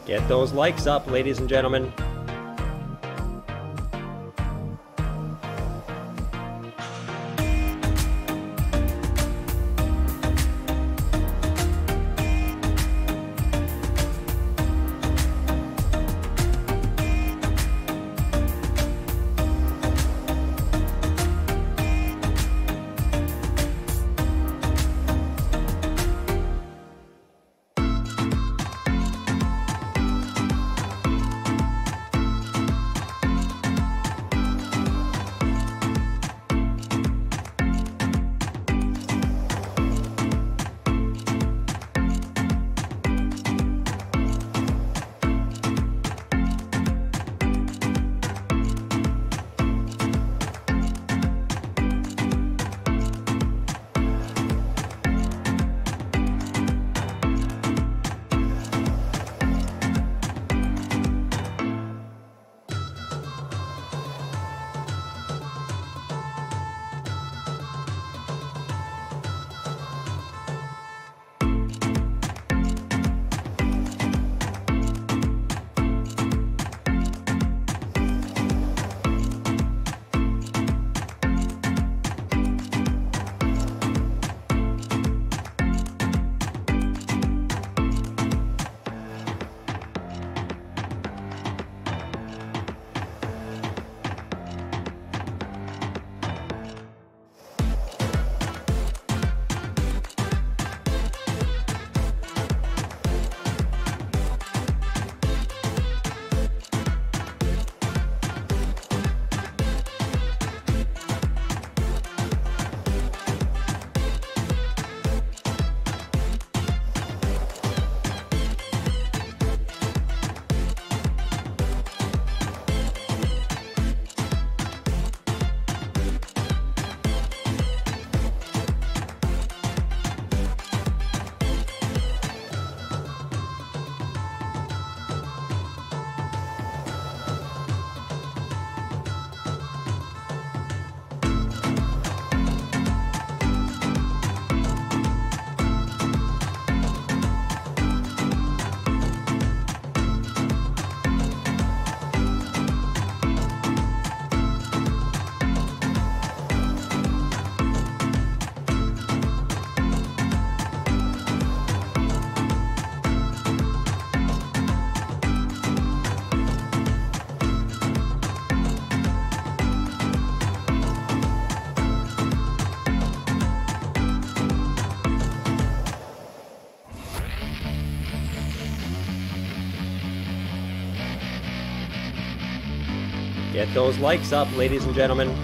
Get those likes up, ladies and gentlemen. Get those likes up, ladies and gentlemen.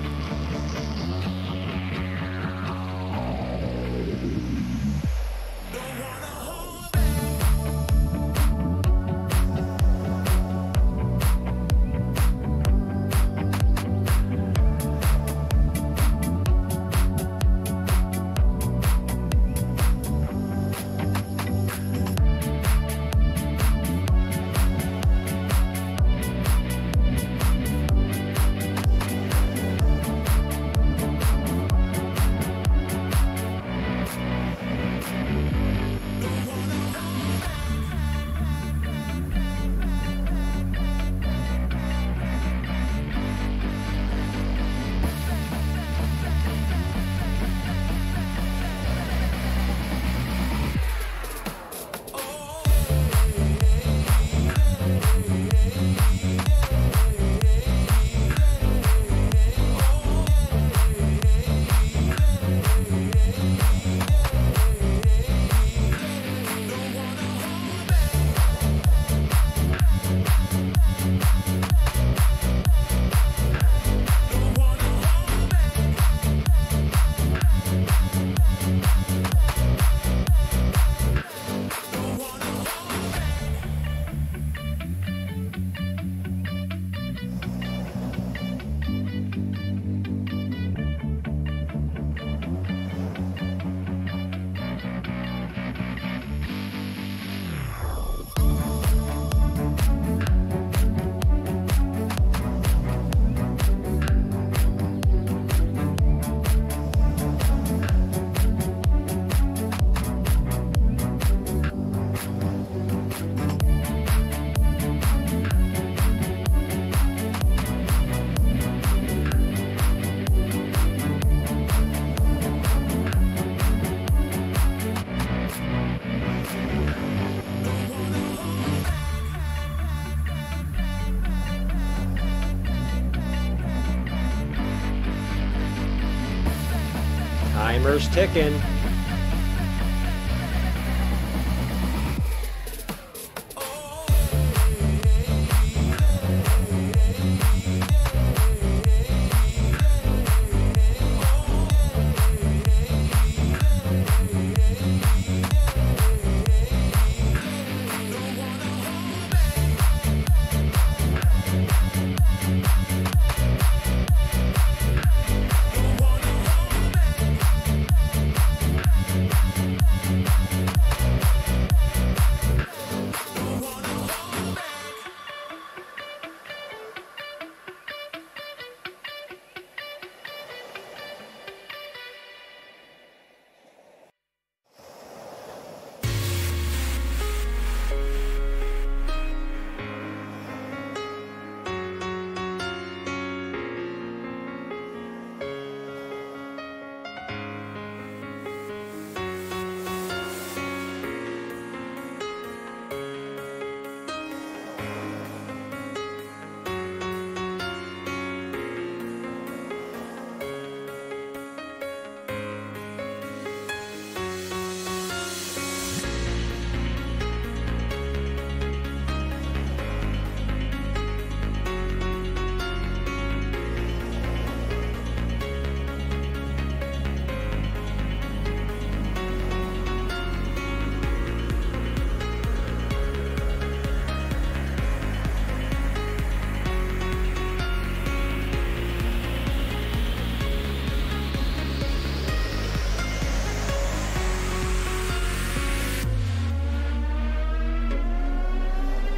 Timer's ticking.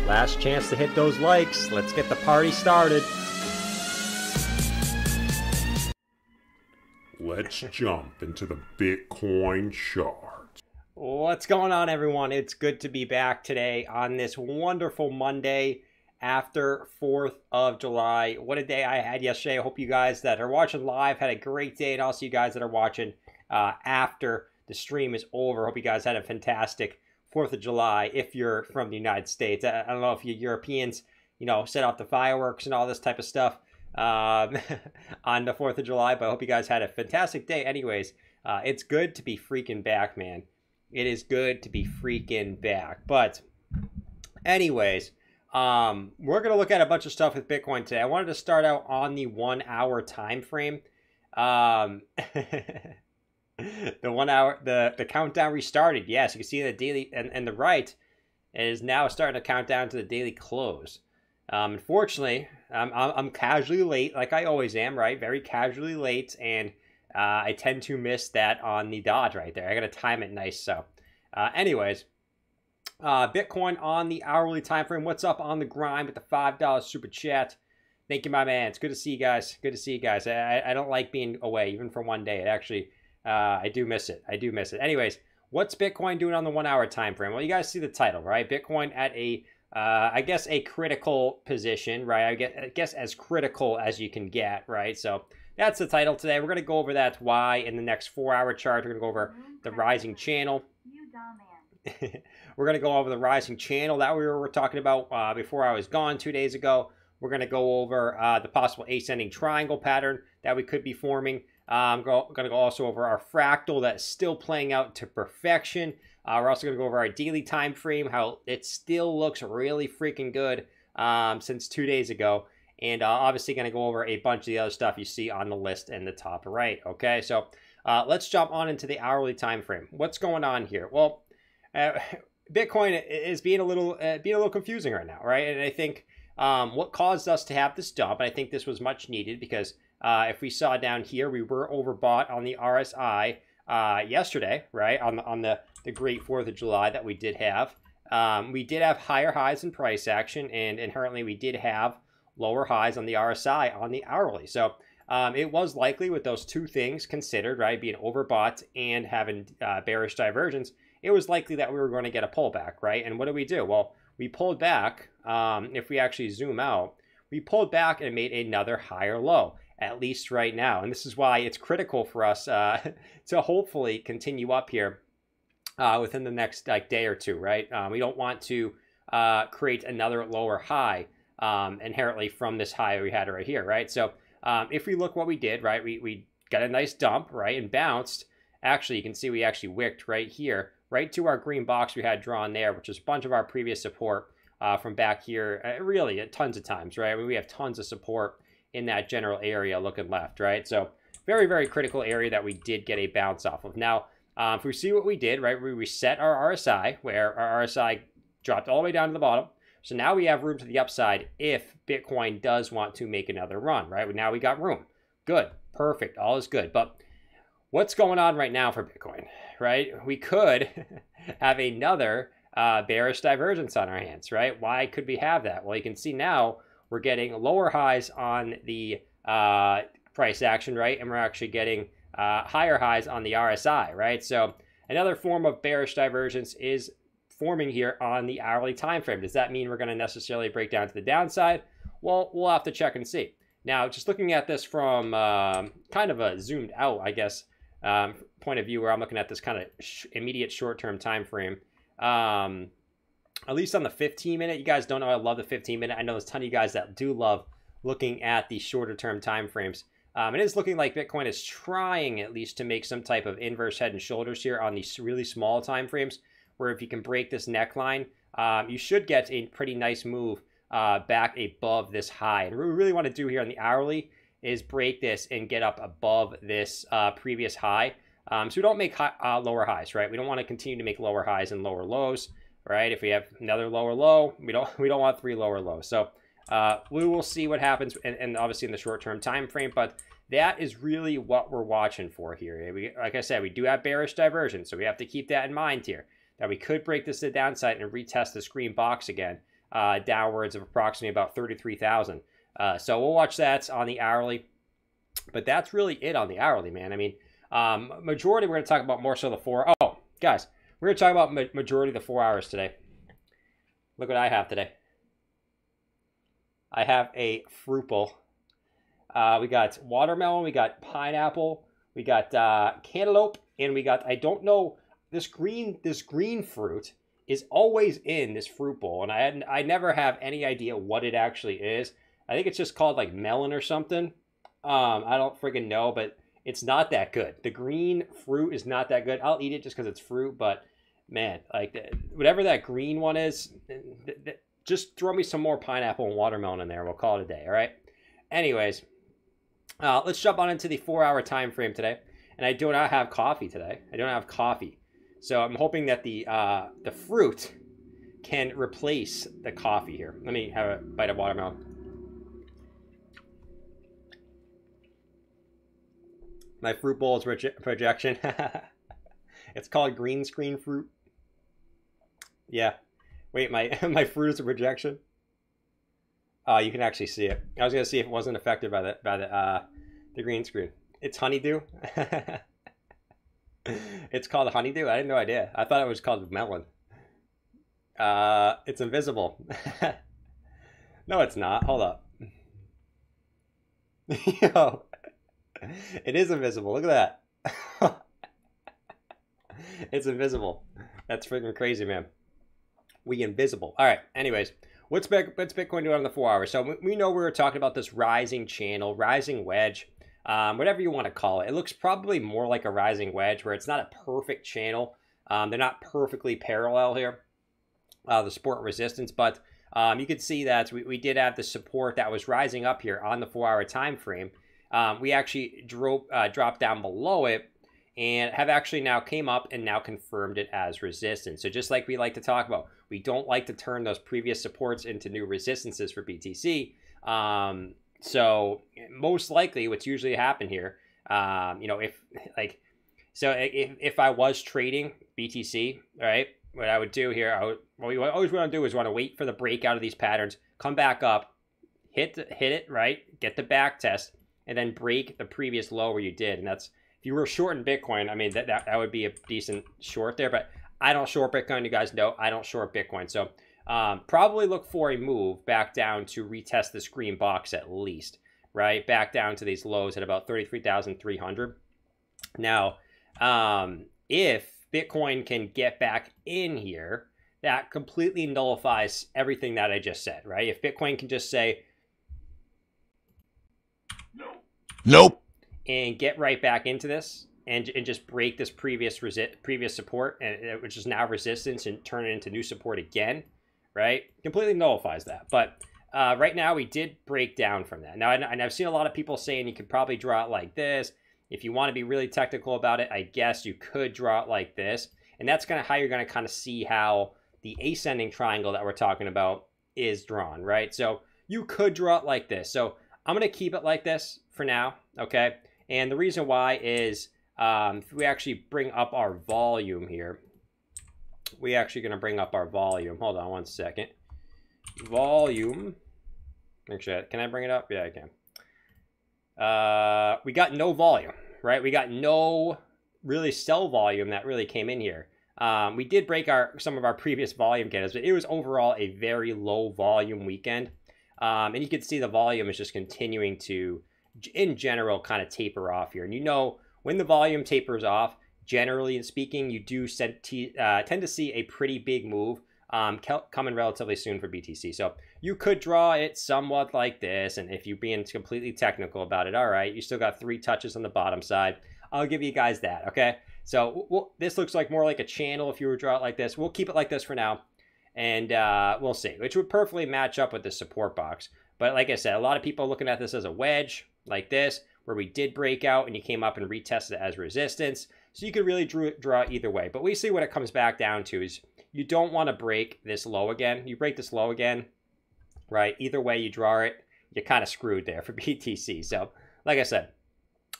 Last chance to hit those likes. Let's get the party started. Let's jump into the Bitcoin chart. What's going on, everyone? It's good to be back today on this wonderful Monday after 4th of July. What a day I had yesterday. I hope you guys that are watching live had a great day, and also you guys that are watching after the stream is over. Hope you guys had a fantastic 4th of July if you're from the United States. I don't know if you Europeans, you know, set off the fireworks and all this type of stuff on the 4th of July, but I hope you guys had a fantastic day. Anyways, it's good to be freaking back, man. It is good to be freaking back. But anyways, we're going to look at a bunch of stuff with Bitcoin today. I wanted to start out on the 1 hour time frame. The 1 hour, the countdown restarted. Yes, you can see the daily and the right is now starting to count down to the daily close. Unfortunately, I'm casually late, like I always am, right? Very casually late, and I tend to miss that on the dot right there. I gotta time it nice. So, anyways, Bitcoin on the hourly time frame. What's up on the grind with the $5 super chat? Thank you, my man. It's good to see you guys. Good to see you guys. I don't like being away even for one day. It actually. I do miss it. I do miss it. Anyways, what's Bitcoin doing on the 1 hour time frame? Well, you guys see the title, right? Bitcoin at a, I guess, a critical position, right? I guess as critical as you can get, right? So that's the title today. We're going to go over that's why in the next 4 hour chart. We're going to go over the rising channel. You dumbass. We're going to go over the rising channel that we were talking about before I was gone 2 days ago. We're going to go over the possible ascending triangle pattern that we could be forming. I'm going to go also over our fractal that's still playing out to perfection. We're also going to go over our daily time frame, how it still looks really freaking good since 2 days ago. And obviously going to go over a bunch of the other stuff you see on the list in the top right. Okay, so let's jump on into the hourly time frame. What's going on here? Well, Bitcoin is being a little confusing right now, right? And I think what caused us to have this dump, and I think this was much needed because if we saw down here, we were overbought on the RSI yesterday, right? On the great 4th of July that we did have. We did have higher highs in price action, and inherently we did have lower highs on the RSI on the hourly. So it was likely with those two things considered, right, being overbought and having bearish divergence, it was likely that we were going to get a pullback, right? And what do? Well, we pulled back. If we actually zoom out, we pulled back and made another higher low, at least right now. And this is why it's critical for us to hopefully continue up here within the next day or two, right? We don't want to create another lower high inherently from this high we had right here, right? So if we look what we did, right, we got a nice dump, right, and bounced. actually, you can see we actually wicked right here, right to our green box we had drawn there, which is a bunch of our previous support from back here, really tons of times, right? I mean, we have tons of support in that general area looking left, right? So very, very critical area that we did get a bounce off of. Now, if we see what we did, right, we reset our RSI, where our RSI dropped all the way down to the bottom. So now we have room to the upside if Bitcoin does want to make another run, right? Now we got room. Good, perfect, all is good. But what's going on right now for Bitcoin, right? We could have another bearish divergence on our hands, right? Why could we have that? Well, you can see now we're getting lower highs on the price action, right? And we're actually getting higher highs on the RSI, right? So another form of bearish divergence is forming here on the hourly time frame. Does that mean we're going to necessarily break down to the downside? Well, we'll have to check and see. Now, just looking at this from kind of a zoomed out, I guess, point of view, where I'm looking at this kind of immediate short-term time frame, at least on the 15-minute, you guys don't know I love the 15-minute. I know there's a ton of you guys that do love looking at the shorter-term time frames. It is looking like Bitcoin is trying at least to make some type of inverse head and shoulders here on these really small time frames, where if you can break this neckline, you should get a pretty nice move back above this high. And what we really want to do here on the hourly is break this and get up above this previous high. So we don't make lower highs, right? We don't want to continue to make lower highs and lower lows, right? If we have another lower low, we don't want 3 lower lows. So we will see what happens, and obviously in the short-term time frame, but that is really what we're watching for here. Like I said, we do have bearish diversion, so we have to keep that in mind here, that we could break this to the downside and retest this green box again, downwards of approximately about 33,000. So we'll watch that on the hourly, but that's really it on the hourly, man. I mean, majority we're going to talk about more so the 4. Oh, guys, we're going to talk about majority of the 4 hours today. Look what I have today. I have a fruital. We got watermelon, we got pineapple, we got cantaloupe, and we got, I don't know, this green fruit is always in this fruit bowl, and I never have any idea what it actually is. I think it's just called like melon or something. I don't friggin' know, but it's not that good. The green fruit is not that good. I'll eat it just because it's fruit, but man, like whatever that green one is, just throw me some more pineapple and watermelon in there. We'll call it a day, all right? Anyways, let's jump on into the 4-hour time frame today. And I do not have coffee today. I don't have coffee. So I'm hoping that the fruit can replace the coffee here. Let me have a bite of watermelon. My fruit bowl is projection. It's called green screen fruit. Yeah. Wait, my fruit is a projection. You can actually see it. I was gonna see if it wasn't affected by the green screen. It's honeydew. It's called honeydew. I had no idea. I thought it was called melon. It's invisible. No, it's not. Hold up. Yo, it is invisible. Look at that. It's invisible. That's freaking crazy, man. We invisible. All right. Anyways, what's Bitcoin doing on the 4 hours? So we know we were talking about this rising channel, rising wedge, whatever you want to call it. It looks probably more like a rising wedge, where it's not a perfect channel. They're not perfectly parallel here, the support and resistance, but you can see that we did have the support that was rising up here on the 4-hour time frame. We actually dropped down below it and have actually now came up and now confirmed it as resistance. So just like we like to talk about, we don't like to turn those previous supports into new resistances for BTC. So most likely what's usually happen here, if I was trading BTC, right, what I would do here, what we always want to do is want to wait for the breakout of these patterns, come back up, hit it, right, get the back test, and then break the previous low where you did. And that's, if you were short in Bitcoin, I mean, that would be a decent short there, but I don't short Bitcoin. You guys know I don't short Bitcoin. So probably look for a move back down to retest this green box at least, right? Back down to these lows at about 33,300. Now, if Bitcoin can get back in here, that completely nullifies everything that I just said, right? If Bitcoin can just say, nope, and get right back into this, and just break this previous support, and which is now resistance, and turn it into new support again, right? Completely nullifies that. But right now we did break down from that. Now, and I've seen a lot of people saying you could probably draw it like this. If you want to be really technical about it, I guess you could draw it like this. And that's kind of how you're going to kind of see how the ascending triangle that we're talking about is drawn, right? So you could draw it like this. So I'm going to keep it like this for now, okay? And the reason why is if we actually bring up our volume here, we're actually going to bring up our volume. Hold on one second. Volume. Actually, can I bring it up? Yeah, I can. We got no volume, right? We got no really sell volume that really came in here. We did break some of our previous volume candles, but it was overall a very low volume weekend. And you can see the volume is just continuing to, in general, kind of taper off here. And you know, when the volume tapers off, generally speaking, you do tend to see a pretty big move coming relatively soon for BTC. So you could draw it somewhat like this, and if you're being completely technical about it, all right, you still got 3 touches on the bottom side. I'll give you guys that, okay? So this looks like more like a channel if you were to draw it like this. We'll keep it like this for now, and we'll see, which would perfectly match up with the support box. But like I said, a lot of people are looking at this as a wedge like this, where we did break out and you came up and retested it as resistance. So you could really draw either way. But we see what it comes back down to is you don't want to break this low again. You break this low again, right? Either way you draw it, you're kind of screwed there for BTC. So like I said,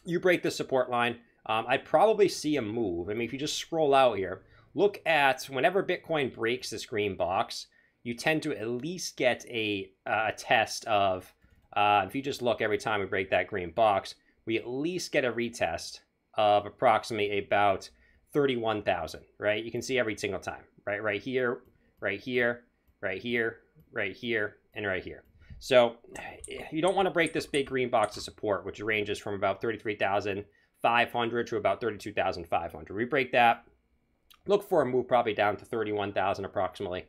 you break the support line, I'd probably see a move. I mean, if you just scroll out here, look at whenever Bitcoin breaks this green box, you tend to at least get a test of, if you just look every time we break that green box, we at least get a retest of approximately about 31,000, right? You can see every single time, right? Right here, right here, right here, right here, and right here. So you don't want to break this big green box of support, which ranges from about 33,500 to about 32,500. We break that, look for a move probably down to 31,000 approximately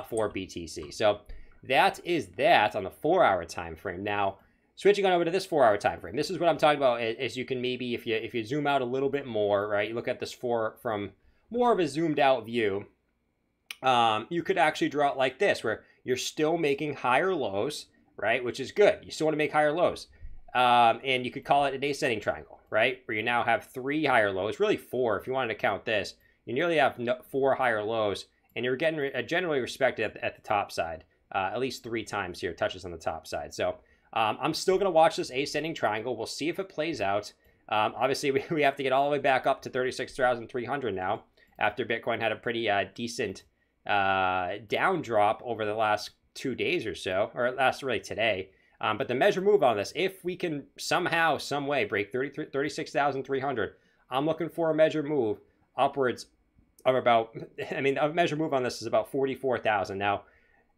for BTC. So that is that on the 4-hour time frame. Now, switching on over to this 4-hour time frame, this is what I'm talking about. Is you can maybe, if you zoom out a little bit more, right? You look at this from more of a zoomed out view. You could actually draw it like this, where you're still making higher lows, right? Which is good. You still want to make higher lows. And you could call it an ascending triangle, right? Where you now have 3 higher lows, really 4 if you wanted to count this. You nearly have 4 higher lows, and you're getting generally respected at the top side. At least 3 times here, touches on the top side. So I'm still going to watch this ascending triangle. We'll see if it plays out. Obviously, we have to get all the way back up to 36,300 now, after Bitcoin had a pretty decent down drop over the last 2 days or so, or last really today. But the measure move on this, if we can somehow, some way break 36,300, I'm looking for a measure move upwards of about, I mean, a measure move on this is about 44,000. Now,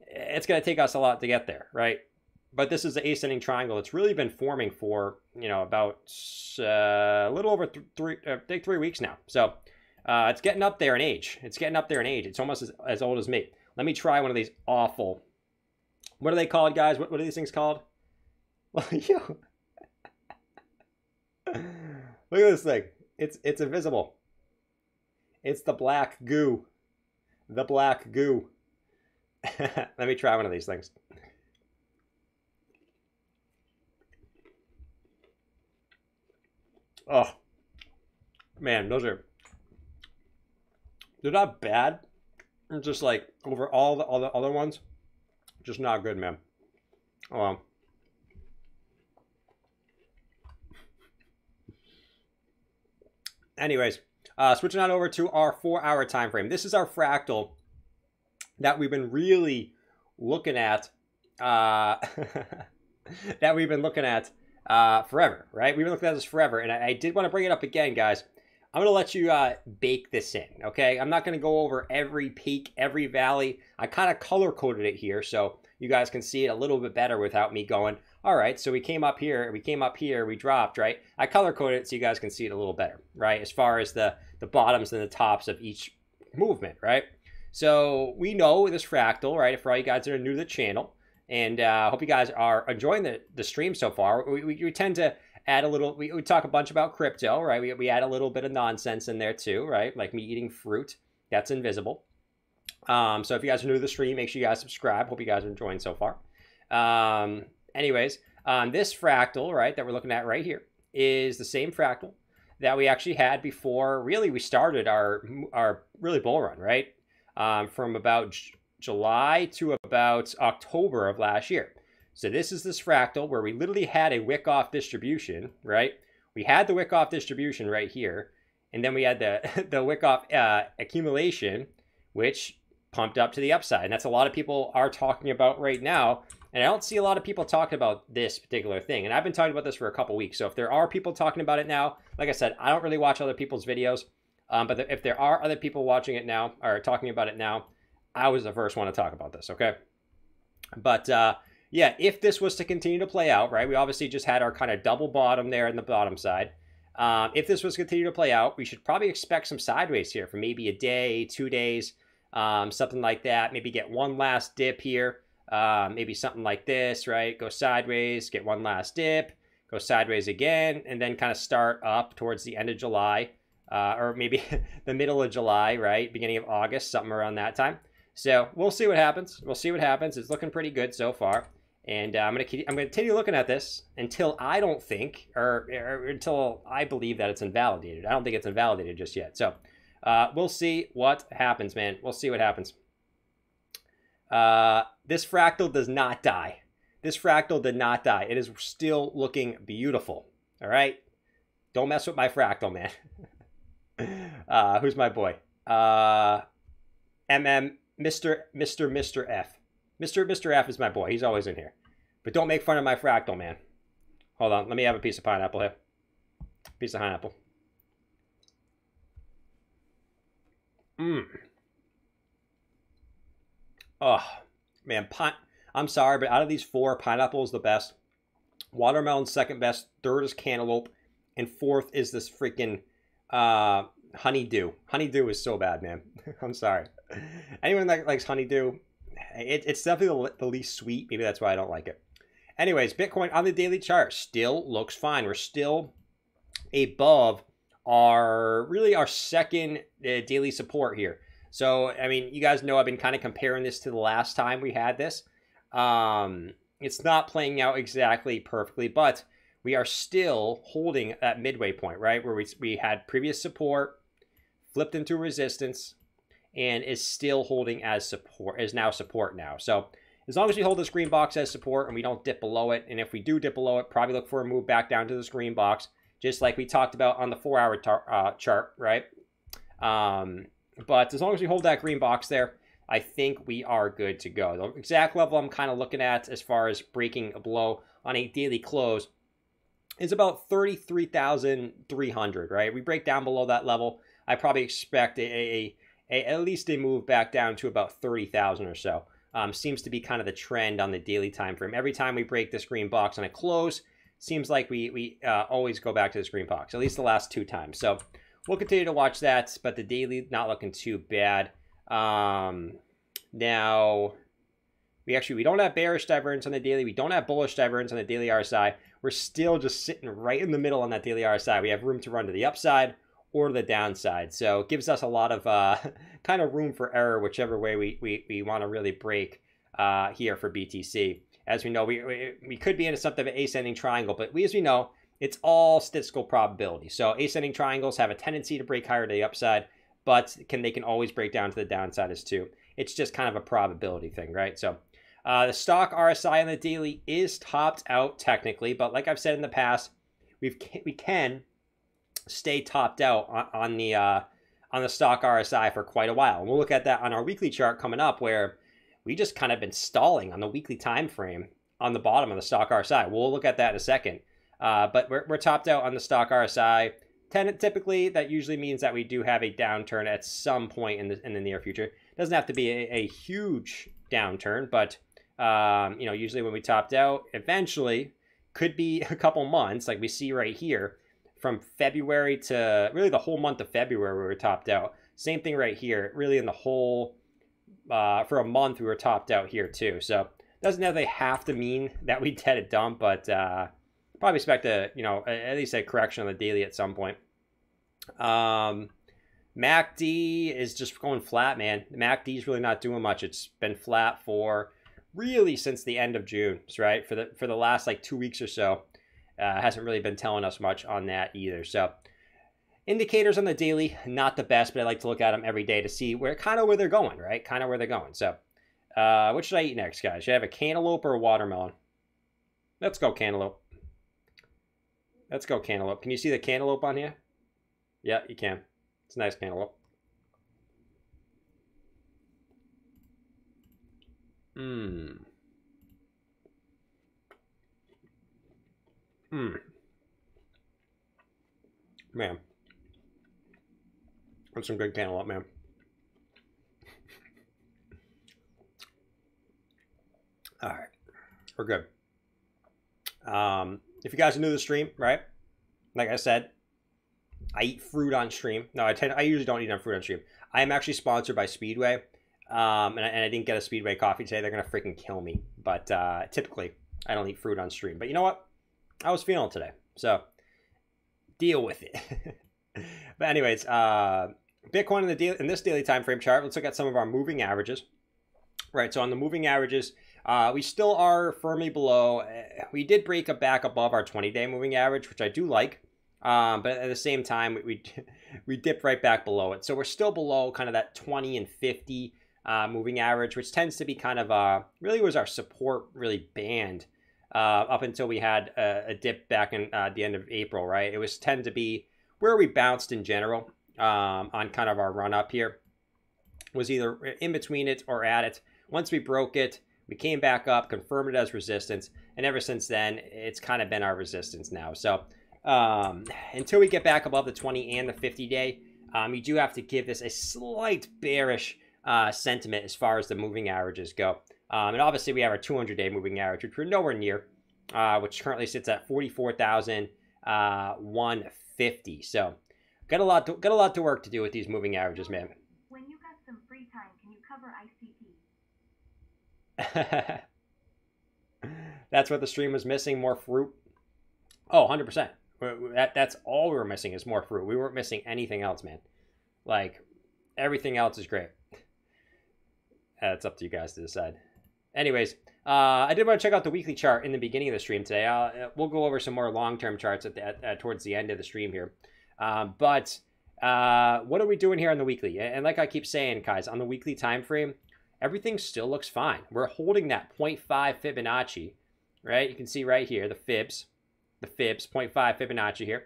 it's going to take us a lot to get there, right? But this is the ascending triangle. It's really been forming for, about a little over 3 weeks now. So it's getting up there in age. It's almost as old as me. Let me try one of these awful, what are they called, guys? What are these things called? Well, look at this thing. It's invisible. It's the black goo. The black goo. Let me try one of these things. Oh, man, they're not bad. It's just like over all the other ones, just not good, man. Anyways, switching on over to our 4-hour time frame. This is our fractal that we've been really looking at. Forever, right? We've been looking at this forever, and I did want to bring it up again, guys. I'm going to let you bake this in, okay? I'm not going to go over every peak, every valley. I kind of color-coded it here so you guys can see it a little bit better without me going, all right, so we came up here, we dropped, right? I color-coded it so you guys can see it a little better, right? As far as the bottoms and the tops of each movement, right? So we know this fractal, right? For all you guys that are new to the channel, and I hope you guys are enjoying the stream so far. We tend to add a little, we talk a bunch about crypto, right? We add a little bit of nonsense in there too, right? Like me eating fruit. That's invisible. So if you guys are new to the stream, make sure you guys subscribe. Hope you guys are enjoying so far. Anyways, this fractal, right, that we're looking at right here is the same fractal that we actually had before really we started our really bull run, right? From about July to about October of last year. So this is this fractal where we literally had a wick-off distribution, right? We had the wick-off distribution right here, and then we had the wick-off accumulation, which pumped up to the upside. And that's a lot of people are talking about right now. And I don't see a lot of people talking about this particular thing. And I've been talking about this for a couple weeks. So if there are people talking about it now, like I said, I don't really watch other people's videos. But if there are other people watching it now or talking about it now, I was the first one to talk about this, okay? But yeah, if this was to continue to play out, right, we obviously just had our kind of double bottom there in the bottom side. If this was to continue to play out, we should probably expect some sideways here for maybe a day, 2 days, something like that. Maybe get one last dip here. Maybe something like this, right? Go sideways, get one last dip, go sideways again, and then kind of start up towards the end of July, or maybe the middle of July, right? Beginning of August, something around that time. So we'll see what happens. We'll see what happens. It's looking pretty good so far. And I'm gonna continue looking at this until I don't think, or until I believe that it's invalidated. I don't think it's invalidated just yet. So we'll see what happens, man. We'll see what happens. This fractal does not die. This fractal did not die. It is still looking beautiful. All right? Don't mess with my fractal, man. Who's my boy? Mr. F. Mr. F is my boy. He's always in here. But don't make fun of my fractal, man. Hold on. Let me have a piece of pineapple here. Piece of pineapple. Oh, man. I'm sorry, but out of these four, pineapple is the best. Watermelon's second best. Third is cantaloupe. And fourth is this freaking honeydew. Honeydew is so bad, man. I'm sorry. Anyone that likes honeydew, it's definitely the least sweet. Maybe that's why I don't like it. Anyways, Bitcoin on the daily chart still looks fine. We're still above our second daily support here. So, I mean, you guys know I've been kind of comparing this to the last time we had this. It's not playing out exactly perfectly, but we are still holding that midway point, right? Where we had previous support, flipped into resistance, and is still holding as support, is now support now. So as long as we hold this green box as support and we don't dip below it, and if we do dip below it, probably look for a move back down to this green box, just like we talked about on the 4-hour chart, right? But as long as we hold that green box there, I think we are good to go. The exact level I'm kind of looking at as far as breaking below on a daily close is about 33,300, right? We break down below that level, I probably expect at least a move back down to about 30,000 or so. Seems to be kind of the trend on the daily time frame. Every time we break this green box on a close, seems like we always go back to this green box, at least the last 2 times. So we'll continue to watch that, but the daily not looking too bad. Now, we don't have bearish divergence on the daily. We don't have bullish divergence on the daily RSI. We're still just sitting right in the middle on that daily RSI. We have room to run to the upside or the downside. So it gives us a lot of kind of room for error, whichever way we want to really break here for BTC. As we know, we could be into something of an ascending triangle, but as we know, it's all statistical probability. So ascending triangles have a tendency to break higher to the upside, but they can always break down to the downside as too. It's just kind of a probability thing, right? So the stock RSI on the daily is topped out technically, but like I've said in the past, we can stay topped out on the stock RSI for quite a while. And we'll look at that on our weekly chart coming up, where we just kind of been stalling on the weekly time frame on the bottom of the stock RSI. We'll look at that in a second. But we're topped out on the stock RSI. Typically, that usually means that we do have a downturn at some point in the near future. It doesn't have to be a huge downturn, but usually when we topped out, eventually could be a couple months, like we see right here, from February to really the whole month of February we were topped out. Same thing right here, really in the whole for a month we were topped out here too. So doesn't necessarily have to mean that we had a dump, but Probably expect a, you know, at least a correction on the daily at some point. MACD is just going flat, man. The MACD is really not doing much. It's been flat for really since the end of June, right? For the last like 2 weeks or so. Hasn't really been telling us much on that either. So indicators on the daily, not the best, but I like to look at them every day to see where they're going, right? Kind of where they're going. So what should I eat next, guys? Should I have a cantaloupe or a watermelon? Let's go cantaloupe. Let's go cantaloupe. Can you see the cantaloupe on here? Yeah, you can. It's a nice cantaloupe. Man. That's some good cantaloupe, man. All right. We're good. If you guys are new to the stream, right? Like I said, I eat fruit on stream. No, I usually don't eat on fruit on stream. I am actually sponsored by Speedway, and I didn't get a Speedway coffee today. They're gonna freaking kill me. But typically, I don't eat fruit on stream. But you know what? I was feeling it today, so deal with it. But anyways, Bitcoin in this daily time frame chart. Let's look at some of our moving averages. Right. So on the moving averages, we still are firmly below. We did break back above our 20-day moving average, which I do like. But at the same time, we dipped right back below it. So we're still below kind of that 20 and 50 moving average, which tends to be kind of really was our support really band up until we had a dip back in the end of April, right? It was tend to be where we bounced in general on kind of our run up here. Was either in between it or at it. Once we broke it, we came back up, confirmed it as resistance, and ever since then, it's kind of been our resistance now. So until we get back above the 20 and the 50-day, you do have to give this a slight bearish sentiment as far as the moving averages go. And obviously, we have our 200-day moving average, which we're nowhere near, which currently sits at 44,150. So got a lot to work to do with these moving averages, man. When you got some free time, can you cover ICT? That's what the stream was missing, more fruit. Oh, 100%. That's all we were missing is more fruit. We weren't missing anything else, man. Like, everything else is great. It's up to you guys to decide. Anyways, I did want to check out the weekly chart in the beginning of the stream today. We'll go over some more long-term charts towards the end of the stream here. But what are we doing here on the weekly? And like I keep saying, guys, on the weekly time frame, everything still looks fine. We're holding that 0.5 Fibonacci, right? You can see right here, the fibs, 0.5 Fibonacci here,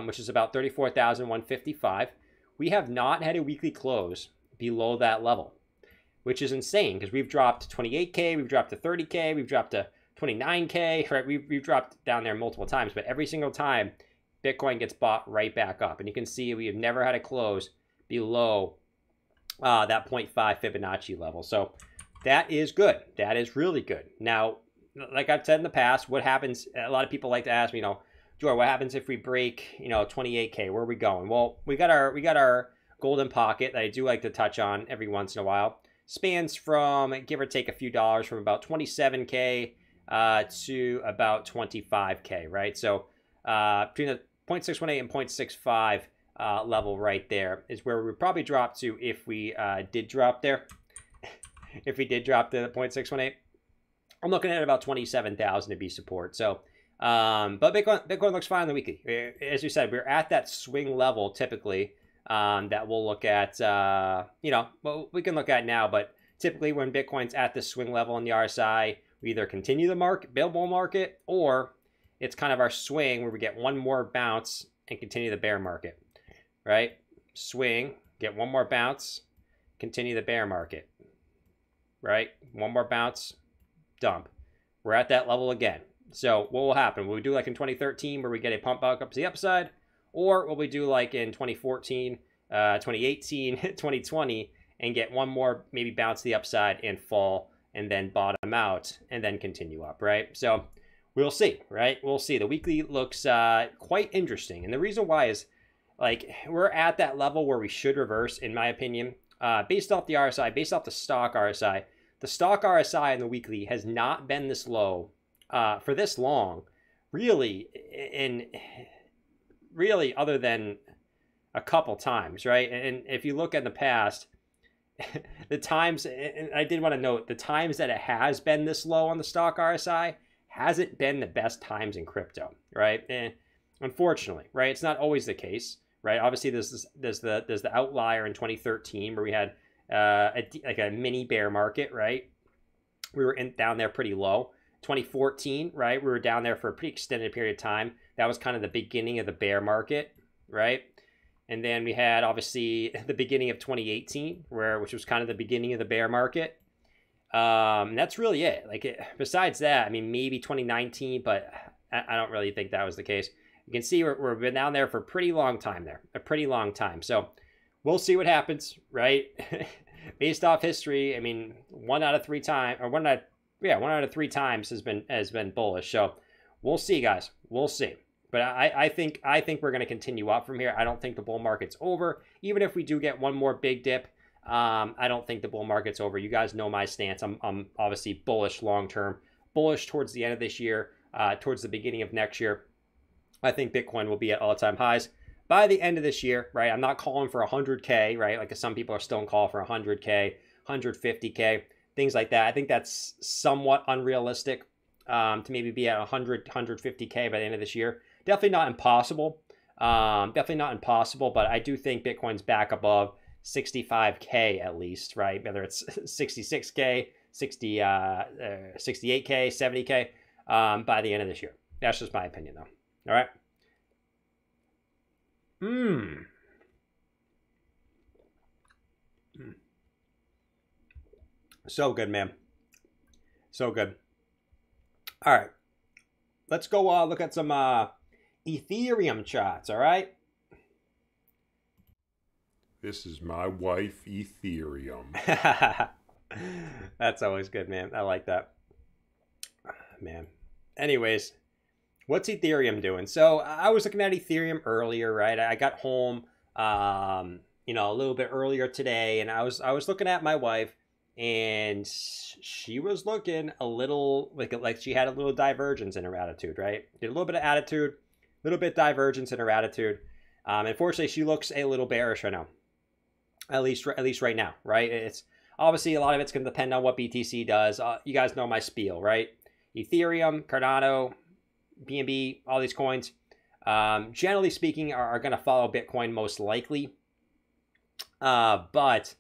which is about 34,155. We have not had a weekly close below that level, which is insane because we've dropped to 28K, we've dropped to 30K, we've dropped to 29K, right? We've dropped down there multiple times, but every single time Bitcoin gets bought right back up. And you can see we have never had a close below that 0.5 Fibonacci level. So that is good. That is really good. Now, like I've said in the past, what happens, a lot of people like to ask me, Joy, what happens if we break, 28K? Where are we going? Well, we got our golden pocket that I do like to touch on every once in a while. Spans from, give or take a few dollars, from about 27K to about 25K, right? So between the 0.618 and 0.65 level right there is where we would probably drop to if we did drop there. If we did drop to the 0.618, I'm looking at about 27,000 to be support. So, but Bitcoin looks fine on the weekly. As you said, we're at that swing level typically that we'll look at. Well, we can look at now, but typically when Bitcoin's at the swing level in the RSI, we either continue the bull market, or it's kind of our swing where we get one more bounce and continue the bear market, right? Swing, get one more bounce, continue the bear market, right? One more bounce, dump. We're at that level again. So what will happen? Will we do like in 2013 where we get a pump back up to the upside? Or will we do like in 2014, 2018, 2020 and get one more maybe bounce to the upside and fall and then bottom out and then continue up, right? So we'll see, right? We'll see. The weekly looks quite interesting. And the reason why is like we're at that level where we should reverse, in my opinion, based off the RSI, based off the stock RSI. The stock RSI in the weekly has not been this low for this long, really, other than a couple times, right? And if you look at the past, the times, and I did want to note, the times that it has been this low on the stock RSI hasn't been the best times in crypto, right? And unfortunately, right, it's not always the case, right? Obviously, there's the outlier in 2013 where we had like a mini bear market, right? We were down there pretty low. 2014, right? We were down there for a pretty extended period of time. That was kind of the beginning of the bear market, right? And then we had obviously the beginning of 2018, which was kind of the beginning of the bear market. That's really it. Besides that, I mean, maybe 2019, but I don't really think that was the case. You can see we've been down there for a pretty long time there, a pretty long time. So we'll see what happens, right? Based off history, I mean, one out of three times has been bullish. So we'll see, guys. We'll see. But I think we're going to continue up from here. I don't think the bull market's over. Even if we do get one more big dip, I don't think the bull market's over. You guys know my stance. I'm obviously bullish long term, bullish towards the end of this year, towards the beginning of next year. I think Bitcoin will be at all-time highs by the end of this year, right? I'm not calling for 100K, right? Like some people are still in call for 100K, 150K, things like that. I think that's somewhat unrealistic to maybe be at 100, 150K by the end of this year. Definitely not impossible. Definitely not impossible, but I do think Bitcoin's back above 65K at least, right? Whether it's 66K, 68K, 70K by the end of this year. That's just my opinion, though. All right. So good, man. So good. All right. Let's go look at some Ethereum charts, all right? This is my wife, Ethereum. That's always good, man. I like that. Man. Anyways, what's Ethereum doing? So I was looking at Ethereum earlier, right? I got home, a little bit earlier today, and I was looking at my wife, and she was looking a little like she had a little divergence in her attitude, right? Did a little bit of attitude, a little bit divergence in her attitude. Unfortunately, she looks a little bearish right now. At least right now, right? It's obviously a lot of it's going to depend on what BTC does. You guys know my spiel, right? Ethereum, Cardano, BNB, all these coins, generally speaking, are going to follow Bitcoin most likely. But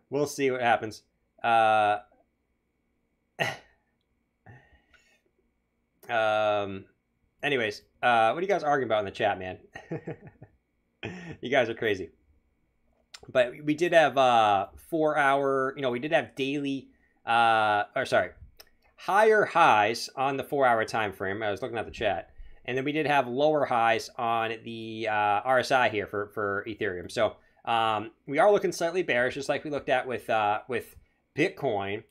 we'll see what happens. Anyways, what are you guys arguing about in the chat, man? You guys are crazy. But we did have 4 hour, we did have daily, higher highs on the 4 hour time frame. I was looking at the chat. And then we did have lower highs on the RSI here for Ethereum. So we are looking slightly bearish, just like we looked at with Bitcoin.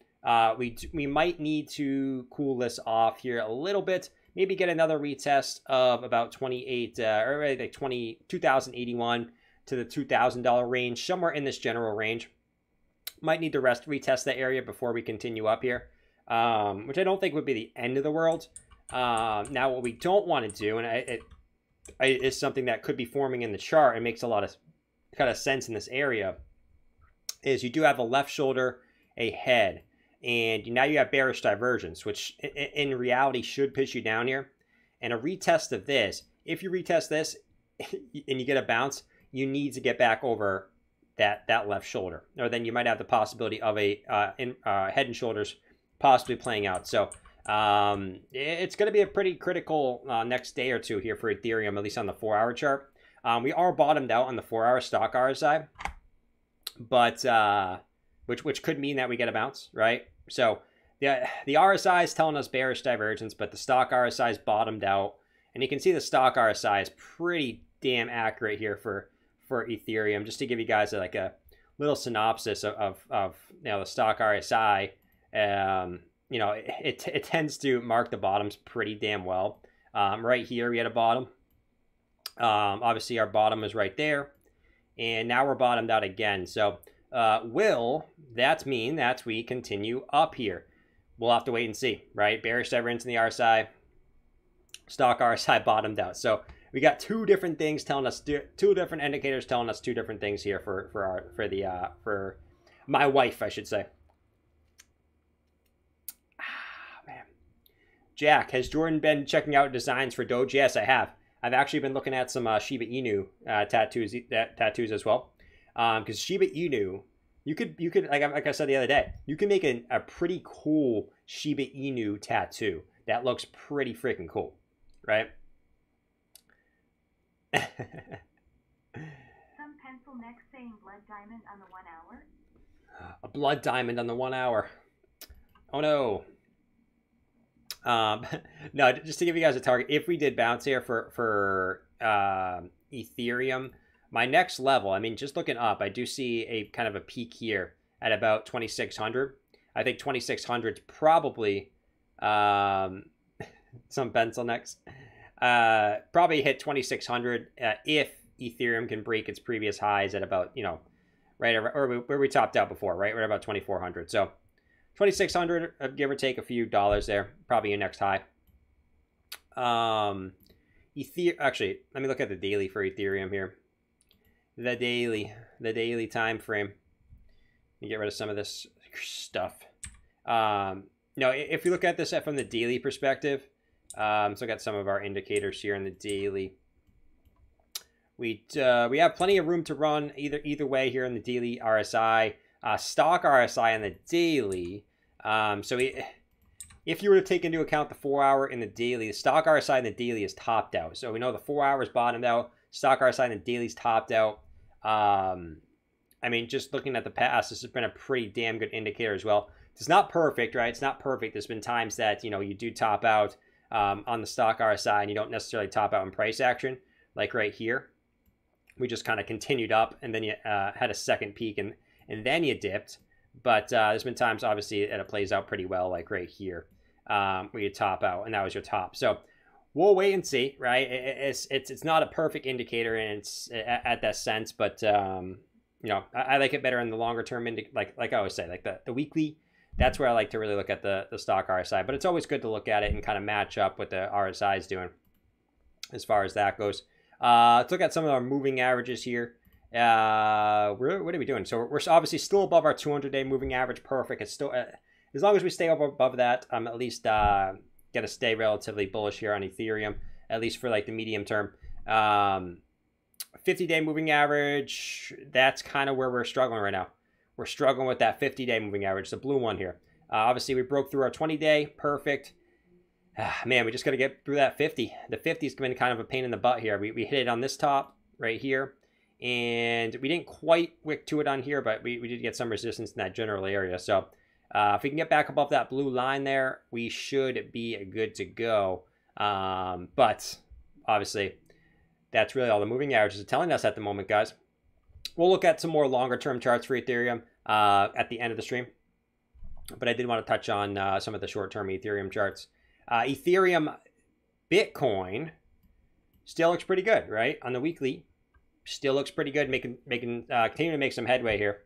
We might need to cool this off here a little bit. Maybe get another retest of about 2,081 to the $2,000 range, somewhere in this general range. Might need to retest that area before we continue up here, which I don't think would be the end of the world. Now, what we don't want to do, and it is something that could be forming in the chart, it makes a lot of kind of sense in this area, is you do have a left shoulder, a head, and now you have bearish divergence, which in reality should push you down here. And a retest of this, if you retest this and you get a bounce, you need to get back over that left shoulder, or then you might have the possibility of a head and shoulders possibly playing out. So it's going to be a pretty critical next day or two here for Ethereum, at least on the 4 hour chart. We are bottomed out on the 4 hour stock RSI, but which could mean that we get a bounce, right? So the RSI is telling us bearish divergence, but the stock RSI is bottomed out, and you can see the stock RSI is pretty damn accurate here for Ethereum. Just to give you guys a little synopsis of the stock RSI, it tends to mark the bottoms pretty damn well. Right here we had a bottom. Obviously our bottom is right there, and now we're bottomed out again. So will that mean that we continue up here? We'll have to wait and see, right? Bearish divergence in the RSI, stock RSI bottomed out. So we got two different things telling us, two different indicators telling us two different things here for my wife, I should say. Man. Jack, has Jordan been checking out designs for Doge? Yes, I have. I've actually been looking at some Shiba Inu tattoos as well. Because Shiba Inu, you could like I said the other day, you can make a pretty cool Shiba Inu tattoo that looks pretty freaking cool, right? Some pencil next saying blood diamond on the 1 hour. A blood diamond on the 1 hour. Oh no. No, just to give you guys a target, if we did bounce here for Ethereum, my next level, I mean, just looking up, I do see a kind of a peak here at about 2,600. I think 2,600 is probably some pencil next. Probably hit 2,600 if Ethereum can break its previous highs at about, you know, right or where we topped out before, right about 2,400. So 2,600, give or take a few dollars there, probably your next high. Actually, let me look at the daily for Ethereum here. The daily time frame. Let me get rid of some of this stuff. No, if you look at this from the daily perspective, so I got some of our indicators here in the daily. We have plenty of room to run either way here in the daily RSI. Stock RSI on the daily. If you were to take into account the 4 hour in the daily, the stock RSI in the daily is topped out. So we know the 4 hours bottomed out. Stock RSI in the daily is topped out. I mean, just looking at the past, this has been a pretty damn good indicator as well. It's not perfect, right? It's not perfect. There's been times that, you know, you do top out on the stock RSI and you don't necessarily top out in price action, like right here. We just kind of continued up and then you had a second peak and then you dipped. But there's been times, obviously, that it plays out pretty well, like right here, where you top out, and that was your top. So we'll wait and see, right? It's not a perfect indicator, and it's at that sense, but you know, I like it better in the longer term, like I always say, like the weekly. That's where I like to really look at the stock RSI. But it's always good to look at it and kind of match up what the RSI is doing as far as that goes. Let's look at some of our moving averages here. What are we doing? So we're obviously still above our 200-day moving average. Perfect. It's still as long as we stay above that, I'm at least gonna stay relatively bullish here on Ethereum, at least for like the medium term. 50-day moving average, that's kind of where we're struggling right now. We're struggling with that 50-day moving average, the blue one here. Obviously, we broke through our 20-day. Perfect. Man, we just got to get through that 50. The 50 has been kind of a pain in the butt here. We hit it on this top right here. And we didn't quite wick to it on here, but we did get some resistance in that general area. So if we can get back above that blue line there, we should be good to go. But obviously, that's really all the moving averages are telling us at the moment, guys. We'll look at some more longer-term charts for Ethereum at the end of the stream. But I did want to touch on some of the short-term Ethereum charts. Ethereum Bitcoin still looks pretty good, right? On the weekly. Still looks pretty good, continuing to make some headway here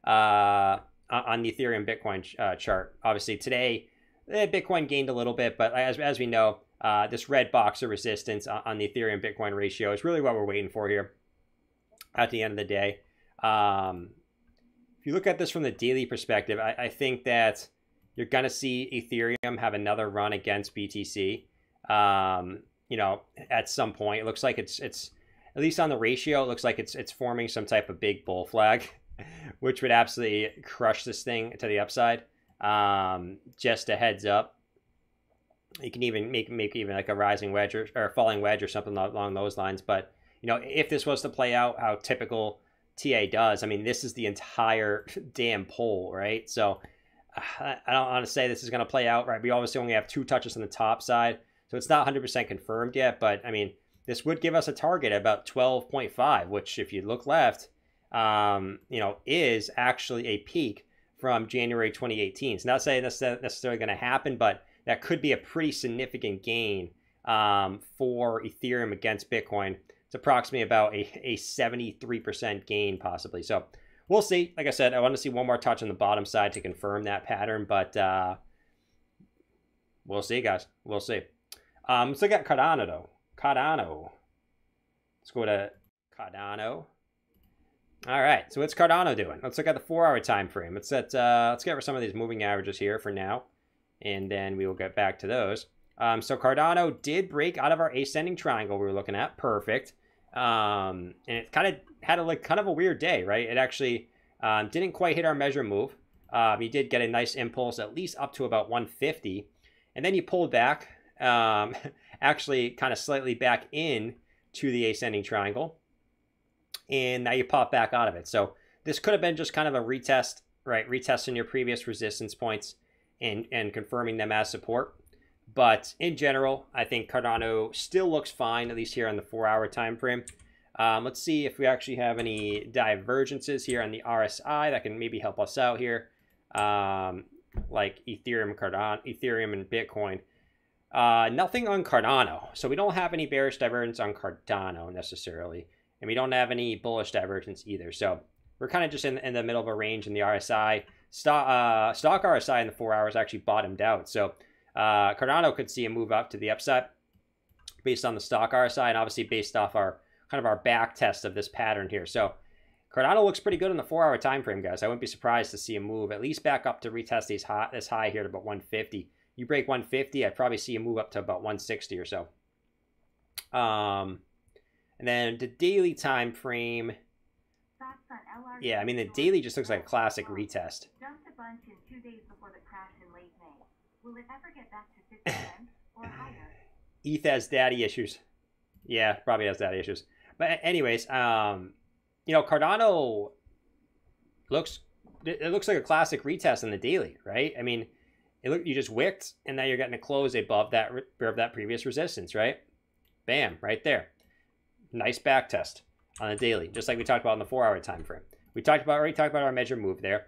on the Ethereum Bitcoin chart. Obviously today, Bitcoin gained a little bit, but as we know, this red box of resistance on the Ethereum Bitcoin ratio is really what we're waiting for here at the end of the day. If you look at this from the daily perspective, I think that you're going to see Ethereum have another run against BTC. You know, at some point, it looks like it's at least on the ratio, it looks like it's forming some type of big bull flag, which would absolutely crush this thing to the upside. Just a heads up. You can even make even like a rising wedge or a falling wedge or something along those lines. But, you know, if this was to play out how typical TA does, I mean, this is the entire damn pole, right? So I don't want to say this is going to play out, right? We obviously only have 2 touches on the top side, so it's not 100% confirmed yet. But, I mean, this would give us a target at about 12.5, which if you look left, you know, is actually a peak from January 2018. It's not saying that's necessarily going to happen, but that could be a pretty significant gain for Ethereum against Bitcoin. It's approximately about a 73% gain possibly. So we'll see. Like I said, I want to see one more touch on the bottom side to confirm that pattern, but we'll see, guys. We'll see. Let's look at Cardano though. Cardano. Let's go to Cardano. All right, so what's Cardano doing? Let's look at the 4-hour time frame. Let's get some of these moving averages here for now, and then we will get back to those. So Cardano did break out of our ascending triangle we were looking at. Perfect. And it kind of had a weird day, right? It actually didn't quite hit our measure move. You did get a nice impulse, at least up to about 150, and then you pulled back, actually kind of slightly back in to the ascending triangle, and now you pop back out of it. So this could have been just kind of a retest, right? Retesting your previous resistance points and confirming them as support. But in general, I think Cardano still looks fine, at least here on the 4-hour time frame. Let's see if we actually have any divergences here on the RSI that can maybe help us out here, like Ethereum, Ethereum and Bitcoin. Nothing on Cardano, so we don't have any bearish divergence on Cardano necessarily, and we don't have any bullish divergence either. So we're kind of just in the middle of a range in the RSI. Stock RSI in the 4 hours actually bottomed out, so Cardano could see a move up to the upside based on the stock RSI, and obviously based off our back test of this pattern here. So Cardano looks pretty good in the 4-hour time frame, guys. I wouldn't be surprised to see a move at least back up to retest this high here to about 150. You break 150, I'd probably see a move up to about 160 or so. And then the daily time frame, yeah, I mean the daily just looks like a classic retest. Dumped a bunch in 2 days before the crash in late May. Will it ever get back to 50 cents or higher? ETH has daddy issues. Yeah, probably has daddy issues. But anyways, Cardano looks like a classic retest in the daily, right? I mean, you just wicked, and now you're getting a close above that previous resistance, right? Bam, right there. Nice back test on the daily, just like we talked about in the 4-hour time frame. We already talked about our measure move there.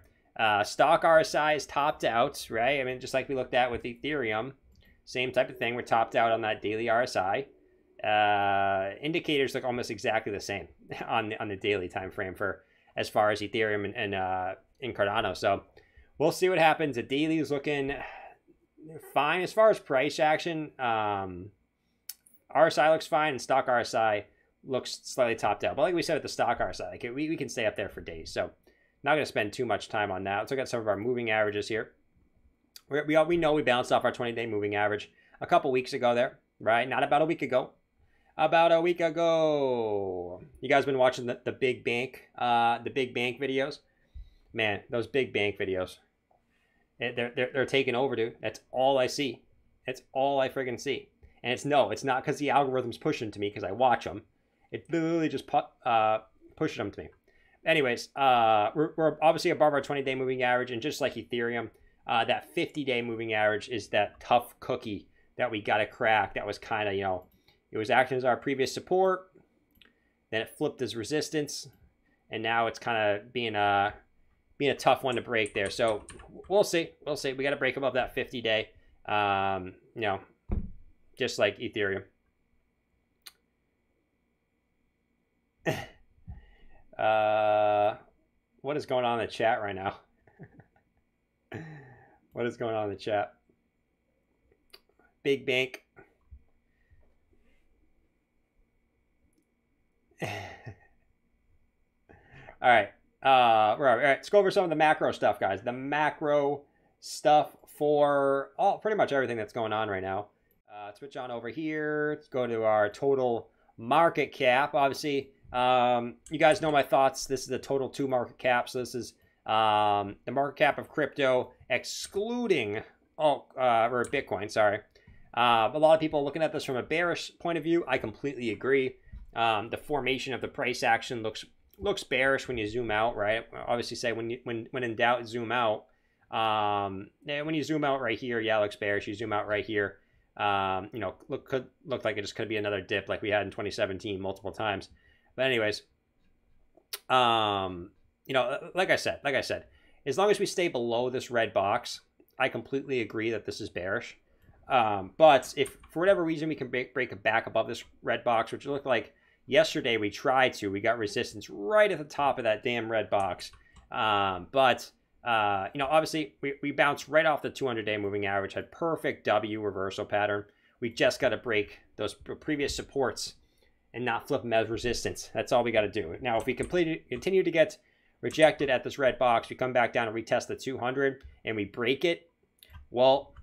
Stock RSI is topped out, right? I mean, just like we looked at with Ethereum, same type of thing. We're topped out on that daily RSI. Indicators look almost exactly the same on the daily time frame for as far as Ethereum and in Cardano. So we'll see what happens. The daily is looking fine as far as price action. RSI looks fine, and stock RSI looks slightly topped out. But like we said with the stock RSI, like we can stay up there for days. So not going to spend too much time on that. Let's look at some of our moving averages here. We know we bounced off our 20-day moving average a couple weeks ago there, right? Not about a week ago. About a week ago. You guys been watching the big bank videos? Man, those big bank videos. They're taking over, dude. That's all I see. That's all I friggin' see. And it's not because the algorithm's pushing to me because I watch them. It literally just pushes them to me. Anyways, we're obviously above our 20-day moving average, and just like Ethereum, that 50-day moving average is that tough cookie that we got to crack. That was kind of, it was acting as our previous support, then it flipped as resistance, and now it's kind of being a tough one to break there. So we'll see. We got to break above that 50-day, just like Ethereum. What is going on in the chat right now? What is going on in the chat? Big bank. All right. All right. Let's go over some of the macro stuff, guys. The macro stuff for pretty much everything that's going on right now. Switch on over here. Let's go to our total market cap. Obviously, you guys know my thoughts. This is the total 2 market cap. So this is the market cap of crypto, excluding or Bitcoin. Sorry. A lot of people are looking at this from a bearish point of view. I completely agree. The formation of the price action looks bearish when you zoom out, right? Obviously, say when in doubt, zoom out. When you zoom out right here, yeah, it looks bearish. You zoom out right here, could look like it just could be another dip like we had in 2017 multiple times. But anyways, like I said, as long as we stay below this red box, I completely agree that this is bearish. But if for whatever reason we can break it back above this red box, which looked like yesterday we got resistance right at the top of that damn red box. But obviously we bounced right off the 200-day moving average, had perfect W reversal pattern. We just got to break those previous supports and not flip them as resistance. That's all we got to do. Now, if we continue to get rejected at this red box, we come back down and retest the 200 and we break it, well,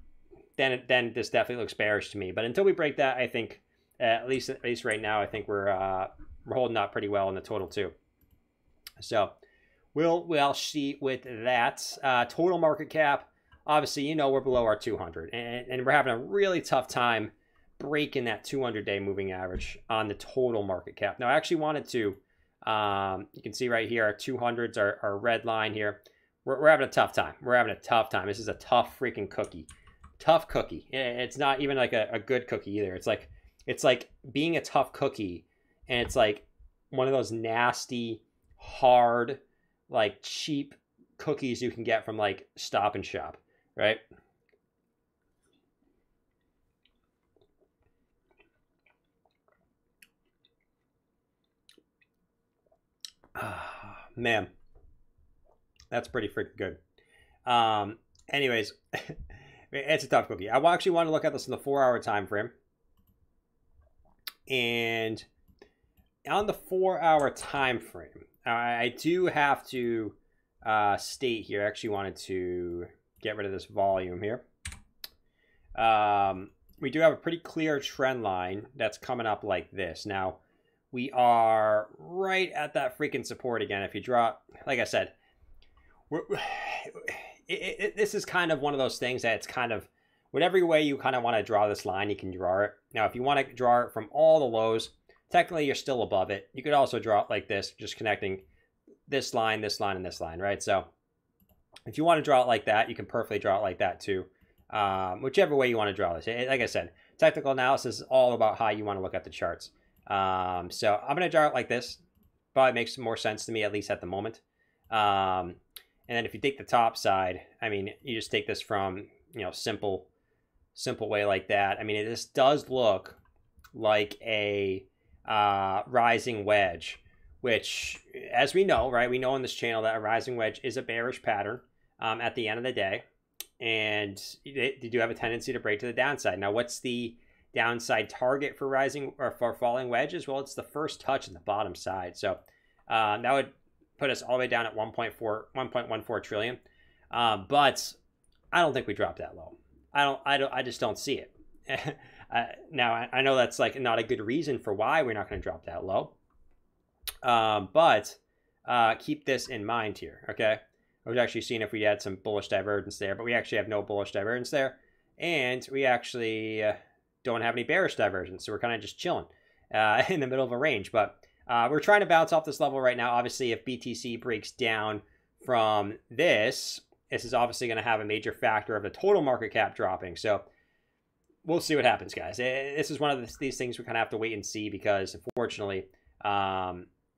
then this definitely looks bearish to me. But until we break that, I think at least right now, I think we're holding up pretty well in the total too. So we'll see with that. Total market cap, obviously, you know, we're below our 200, and we're having a really tough time breaking that 200-day moving average on the total market cap. Now, I actually wanted to, you can see right here, our 200s, our red line here. We're having a tough time. We're having a tough time. This is a tough freaking cookie. Tough cookie. It's not even like a good cookie either. It's like being a tough cookie, and it's like one of those nasty, hard, like cheap cookies you can get from like Stop and Shop, right? Man, that's pretty freaking good. Anyways, it's a tough cookie. I actually want to look at this in the 4-hour time frame. And on the 4-hour time frame, I do have to state here, I actually wanted to get rid of this volume here. We do have a pretty clear trend line that's coming up like this. Now, we are right at that freaking support again. If you draw, like I said, this is kind of one of those things that it's kind of, whatever way you kind of want to draw this line, you can draw it. Now, if you want to draw it from all the lows, technically you're still above it. You could also draw it like this, just connecting this line, this line, and this line, right? So if you want to draw it like that, you can perfectly draw it like that too. Whichever way you want to draw this. Like I said, technical analysis is all about how you want to look at the charts. So I'm going to draw it like this. Probably makes more sense to me, at least at the moment. And then if you take the top side, I mean, you just take this from, you know, simple way like that. I mean, this does look like a rising wedge, which, as we know, right, we know on this channel that a rising wedge is a bearish pattern at the end of the day. And they do have a tendency to break to the downside. Now, what's the downside target for rising or for falling wedges? Well, it's the first touch in the bottom side. So that would put us all the way down at 1.14 trillion. But I don't think we dropped that low. I just don't see it. Now, I know that's like not a good reason for why we're not going to drop that low. But keep this in mind here, okay? I was actually seeing if we had some bullish divergence there, but we actually have no bullish divergence there. And we actually don't have any bearish divergence, so we're kind of just chilling in the middle of a range. But we're trying to bounce off this level right now. Obviously, if BTC breaks down from this is obviously going to have a major factor of the total market cap dropping. So we'll see what happens, guys. This is one of these things we kind of have to wait and see, because unfortunately,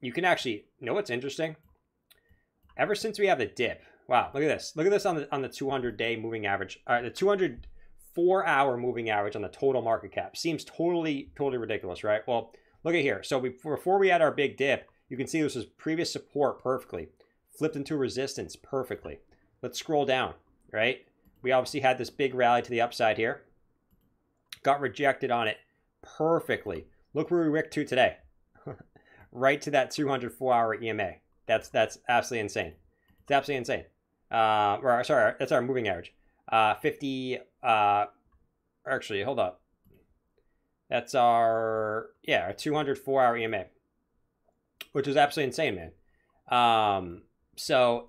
you can actually, you know what's interesting? Ever since we have the dip, wow, look at this. Look at this on the 200-day moving average. The 204-hour moving average on the total market cap seems totally ridiculous, right? Well, look at here. So before we had our big dip, you can see this was previous support perfectly, flipped into resistance perfectly. Let's scroll down, right? We obviously had this big rally to the upside here. Got rejected on it perfectly. Look where we wicked to today. Right to that 204-hour EMA. That's absolutely insane. It's absolutely insane. Sorry, that's our moving average. 50, actually, hold up. That's our 204-hour EMA, which is absolutely insane, man. So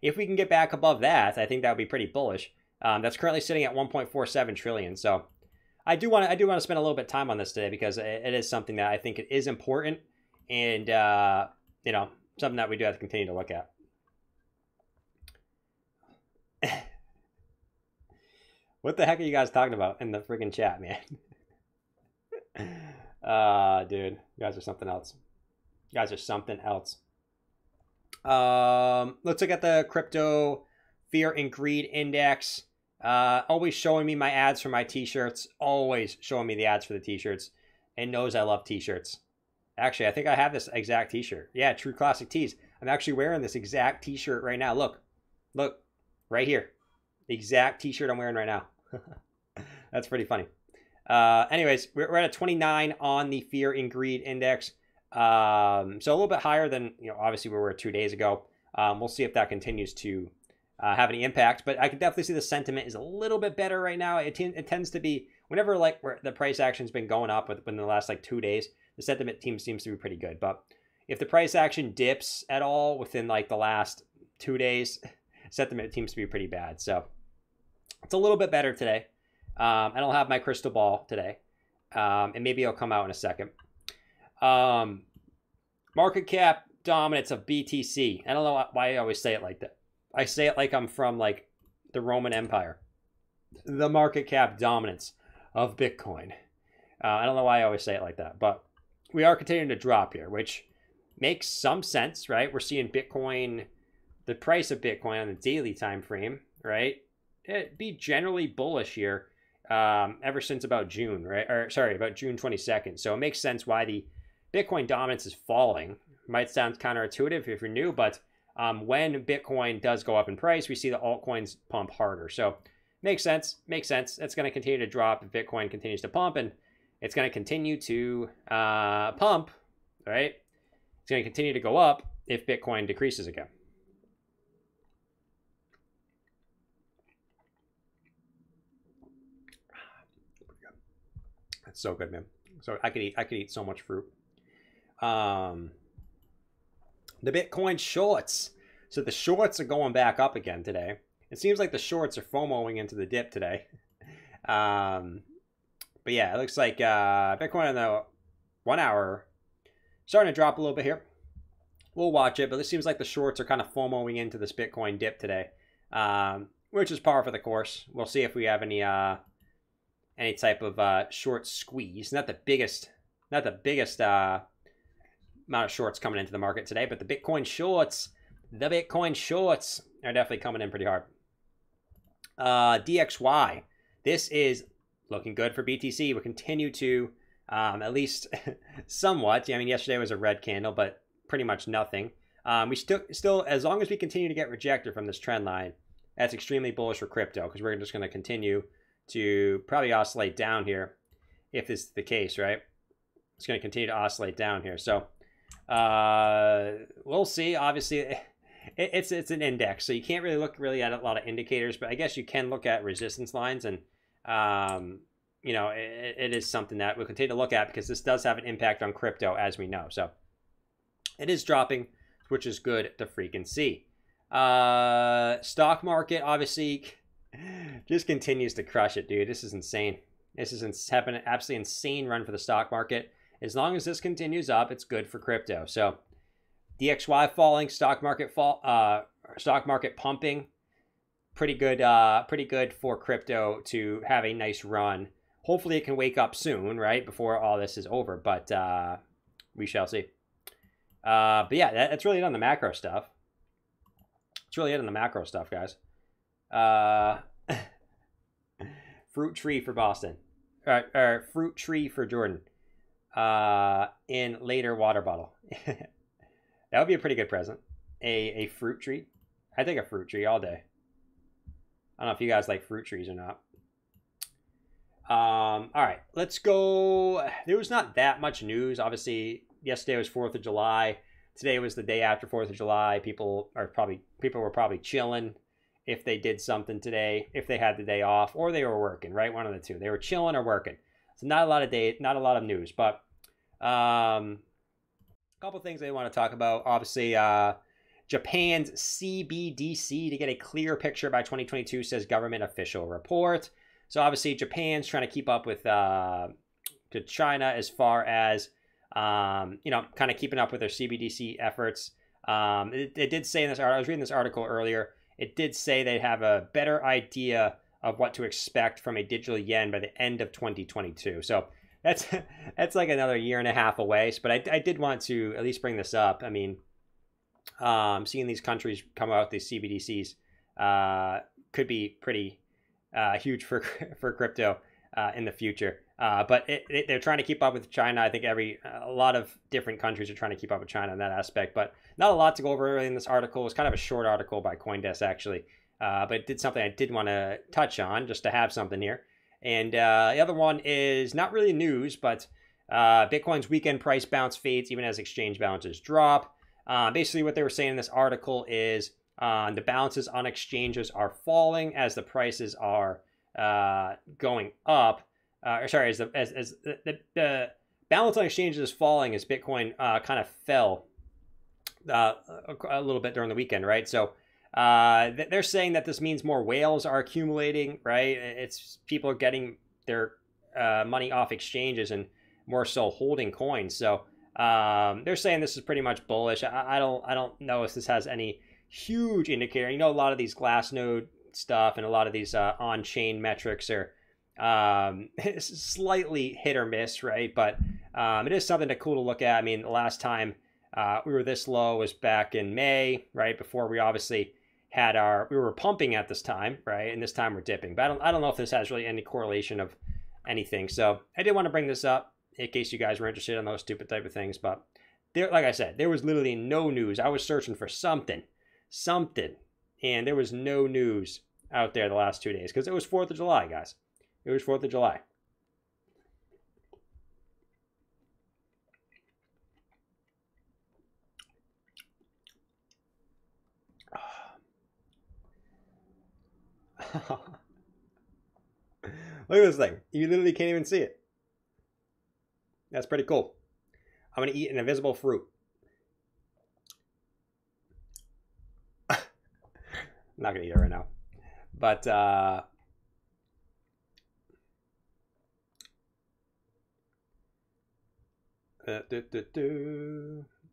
if we can get back above that, I think that would be pretty bullish. That's currently sitting at 1.47 trillion. So I do want to spend a little bit of time on this today, because it is something that I think it is important, and you know, something that we do have to continue to look at. What the heck are you guys talking about in the freaking chat, man? Dude, you guys are something else. You guys are something else. Let's look at the crypto fear and greed index. Always showing me my ads for my t-shirts. Always showing me the ads for the t-shirts. And knows I love t-shirts. Actually, I think I have this exact t-shirt. Yeah, True Classic Tees. I'm actually wearing this exact t-shirt right now. Look, right here. The exact t-shirt I'm wearing right now. That's pretty funny. Anyways, we're at a 29 on the Fear and Greed Index. So a little bit higher than, obviously where we were 2 days ago. We'll see if that continues to have any impact. But I can definitely see the sentiment is a little bit better right now. It tends to be, whenever like where the price action's been going up within the last like 2 days, the sentiment seems to be pretty good. But if the price action dips at all within like the last 2 days, sentiment seems to be pretty bad. So it's a little bit better today. I don't have my crystal ball today. And maybe it'll come out in a second. Market cap dominance of BTC. I don't know why I always say it like that. I say it like I'm from like the Roman Empire. The market cap dominance of Bitcoin. I don't know why I always say it like that, but we are continuing to drop here, which makes some sense, right? We're seeing Bitcoin, the price of Bitcoin on the daily time frame, right? It'd be generally bullish here ever since about June, right? Or sorry, about June 22nd. So it makes sense why the Bitcoin dominance is falling. Might sound counterintuitive if you're new, but when Bitcoin does go up in price, we see the altcoins pump harder. So makes sense. Makes sense. It's going to continue to drop if Bitcoin continues to pump, and it's going to continue to pump, right? It's going to continue to go up if Bitcoin decreases again. That's so good, man. So I could eat so much fruit. The Bitcoin shorts. So the shorts are going back up again today. It seems like the shorts are FOMOing into the dip today. But yeah, it looks like Bitcoin in the 1 hour starting to drop a little bit here. We'll watch it, but it seems like the shorts are kind of FOMOing into this Bitcoin dip today, which is par for the course. We'll see if we have any type of short squeeze. Not the biggest amount of shorts coming into the market today, but the Bitcoin shorts are definitely coming in pretty hard. DXY, this is looking good for BTC. We continue to, at least somewhat. I mean, yesterday was a red candle, but pretty much nothing. We still, as long as we continue to get rejected from this trend line, that's extremely bullish for crypto, because we're just going to continue to probably oscillate down here if this is the case, right? It's going to continue to oscillate down here. So we'll see. Obviously, it's an index, so you can't really look at a lot of indicators, but I guess you can look at resistance lines, and it is something that we'll continue to look at, because this does have an impact on crypto, as we know. So it is dropping, which is good to freaking see. Stock market obviously just continues to crush it, dude. This is insane. This is having an absolutely insane run for the stock market. As long as this continues up, it's good for crypto. So DXY falling, stock market pumping. Pretty good for crypto to have a nice run. Hopefully it can wake up soon, right, before all this is over, but we shall see. But yeah, that's really it on the macro stuff. It's really it on the macro stuff, guys. Fruit tree for Boston. Or fruit tree for Jordan. In later water bottle. That would be a pretty good present. A fruit tree. I think a fruit tree all day. I don't know if you guys like fruit trees or not. All right, let's go. There was not that much news. Obviously, yesterday was 4th of July. Today was the day after 4th of July. People were probably chilling if they did something today, if they had the day off, or they were working, right? One of the two. They were chilling or working. So not a lot of news, but a couple things I want to talk about. Obviously, Japan's CBDC to get a clear picture by 2022, says government official report. So obviously Japan's trying to keep up with to China as far as kind of keeping up with their CBDC efforts. It did say in this article, I was reading this article earlier, it did say they have a better idea of what to expect from a digital yen by the end of 2022. So that's like another year and a half away. But I did want to at least bring this up. I mean, seeing these countries come out with these CBDCs could be pretty huge for crypto in the future. But they're trying to keep up with China. I think a lot of different countries are trying to keep up with China in that aspect. But not a lot to go over in this article. It was kind of a short article by CoinDesk, actually. But it did something I did want to touch on, just to have something here. And the other one is not really news, but Bitcoin's weekend price bounce fades even as exchange balances drop. Basically, what they were saying in this article is the balances on exchanges are falling as the prices are going up. As the balance on exchanges is falling as Bitcoin kind of fell a little bit during the weekend, right? So they're saying that this means more whales are accumulating, right? It's people are getting their money off exchanges and more so holding coins. So they're saying this is pretty much bullish. I don't know if this has any huge indicator. You know, a lot of these Glassnode stuff and a lot of these on-chain metrics are slightly hit or miss, right? But it is something cool to look at. I mean, the last time we were this low was back in May, right? Before we obviously had we were pumping at this time, right? And this time we're dipping. But I don't know if this has really any correlation of anything. So I did want to bring this up in case you guys were interested in those stupid type of things. But there, like I said, there was literally no news. I was searching for something, and there was no news out there the last 2 days because it was 4th of July, guys. It was 4th of July. Look at this thing. You literally can't even see it. That's pretty cool. I'm going to eat an invisible fruit. I'm not going to eat it right now. But,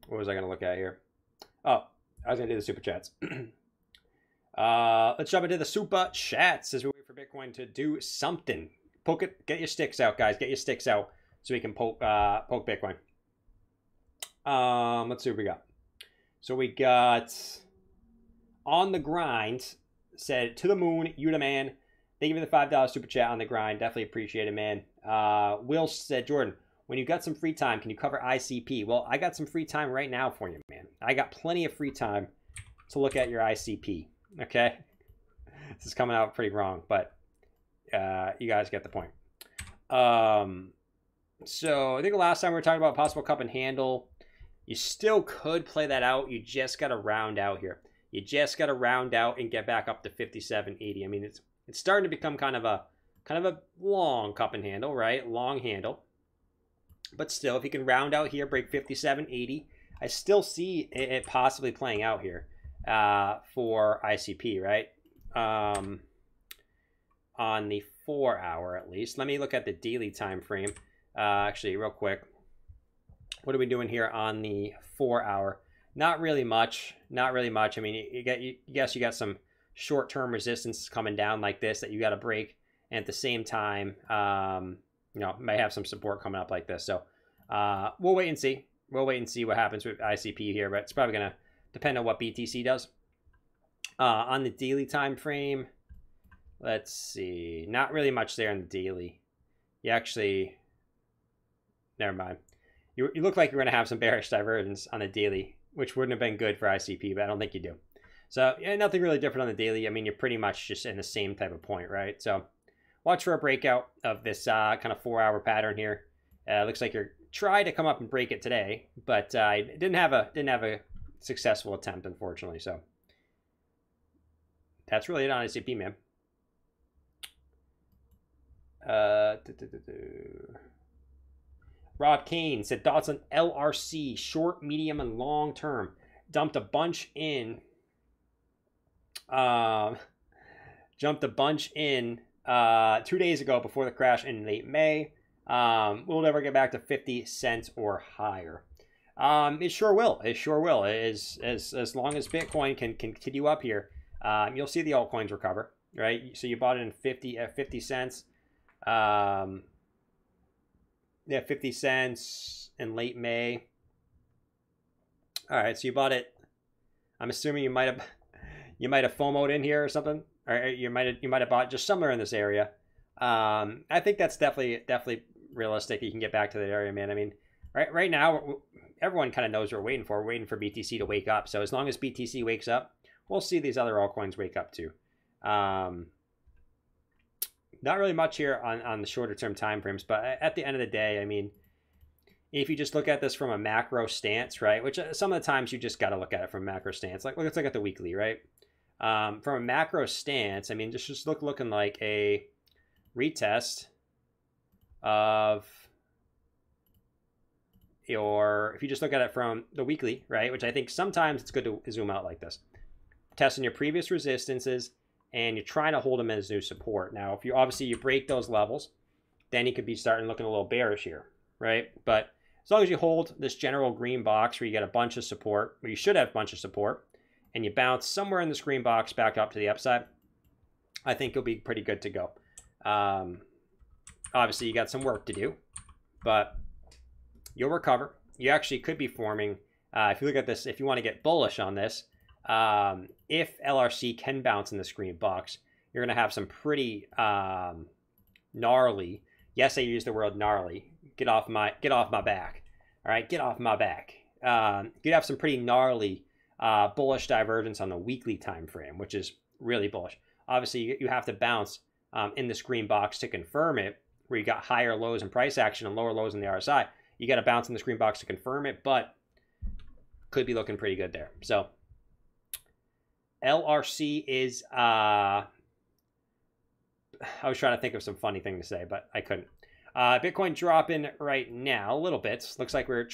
what was I going to look at here? Oh, I was going to do the super chats. Let's jump into the super chats as we wait for Bitcoin to do something. Poke it. Get your sticks out, guys. Get your sticks out so we can poke Bitcoin. Let's see what we got. So we got On the Grind said, to the moon, you the man. Thank you for the $5 super chat On the Grind. Definitely appreciate it, man. Will said, Jordan, when you got some free time, can you cover ICP? Well, I got some free time right now for you, man. I got plenty of free time to look at your ICP. Okay? This is coming out pretty wrong, but you guys get the point. So I think the last time we were talking about possible cup and handle. You still could play that out. You just got to round out here. You just got to round out and get back up to 57.80. I mean, it's starting to become kind of a long cup and handle, right? Long handle. But still, if you can round out here, break 57.80, I still see it possibly playing out here for ICP, right? On the 4 hour at least. Let me look at the daily time frame. Actually, real quick. What are we doing here on the 4 hour? Not really much. Not really much. I mean, you got some short-term resistance coming down like this that you got to break, and at the same time, may have some support coming up like this. So we'll wait and see. We'll wait and see what happens with ICP here, but it's probably gonna depend on what BTC does. On the daily time frame, let's see. Not really much there on the daily. You actually, never mind. You look like you're going to have some bearish divergence on the daily, which wouldn't have been good for ICP, but I don't think you do. So yeah, nothing really different on the daily. I mean, you're pretty much just in the same type of point, right? So watch for a breakout of this kind of 4 hour pattern here. Looks like you're trying to come up and break it today, but I didn't have a successful attempt, unfortunately. So that's really it on ICP, man. Rob Kane said thoughts on LRC, short, medium, and long term. Dumped a bunch in. Jumped a bunch in 2 days ago before the crash in late May. We'll never get back to 50 cents or higher. It sure will. It sure will. As long as Bitcoin can continue up here, you'll see the altcoins recover, right? So you bought it in 50 cents. Yeah, 50 cents in late May. All right, so you bought it. I'm assuming you might have FOMO'd in here or something, or you might have bought just somewhere in this area. I think that's definitely realistic. You can get back to that area, man. I mean, right now everyone kind of knows what we're waiting for. We're waiting for BTC to wake up. So as long as BTC wakes up, we'll see these other altcoins wake up too. not really much here on the shorter term time frames, but at the end of the day, I mean, if you just look at this from a macro stance, right, which some of the times you just got to look at it from a macro stance, like let's look at the weekly, right? From a macro stance, I mean, just looking like a retest of your, if you just look at it from the weekly, right, which I think sometimes it's good to zoom out like this, testing your previous resistances, and you're trying to hold them as new support. Now, if you obviously you break those levels, then you could be starting looking a little bearish here, right? But as long as you hold this general green box where you get a bunch of support, where you should have a bunch of support, and you bounce somewhere in this green box back up to the upside, I think you'll be pretty good to go. Obviously, you got some work to do, but you'll recover. You actually could be forming, if you look at this, if you want to get bullish on this, if LRC can bounce in this green box, you're going to have some pretty gnarly, yes, I use the word gnarly, get off my back, all right, get off my back. You'd have some pretty gnarly bullish divergence on the weekly time frame, which is really bullish. Obviously, you have to bounce in this green box to confirm it, where you got higher lows in price action and lower lows in the RSI. You got to bounce in this green box to confirm it, but could be looking pretty good there. So LRC is, I was trying to think of some funny thing to say, but I couldn't. Bitcoin dropping right now a little bit. Looks like we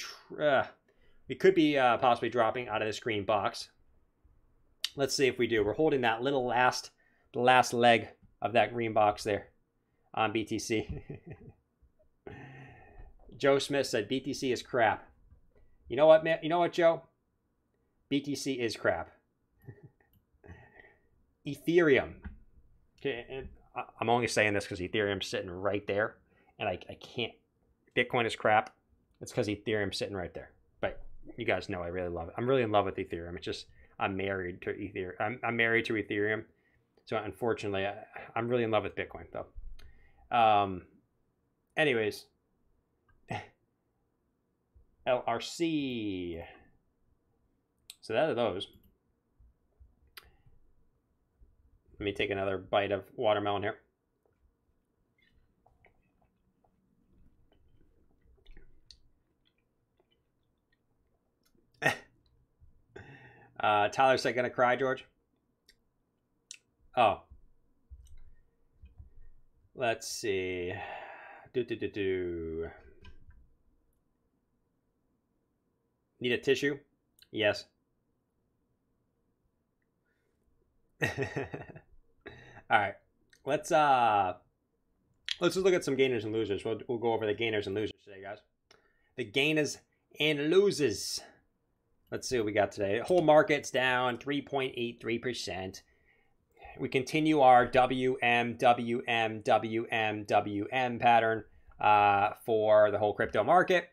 could be possibly dropping out of this green box. Let's see if we do. We're holding that little the last leg of that green box there on BTC. Joe Smith said BTC is crap. You know what, man? You know what, Joe? BTC is crap. Ethereum. Okay, and I'm only saying this because Ethereum's sitting right there, and I can't. Bitcoin is crap. It's because Ethereum's sitting right there. But you guys know I really love it. I'm really in love with Ethereum. It's just I'm married to Ethereum. I'm married to Ethereum. So unfortunately, I'm really in love with Bitcoin though. Anyways, LRC. So that are those. Let me take another bite of watermelon here. Tyler said, "Gonna cry, George?" Oh. Let's see. Need a tissue? Yes. All right. Let's just look at some gainers and losers. We'll go over the gainers and losers today, guys. The gainers and losers. Let's see what we got today. The whole market's down 3.83%. We continue our WM pattern for the whole crypto market.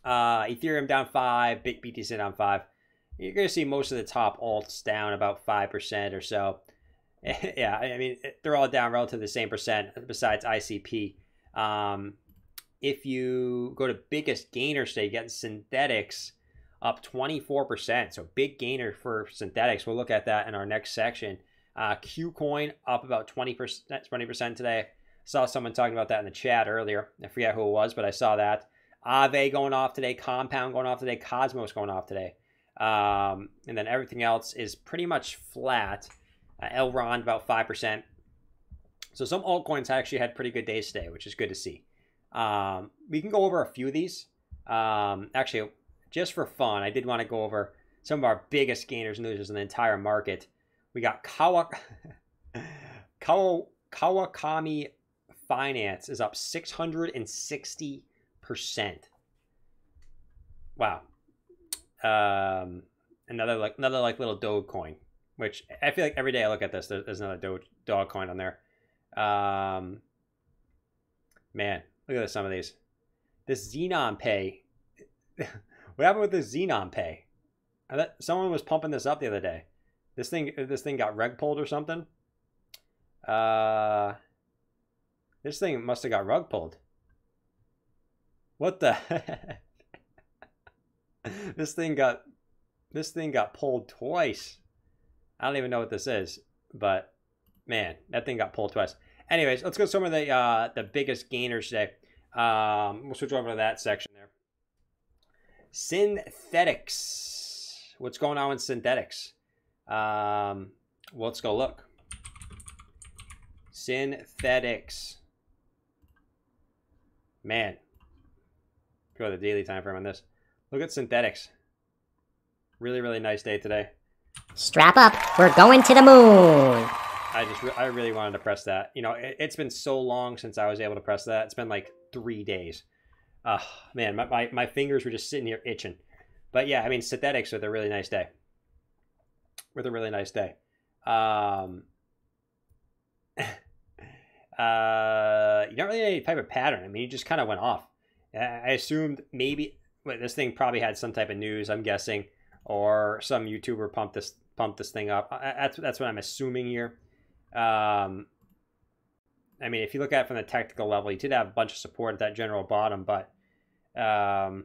Ethereum down 5, BTC down 5. You're going to see most of the top alts down about 5% or so. Yeah, I mean, they're all down relative to the same percent besides ICP. If you go to biggest gainer today, you get synthetics up 24%. So big gainer for synthetics. We'll look at that in our next section. Qcoin up about 20% today. Saw someone talking about that in the chat earlier. I forget who it was, but I saw that. Aave going off today. Compound going off today. Cosmos going off today. And then everything else is pretty much flat. Elrond about 5%. So some altcoins actually had pretty good days today, which is good to see. We can go over a few of these. Actually, just for fun, I did want to go over some of our biggest gainers and losers in the entire market. We got Kawakami Finance is up 660%. Wow. Another little Dogecoin, which I feel like every day I look at this, there's another Dogecoin on there. Man, look at some of these. This Xenon Pay. What happened with this Xenon Pay? I thought someone was pumping this up the other day. This thing got rug pulled or something. This thing must have got rug pulled. What the heck? This thing got pulled twice. I don't even know what this is, but man, that thing got pulled twice. anyways, let's go to some of the biggest gainers today. We'll switch over to that section there. Synthetics. What's going on with synthetics? Let's go look. Synthetics. Man. Go to the daily time frame on this. Look at synthetics. Really, really nice day today. Strap up. We're going to the moon. I really wanted to press that. You know, it's been so long since I was able to press that. It's been like 3 days. Man, my fingers were just sitting here itching. But yeah, I mean, synthetics with a really nice day. With a really nice day. You don't really need any type of pattern. I mean, you just kind of went off. I assumed maybe this thing probably had some type of news, I'm guessing, or some YouTuber pumped this thing up. That's what I'm assuming here. I mean, if you look at it from the technical level, you did have a bunch of support at that general bottom, but you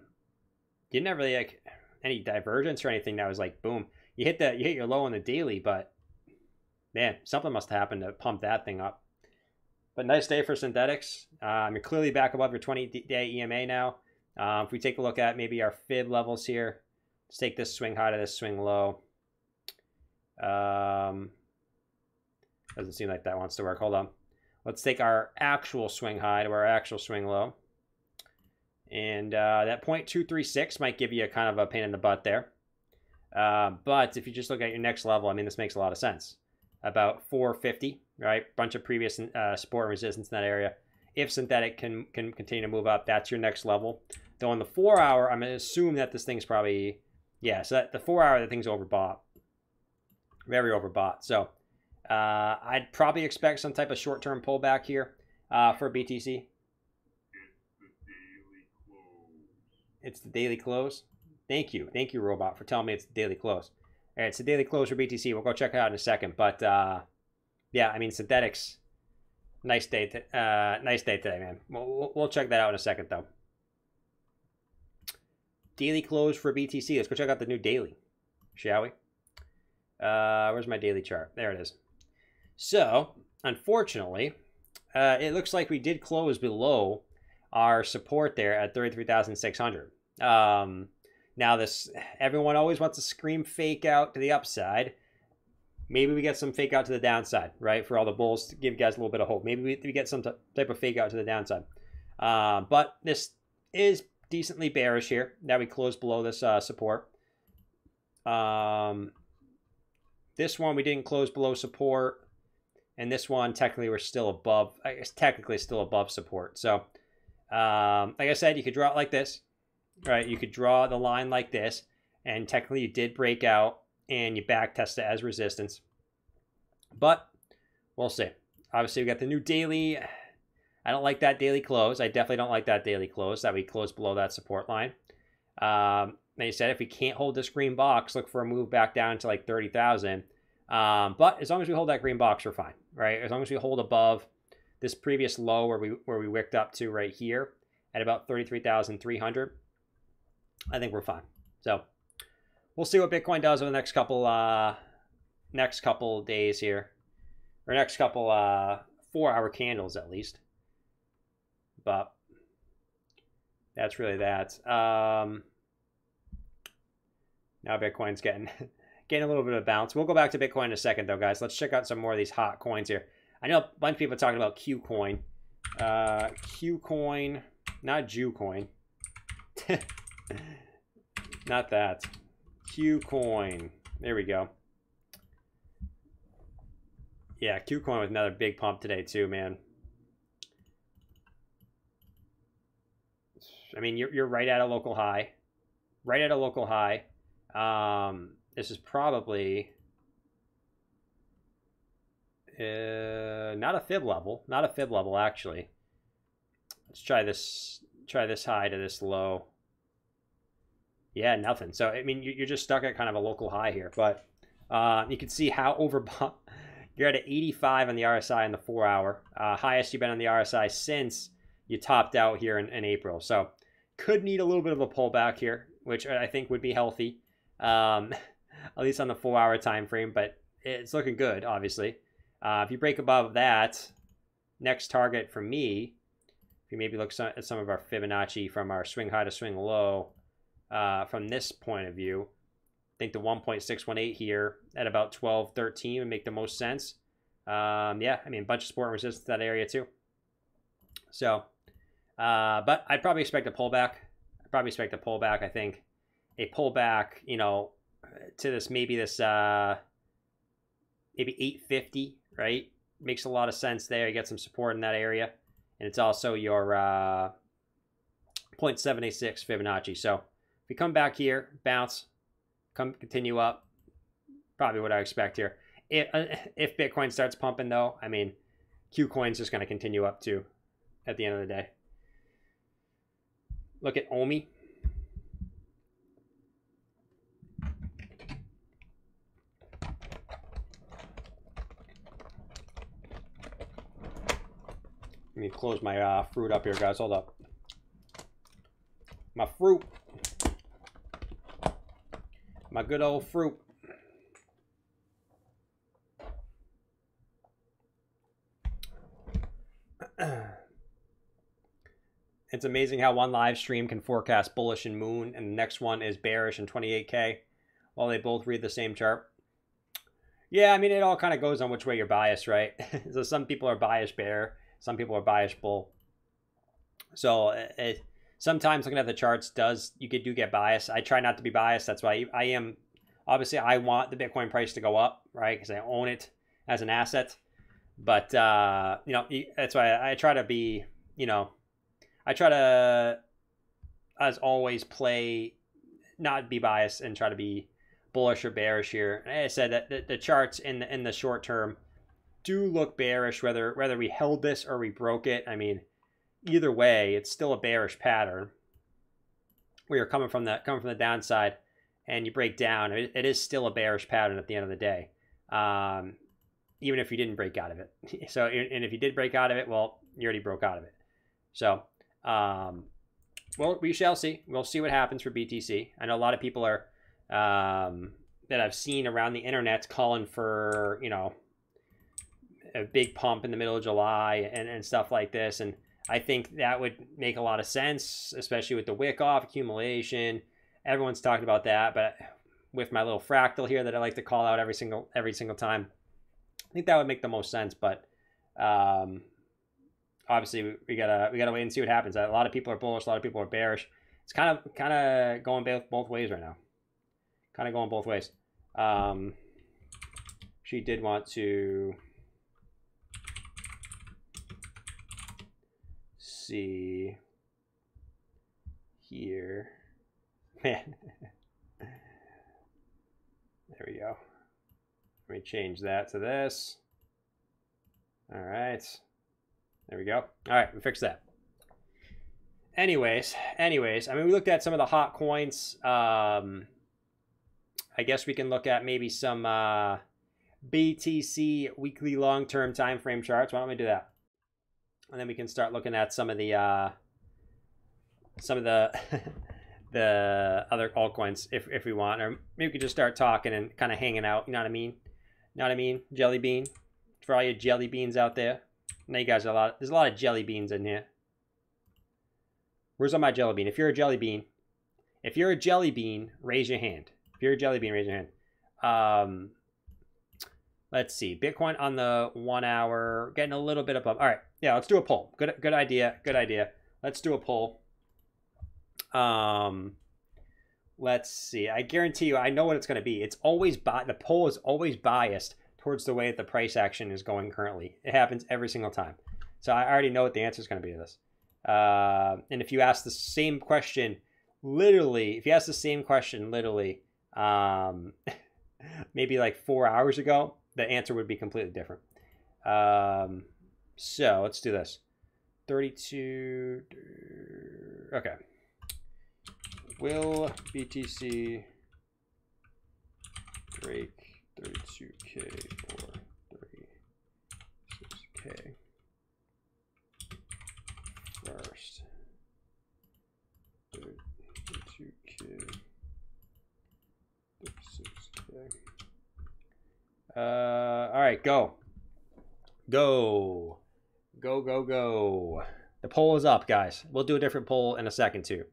didn't have really like any divergence or anything that was like boom. You hit your low on the daily, but man, something must have happened to pump that thing up. But nice day for synthetics. You're clearly back above your 20-day EMA now. If we take a look at maybe our fib levels here, let's take this swing high to this swing low. Doesn't seem like that wants to work. Hold on. Let's take our actual swing high to our actual swing low. And that 0.236 might give you a kind of a pain in the butt there. But if you just look at your next level, I mean, this makes a lot of sense. About 450, right? Bunch of previous support and resistance in that area. If synthetic can continue to move up, that's your next level. Though on the 4 hour, I'm going to assume that this thing's probably, yeah, so that the 4 hour, the thing's overbought. Very overbought. So I'd probably expect some type of short-term pullback here for BTC. It's the daily close. Thank you, Robot, for telling me it's the daily close. All right, it's the daily close for BTC. We'll go check it out in a second. But yeah, I mean, synthetics. Nice day today, man. We'll check that out in a second, though. Daily close for BTC. Let's go check out the new daily, shall we? Where's my daily chart? There it is. So, unfortunately, it looks like we did close below our support there at 33,600. Now, everyone always wants to scream fake out to the upside. Maybe we get some fake out to the downside, right? For all the bulls to give you guys a little bit of hope. Maybe we get some type of fake out to the downside. But this is decently bearish here. Now we close below this support. This one we didn't close below support. And this one, technically, we're still above. I guess technically still above support. So, like I said, you could draw it like this. Right, you could draw the line like this, and technically you did break out, and you back test it as resistance. But we'll see. Obviously, we got the new daily. I don't like that daily close. I definitely don't like that daily close, that we close below that support line. Like I said, if we can't hold this green box, look for a move back down to like 30,000. But as long as we hold that green box, we're fine, right? As long as we hold above this previous low where we wicked up to right here at about 33,300. I think we're fine. So we'll see what Bitcoin does over the next couple days here, or next couple 4 hour candles at least. But that's really that. Now Bitcoin's getting a little bit of a bounce. We'll go back to Bitcoin in a second though, guys. Let's check out some more of these hot coins here. I know a bunch of people are talking about Qcoin. Qcoin, not Jewcoin. Not that. Qcoin. There we go. Yeah, Qcoin with another big pump today too, man. I mean, you're right at a local high. Right at a local high. This is probably not a fib level. Not a fib level, actually. Let's try this high to this low. Yeah, nothing. So, I mean, you're just stuck at kind of a local high here. But you can see how overbought. You're at an 85 on the RSI in the 4 hour. Highest you've been on the RSI since you topped out here in April. So, could need a little bit of a pullback here, which I think would be healthy. At least on the 4 hour time frame. But it's looking good, obviously. If you break above that, next target for me, if you maybe look at some of our Fibonacci from our swing high to swing low, from this point of view, I think the 1.618 here at about 12.13 would make the most sense. Yeah, I mean, a bunch of support and resistance in that area too. So, but I'd probably expect a pullback. I think a pullback, you know, to this, maybe 850, right? Makes a lot of sense there. You get some support in that area. And it's also your 0.786 Fibonacci. So if we come back here, bounce, continue up, probably what I expect here. If Bitcoin starts pumping, though, I mean, Qcoin's just going to continue up too at the end of the day. Look at OMI. Let me close my fruit up here, guys. Hold up. My fruit. My good old fruit. It's amazing how one live stream can forecast bullish in Moon and the next one is bearish in 28K while they both read the same chart. Yeah, I mean, it all kind of goes on which way you're biased, right? So some people are biased bear. Some people are biased bull. So sometimes looking at the charts you do get biased. I try not to be biased. That's why I am, obviously I want the Bitcoin price to go up, right? Because I own it as an asset. But, you know, that's why I try to be, you know, I try to, as always, not be biased and try to be bullish or bearish here. And I said that the charts in the short term do look bearish, whether we held this or we broke it. I mean, either way, it's still a bearish pattern. We are coming from the downside, and you break down. It is still a bearish pattern at the end of the day, even if you didn't break out of it. So, and if you did break out of it, well, you already broke out of it. So, well, we shall see. We'll see what happens for BTC. I know a lot of people are that I've seen around the internet calling for, you know, a big pump in the middle of July and stuff like this. And I think that would make a lot of sense, especially with the wick off accumulation. Everyone's talking about that, but with my little fractal here that I like to call out every single time, I think that would make the most sense. But obviously we gotta wait and see what happens. A lot of people are bullish, a lot of people are bearish. It's kind of going both ways right now. Kind of going both ways. She did want to see here. Man. There we go. Let me change that to this. All right. There we go. All right, we fixed that. Anyways, I mean, we looked at some of the hot coins. I guess we can look at maybe some BTC weekly long-term time frame charts. Why don't we do that? And then we can start looking at some of the the other altcoins if we want, or maybe we could just start talking and kind of hanging out. You know what I mean? You know what I mean? Jelly bean for all you jelly beans out there. I know you guys are there's a lot of jelly beans in here. Where's all my jelly bean? If you're a jelly bean, raise your hand. If you're a jelly bean, raise your hand. Let's see. Bitcoin on the 1 hour, getting a little bit above. All right. Yeah, let's do a poll. Good idea. Let's do a poll. Let's see. I guarantee you, I know what it's going to be. It's always the poll is always biased towards the way that the price action is going currently. It happens every single time. So I already know what the answer is going to be to this. And if you ask the same question, literally, maybe like 4 hours ago, the answer would be completely different. So let's do this. 32. Okay. Will BTC break 32K or 36K first? 32K, 36K. All right, go. Go, go, go. The poll is up, guys. We'll do a different poll in a second, too.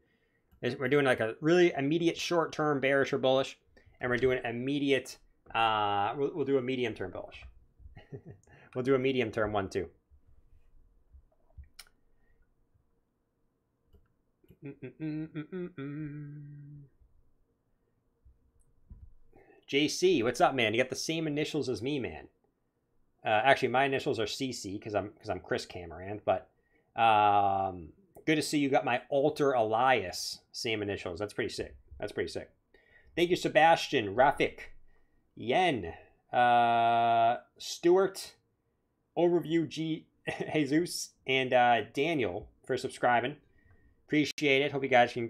We're doing like a really immediate short-term bearish or bullish, and we're doing immediate, we'll do a medium-term bullish. We'll do a medium-term one, too. JC, what's up, man? You got the same initials as me, man. Actually, my initials are CC because I'm Chris Cameron, but good to see you got my alter alias same initials. That's pretty sick. That's pretty sick. Thank you, Sebastian, Rafik, Yen, Stuart, Overview G, Jesus, and Daniel for subscribing. Appreciate it. Hope you guys can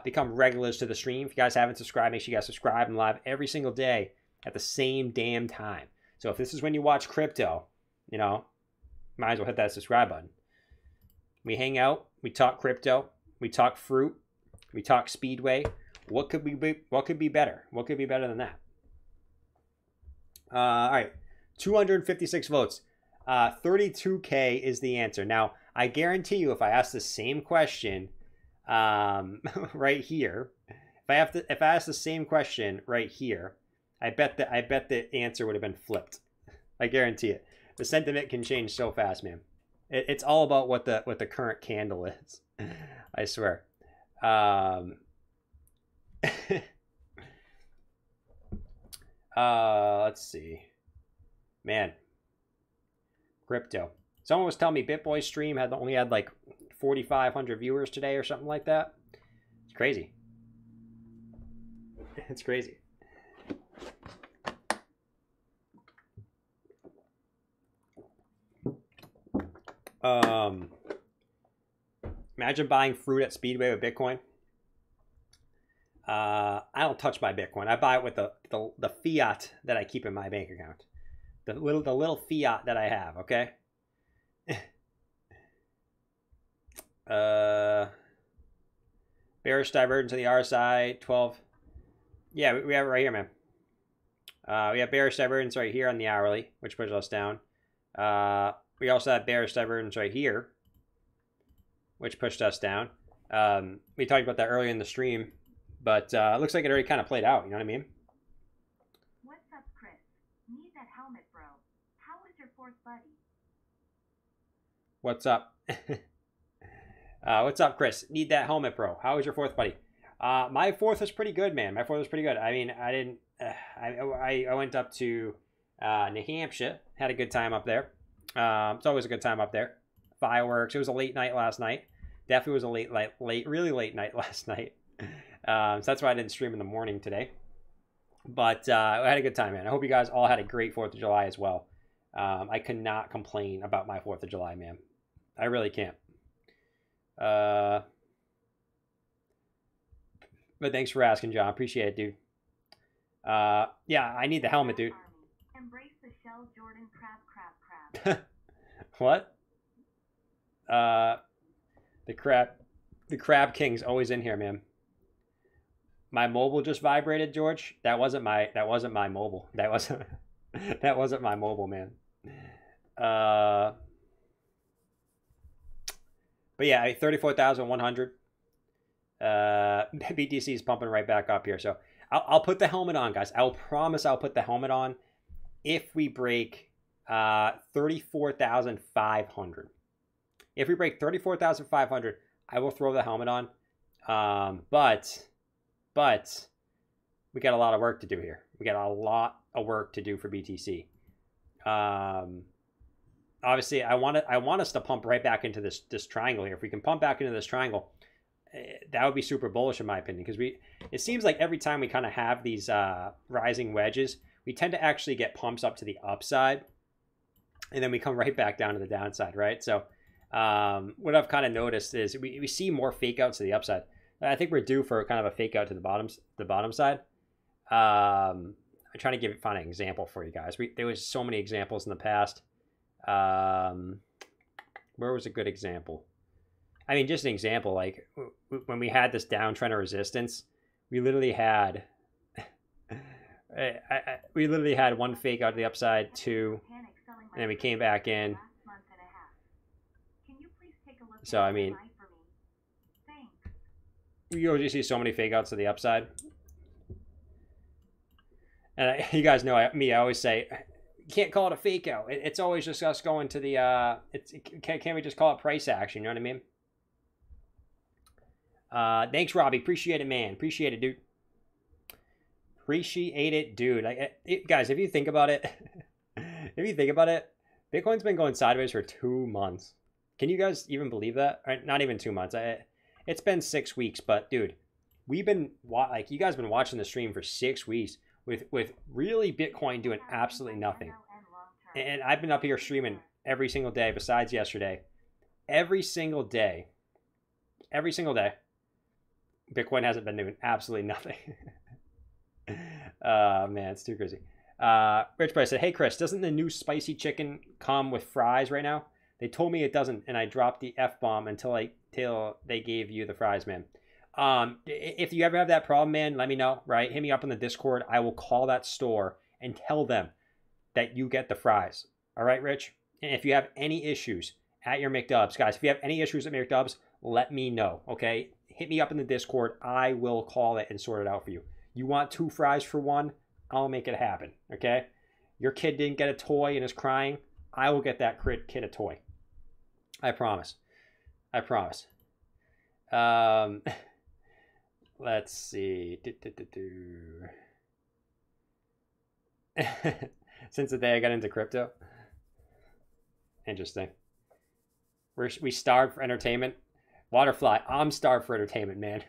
become regulars to the stream. If you guys haven't subscribed, make sure you guys subscribe. I'm live every single day at the same damn time. So if this is when you watch crypto, you know, might as well hit that subscribe button. We hang out, we talk crypto, we talk fruit, we talk speedway. What could be better? What could be better than that? All right, 256 votes. 32K is the answer. Now, I guarantee you, if I ask the same question, right here, if I ask the same question right here, I bet the answer would have been flipped. I guarantee it. The sentiment can change so fast, man. It's all about what the current candle is. I swear. Let's see. Man. Crypto. Someone was telling me BitBoy's stream only had like 4,500 viewers today or something like that. It's crazy. It's crazy. Imagine buying fruit at Speedway with Bitcoin. I don't touch my Bitcoin. I buy it with the fiat that I keep in my bank account. The little fiat that I have, okay? Bearish divergence on the RSI 12. Yeah, we have it right here, man. We have bearish divergence right here on the hourly, which pushes us down. We also have bearish divergence right here, which pushed us down. We talked about that earlier in the stream, but it looks like it already kind of played out. You know what I mean? What's up, Chris? Need that helmet, bro. How is your fourth buddy? What's up? What's up, Chris? Need that helmet, bro. How is your fourth buddy? My fourth was pretty good, man. My fourth was pretty good. I mean, I didn't. I went up to New Hampshire. Had a good time up there. It's always a good time up there. Fireworks. It was a late night last night. Definitely was a really late night last night. So that's why I didn't stream in the morning today. But I had a good time, man. I hope you guys all had a great 4th of July as well. I cannot complain about my 4th of July, man. I really can't. But thanks for asking, John. Appreciate it, dude. Yeah, I need the helmet, dude. Embrace the shell, Jordan. Crab. What? The crab king's always in here, man. My mobile just vibrated, George. That wasn't my mobile. That wasn't my mobile, man. But yeah, 34,100. BTC is pumping right back up here. So I'll put the helmet on, guys. I'll promise I'll put the helmet on if we break 34,500. If we break 34,500, I will throw the helmet on. But we got a lot of work to do here. We got a lot of work to do for BTC. Obviously, I want us to pump right back into this triangle here. If we can pump back into this triangle, that would be super bullish in my opinion, because it seems like every time we kind of have these rising wedges, we tend to actually get pumps up to the upside, and then we come right back down to the downside, right? So what I've kind of noticed is we see more fake outs to the upside. I think we're due for kind of a fake out to the bottom side. I'm trying to find an example for you guys. There was so many examples in the past. Where was a good example? I mean, just an example, like when we had this downtrend of resistance, we literally had one fake out to the upside, two, and then we came back in. Can you please take a look So, at I mean, MI for me? Thanks. you always see so many fake outs to the upside. And you guys know I always say, you can't call it a fake out. It's always just us going to the, can't we just call it price action? You know what I mean? Thanks, Robbie. Appreciate it, man. Appreciate it, dude. Appreciate it, dude. Guys, if you think about it, Bitcoin's been going sideways for 2 months. Can you guys even believe that? Not even 2 months. It's been 6 weeks, but dude, we've been you guys been watching the stream for 6 weeks with really Bitcoin doing absolutely nothing. And I've been up here streaming every single day besides yesterday. Every single day. Bitcoin hasn't been doing absolutely nothing. Man, it's too crazy. Rich Price said, hey Chris, doesn't the new spicy chicken come with fries right now? They told me it doesn't, and I dropped the F-bomb until they gave you the fries, man. If you ever have that problem, man, let me know, right? Hit me up on the Discord. I will call that store and tell them that you get the fries. All right, Rich? And if you have any issues at your McDubs, guys, if you have any issues at McDubs, let me know, okay? Hit me up in the Discord. I will call it and sort it out for you. You want 2 fries for 1? I'll make it happen, okay? Your kid didn't get a toy and is crying. I will get that kid a toy. I promise. Let's see. Since the day I got into crypto. Interesting. We starved for entertainment. Waterfly, I'm starved for entertainment, man.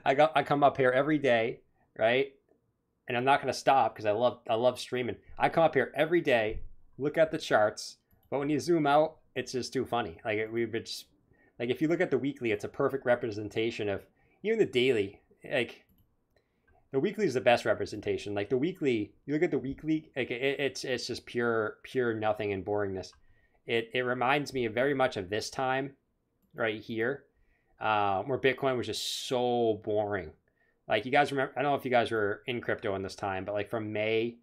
I come up here every day, right? And I'm not gonna stop because I love streaming. I come up here every day, look at the charts, but when you zoom out, it's just too funny. Like if you look at the weekly, it's a perfect representation of even the daily. Like the weekly is the best representation. Like the weekly, you look at the weekly, like it's just pure nothing and boringness. It reminds me very much of this time right here, where Bitcoin was just so boring. Like you guys remember, I don't know if you guys were in crypto in this time, but like from May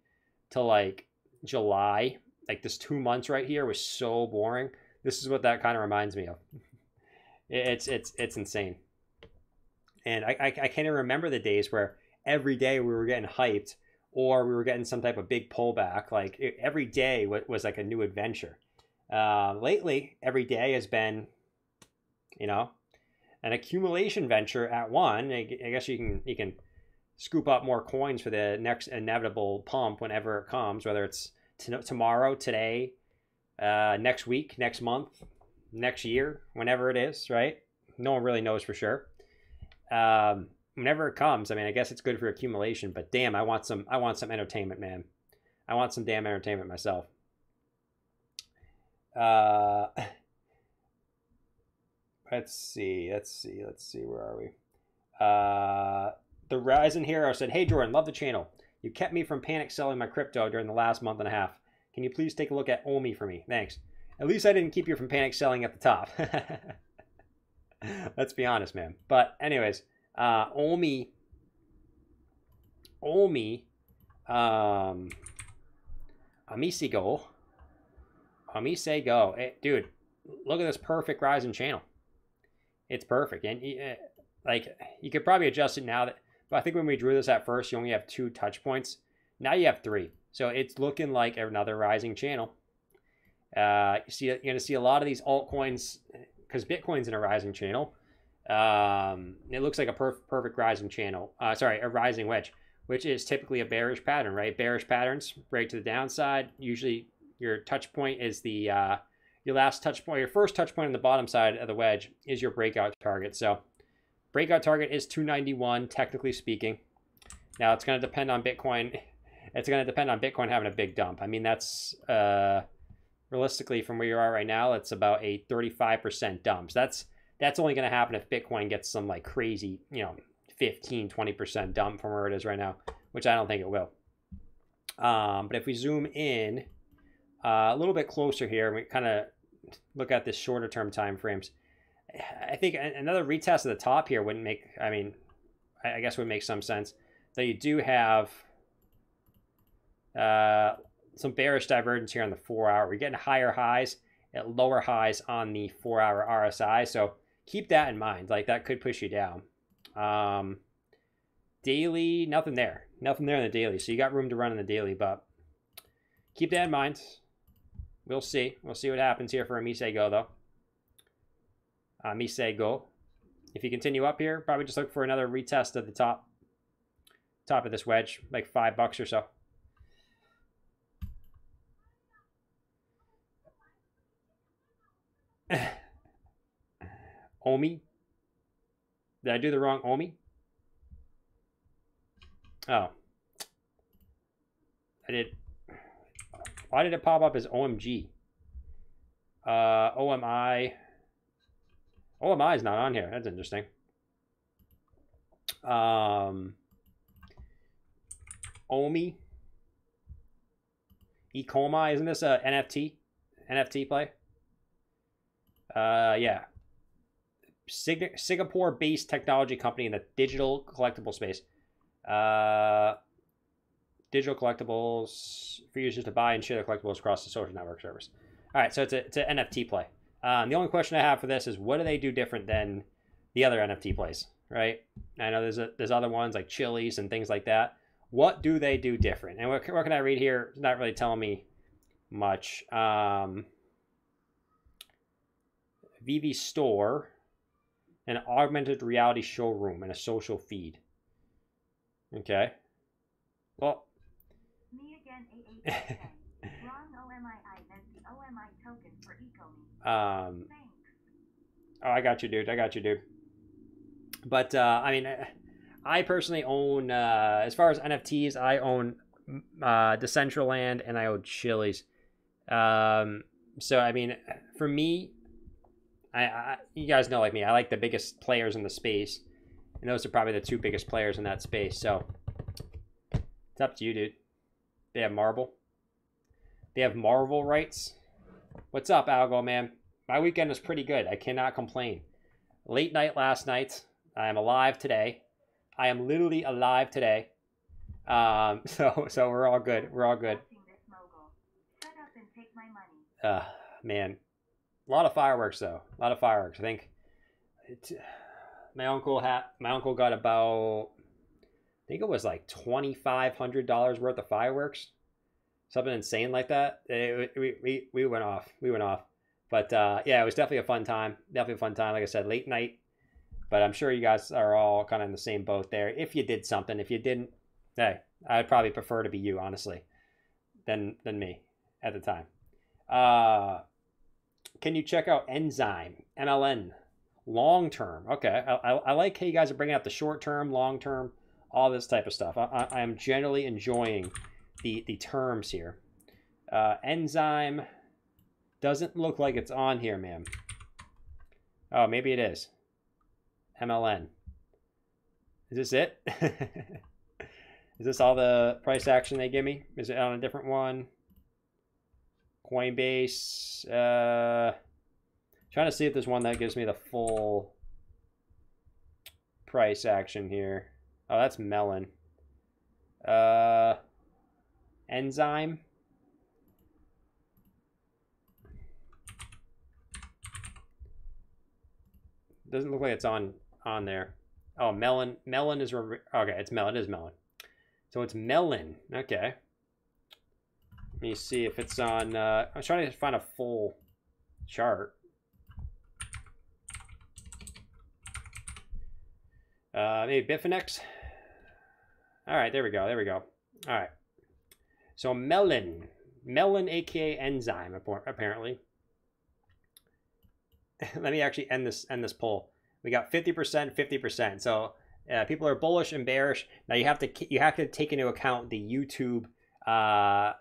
to like July, like this 2 months right here was so boring. This is what that kind of reminds me of. It's insane. And I can't even remember the days where every day we were getting hyped or we were getting some type of big pullback. Like every day was like a new adventure. Lately, every day has been, an accumulation venture at one. I guess you can scoop up more coins for the next inevitable pump whenever it comes, whether it's tomorrow, today, next week, next month, next year, whenever it is, right? No one really knows for sure. Whenever it comes, I mean, I guess it's good for accumulation, but damn, I want some entertainment, man. I want some damn entertainment myself. Let's see. Where are we? The Ryzen Hero said, hey, Jordan, love the channel. You kept me from panic selling my crypto during the last month and a half. Can you please take a look at OMI for me? Thanks. At least I didn't keep you from panic selling at the top. Let's be honest, man. But anyways, OMI, Amisego. Hey, dude, look at this perfect rising channel. It's perfect. And like you could probably adjust it now, but I think when we drew this at first, you only have 2 touch points. Now you have 3. So it's looking like another rising channel. You're going to see a lot of these altcoins because Bitcoin's in a rising channel. It looks like a perfect rising channel. A rising wedge, which is typically a bearish pattern, right? Bearish patterns break to the downside. Usually your touch point is your last touch point, your first touch point on the bottom side of the wedge is your breakout target. So breakout target is 291, technically speaking. Now it's going to depend on Bitcoin. It's going to depend on Bitcoin having a big dump. I mean, that's realistically from where you are right now, it's about a 35% dump. So that's only going to happen if Bitcoin gets some like crazy, 15, 20% dump from where it is right now, which I don't think it will. But if we zoom in a little bit closer here, we kind of look at the shorter term time frames. I think another retest at the top here wouldn't make, I guess would make some sense. So you do have some bearish divergence here on the 4 hour. We're getting higher highs at lower highs on the 4-hour RSI. So keep that in mind. Like, that could push you down. Daily, nothing there. Nothing there in the daily. So you got room to run in the daily, but keep that in mind. We'll see. We'll see what happens here for a Mise Go, though. Mise Go. If you continue up here, probably just look for another retest of the top of this wedge, like $5 or so. Omi? Did I do the wrong Omi? Oh. I did. Why did it pop up as OMG? OMI. OMI is not on here. That's interesting. Omi. Ecomi. Isn't this a NFT play? Yeah. Singapore-based technology company in the digital collectible space. Digital collectibles for users to buy and share their collectibles across the social network service. All right, so it's an NFT play. The only question I have for this is, what do they do different than the other NFT plays, right? I know there's other ones like Chili's and things like that. What do they do different? And what can I read here? It's not really telling me much. VV Store, an augmented reality showroom, and a social feed. Okay. Well. Me again, AA. Wrong OMII. That's the OMI token for Ecomi. Thanks. Oh, I got you, dude. I got you, dude. But I mean, I personally own, as far as NFTs, I own Decentraland and I own Chili's. So I mean, for me, I you guys know, like me, I like the biggest players in the space, and those are probably the two biggest players in that space. So it's up to you, dude. They have Marvel. They have Marvel rights. What's up, Algo, man? My weekend was pretty good. I cannot complain. Late night last night. I am alive today. I am literally alive today. So we're all good. We're all good. Shut up and take my money. Man. A lot of fireworks, though. A lot of fireworks. I think my uncle got about, I think it was like $2,500 worth of fireworks. Something insane like that. We went off. We went off. But yeah, it was definitely a fun time. Definitely a fun time. Like I said, late night. But I'm sure you guys are all kind of in the same boat there. If you did something, if you didn't, hey, I'd probably prefer to be you, honestly, than me at the time. Can you check out Enzyme, MLN, long term? Okay, I like how you guys are bringing out the short term, long term, all this type of stuff. I am generally enjoying the terms here. Enzyme doesn't look like it's on here, ma'am. Oh, maybe it is. MLN. Is this it? Is this all the price action they give me? Is it on a different one? Coinbase. Trying to see if there's one that gives me the full price action here. Oh, that's Melon. Enzyme. Doesn't look like it's on there. Oh, Melon. Melon is okay. It's Melon. It is Melon. So it's Melon. Okay. Let me see if it's on. I'm trying to find a full chart. Maybe Bitfinex. All right, there we go. There we go. All right. So Melon, aka Enzyme, apparently. Let me actually end this poll. We got 50%, 50%. So people are bullish and bearish. Now you have to take into account the YouTube. Yeah,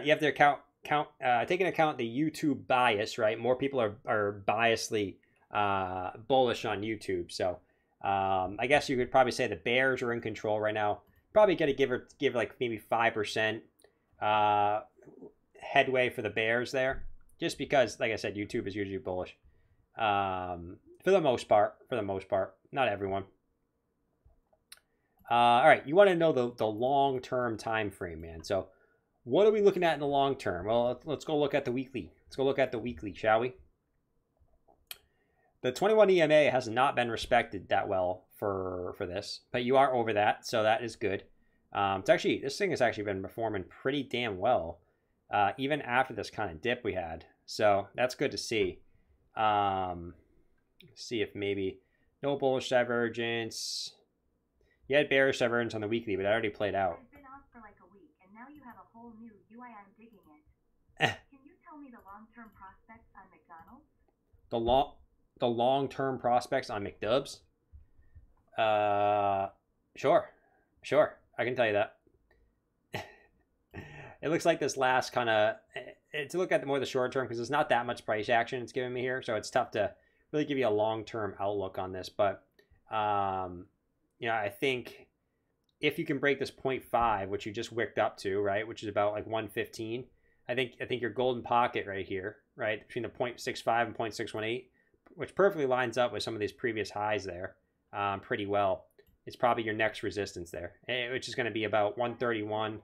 you have to take into account the YouTube bias, right? More people are biasly bullish on YouTube. So I guess you could probably say the bears are in control right now. Probably got to give like maybe 5% headway for the bears there. Just because, like I said, YouTube is usually bullish. For the most part. Not everyone. All right, you want to know the long-term time frame, man. So What are we looking at in the long term? Well, let's go look at the weekly. Let's go look at the weekly, shall we? The 21 EMA has not been respected that well for this, but you are over that, so that is good. This thing has actually been performing pretty damn well, even after this kind of dip we had. So that's good to see. See if maybe no bullish divergence. You had bearish divergence on the weekly, but that already played out. I've been off for like a week, and now you have a whole new UI. I'm digging it. Can you tell me the long-term prospects on McDonald's? The long-term prospects on McDubs? Sure. I can tell you that. It looks like this last kind of, to look at more the short term, because there's not that much price action it's giving me here, so it's tough to really give you a long-term outlook on this. But I think if you can break this 0.5, which you just wicked up to, right, which is about like 115, I think your golden pocket right here, right, between the 0.65 and 0.618, which perfectly lines up with some of these previous highs there pretty well. It's probably your next resistance there, which is going to be about 131,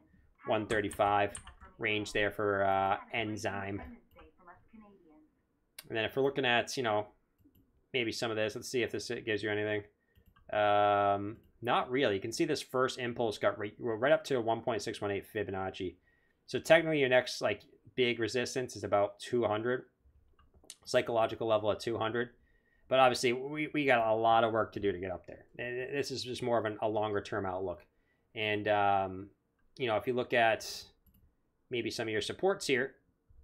135 range there for enzyme. And then if we're looking at, maybe some of this, let's see if this gives you anything. Not really. You can see this first impulse got right up to 1.618 Fibonacci. So technically your next like big resistance is about 200. Psychological level at 200. But obviously we got a lot of work to do to get up there. This is just more of a longer term outlook. And, if you look at maybe some of your supports here,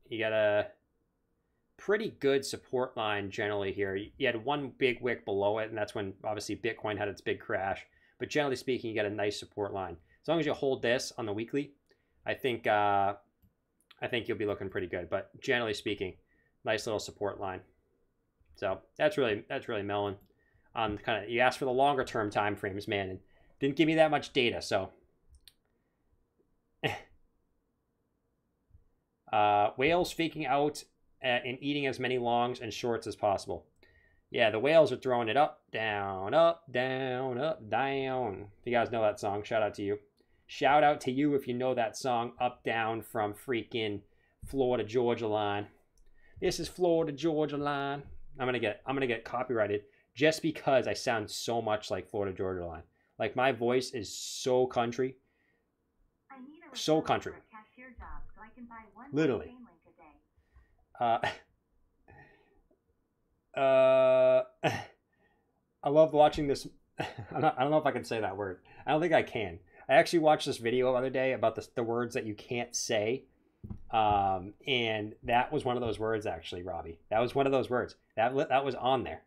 you got a pretty good support line generally here. You had one big wick below it, and that's when obviously Bitcoin had its big crash. But generally speaking, you got a nice support line. As long as you hold this on the weekly, I think you'll be looking pretty good. But generally speaking, nice little support line. So that's really melon. You asked for the longer term time frames, man, and didn't give me that much data. So whales faking out and eating as many longs and shorts as possible. Yeah, the whales are throwing it up, down, up, down, up, down. If you guys know that song, shout out to you. Shout out to you if you know that song, Up, Down from freaking Florida Georgia line. This is Florida Georgia line. I'm gonna get copyrighted just because I sound so much like Florida Georgia line. Like my voice is so country. So country. Cashier job, so I can buy one literally. Link a day. I love watching this. I don't know if I can say that word. I don't think I can. I actually watched this video the other day about the words that you can't say. And that was one of those words, actually, Robbie. That was one of those words. That was on there.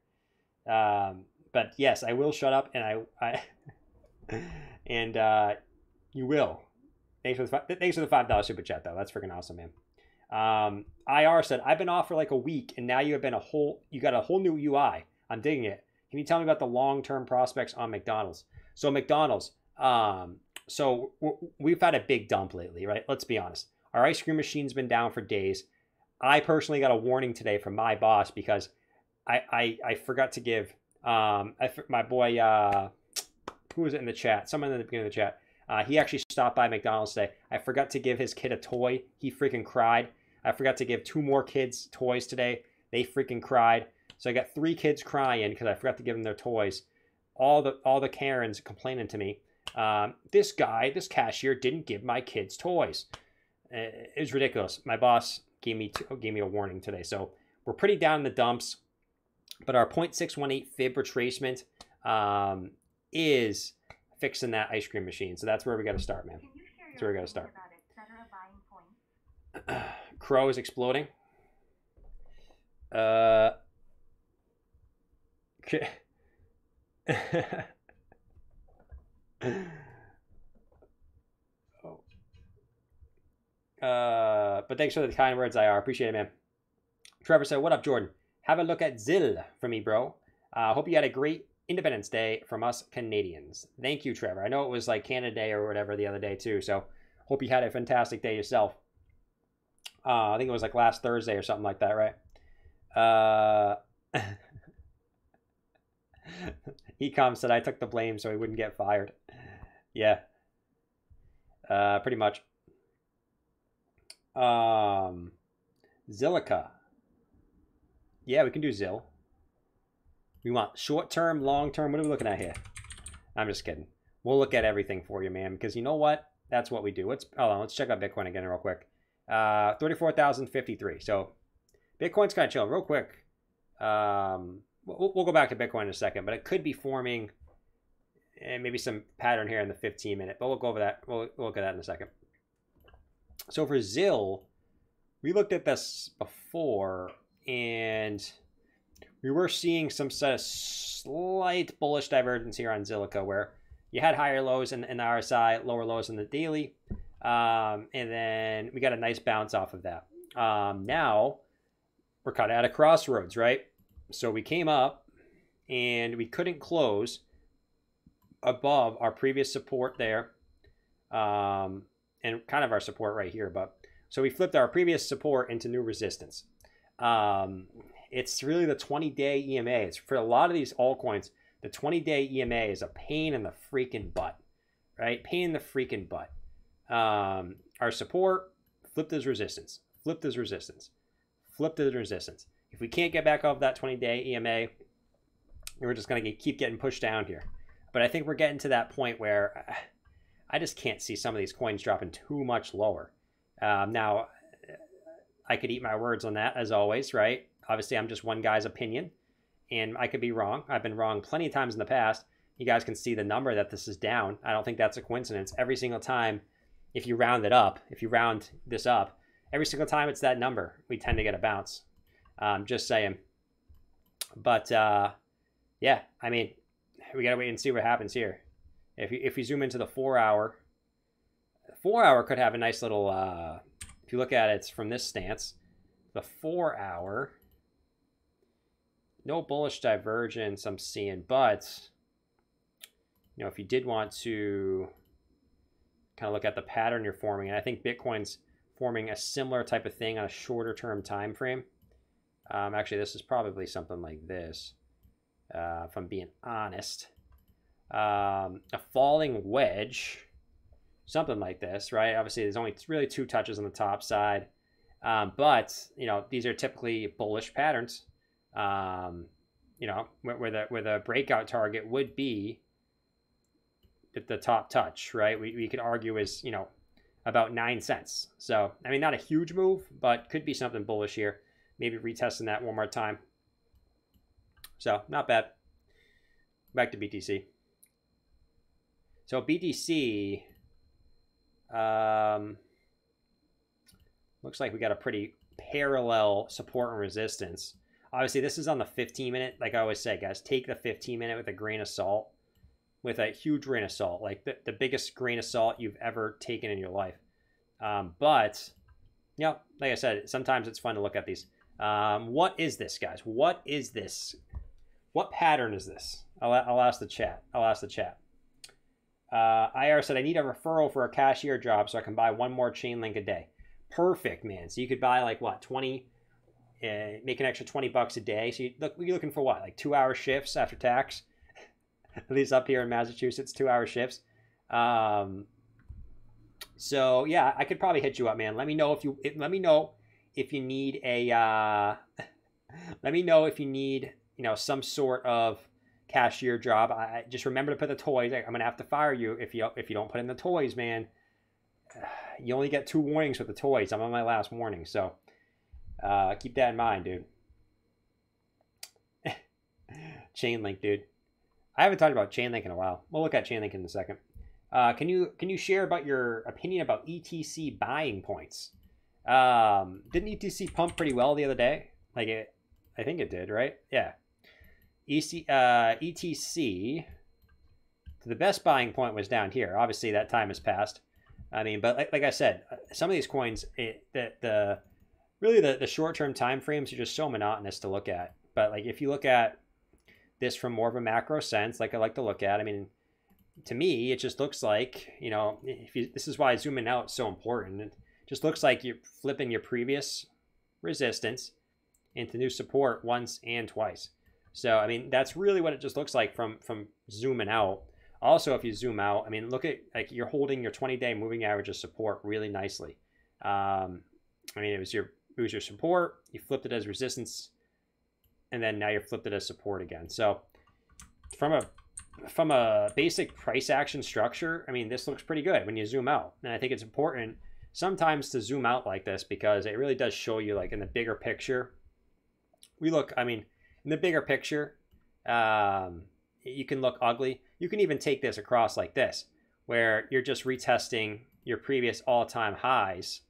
But yes, I will shut up, and and you will. Thanks for the $5 super chat, though. That's freaking awesome, man. IR said, I've been off for like a week, and now you got a whole new UI. I'm digging it. Can you tell me about the long-term prospects on McDonald's? So McDonald's, so we've had a big dump lately, right? Let's be honest. Our ice cream machine's been down for days. I personally got a warning today from my boss because I forgot to give my boy, who was it in the chat? Someone in the beginning of the chat. He actually stopped by McDonald's today. I forgot to give his kid a toy. He freaking cried. I forgot to give 2 more kids toys today. They freaking cried. So I got 3 kids crying because I forgot to give them their toys. All the Karens complaining to me. This cashier didn't give my kids toys. It was ridiculous. My boss gave me a warning today. So we're pretty down in the dumps. But our 0.618 fib retracement is fixing that ice cream machine. So that's where we got to start, man. That's where we got to start. Crow is exploding. But thanks for the kind words, IR. Appreciate it, man. Trevor said, what up, Jordan? Have a look at Zill for me, bro. Hope you had a great Independence Day from us Canadians. Thank you, Trevor. I know it was like Canada Day or whatever the other day, too. So hope you had a fantastic day yourself. I think it was like last Thursday or something like that, right? Ecom said I took the blame so he wouldn't get fired. Yeah. Pretty much. Zilliqa. Yeah, we can do Zil. We want short-term, long-term. What are we looking at here? I'm just kidding. We'll look at everything for you, man, because you know what? That's what we do. Hold on. Let's check out Bitcoin again real quick. 34,053. So Bitcoin's kind of chilling real quick. We'll go back to Bitcoin in a second, but it could be forming maybe some pattern here in the 15-minute. But we'll go over that. We'll look at that in a second. So for ZIL, we looked at this before, and we were seeing some sort of slight bullish divergence here on Zilliqa, where you had higher lows in the RSI, lower lows in the daily, and then we got a nice bounce off of that. Now we're kind of at a crossroads, right? So we came up and we couldn't close above our previous support there, and kind of our support right here. But so we flipped our previous support into new resistance. It's really the 20-day EMA. It's for a lot of these altcoins. The 20-day EMA is a pain in the freaking butt, right? Pain in the freaking butt. Our support flipped as resistance, flipped as resistance, flipped as resistance. If we can't get back off that 20-day EMA, we're just going to keep getting pushed down here. But I think we're getting to that point where I just can't see some of these coins dropping too much lower. Now, I could eat my words on that, as always, right? Obviously, I'm just one guy's opinion, and I could be wrong. I've been wrong plenty of times in the past. You guys can see the number that this is down. I don't think that's a coincidence. Every single time, if you round it up, if you round this up, every single time it's that number, we tend to get a bounce. Just saying. But, yeah, I mean, we got to wait and see what happens here. If you zoom into the 4-hour, the 4-hour could have a nice little, if you look at it from this stance, the 4-hour, no bullish divergence I'm seeing, but, you know, if you did want to kind of look at the pattern you're forming, and I think Bitcoin's forming a similar type of thing on a shorter term time frame. Actually, this is probably something like this, if I'm being honest. A falling wedge, something like this, right? Obviously, there's only really 2 touches on the top side, but you know, these are typically bullish patterns. You know, where the breakout target would be at the top touch, right? We could argue is, you know, about 9 cents. So I mean, not a huge move, but could be something bullish here. Maybe retesting that one more time. So not bad. Back to BTC. So BTC, looks like we got a pretty parallel support and resistance. Obviously, this is on the 15-minute. Like I always say, guys, take the 15-minute with a grain of salt, with a huge grain of salt, like the biggest grain of salt you've ever taken in your life. But, you know, like I said, sometimes it's fun to look at these. What is this, guys? What is this? What pattern is this? I'll ask the chat. IR said, I need a referral for a cashier job so I can buy 1 more chain link a day. Perfect, man. So you could buy like what, 20, make an extra $20 a day. So you're looking for what, like 2-hour shifts after tax? At least up here in Massachusetts, 2-hour shifts. So yeah, I could probably hit you up, man. Let me know if you need a let me know if you need, you know, some sort of cashier job. I just remember to put the toys. I'm gonna have to fire you if you don't put in the toys, man. You only get 2 warnings with the toys. I'm on my last warning, so keep that in mind, dude. Chainlink, dude. I haven't talked about Chainlink in a while. We'll look at Chainlink in a second. Can you share about your opinion about ETC buying points? Didn't ETC pump pretty well the other day? I think it did, right? Yeah. ETC, the best buying point was down here. Obviously, that time has passed. I mean, but like I said, some of these coins, the short-term time frames are just so monotonous to look at. But like if you look at this from more of a macro sense, like I like to look at, I mean, to me, it just looks like, you know, this is why zooming out is so important. It just looks like you're flipping your previous resistance into new support once and twice. So, I mean, that's really what it just looks like from zooming out. Also, if you zoom out, I mean, look at, like, you're holding your 20-day moving average of support really nicely. I mean, it was your support. You flipped it as resistance, and then now you're flipped it as support again. So from a basic price action structure, I mean, this looks pretty good when you zoom out. And I think it's important sometimes to zoom out like this because it really does show you, like, in the bigger picture. I mean, in the bigger picture, you can look ugly. You can even take this across like this, where you're just retesting your previous all-time highs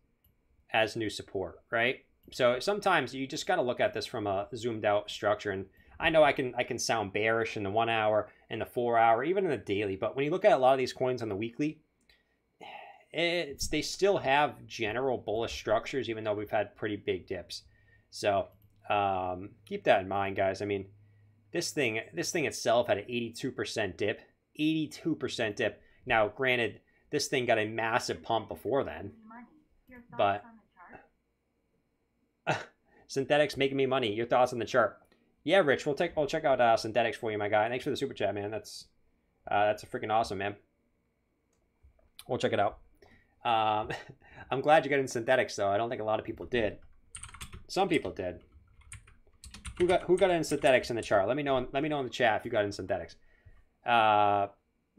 as new support, right? So sometimes you just got to look at this from a zoomed out structure. And I know I can sound bearish in the 1 hour, in the 4 hour, even in the daily, but when you look at a lot of these coins on the weekly, they still have general bullish structures, even though we've had pretty big dips. So keep that in mind, guys. I mean, this thing itself had an 82% dip. 82% dip. Now, granted, this thing got a massive pump before then, but synthetics making me money. Your thoughts on the chart? Yeah, Rich, we'll check out synthetics for you, my guy. Thanks for the super chat, man. That's a freaking awesome, man. We'll check it out. I'm glad you got in synthetics, though. I don't think a lot of people did. Some people did. Who got in synthetics in the chart? Let me know in the chat if you got in synthetics. But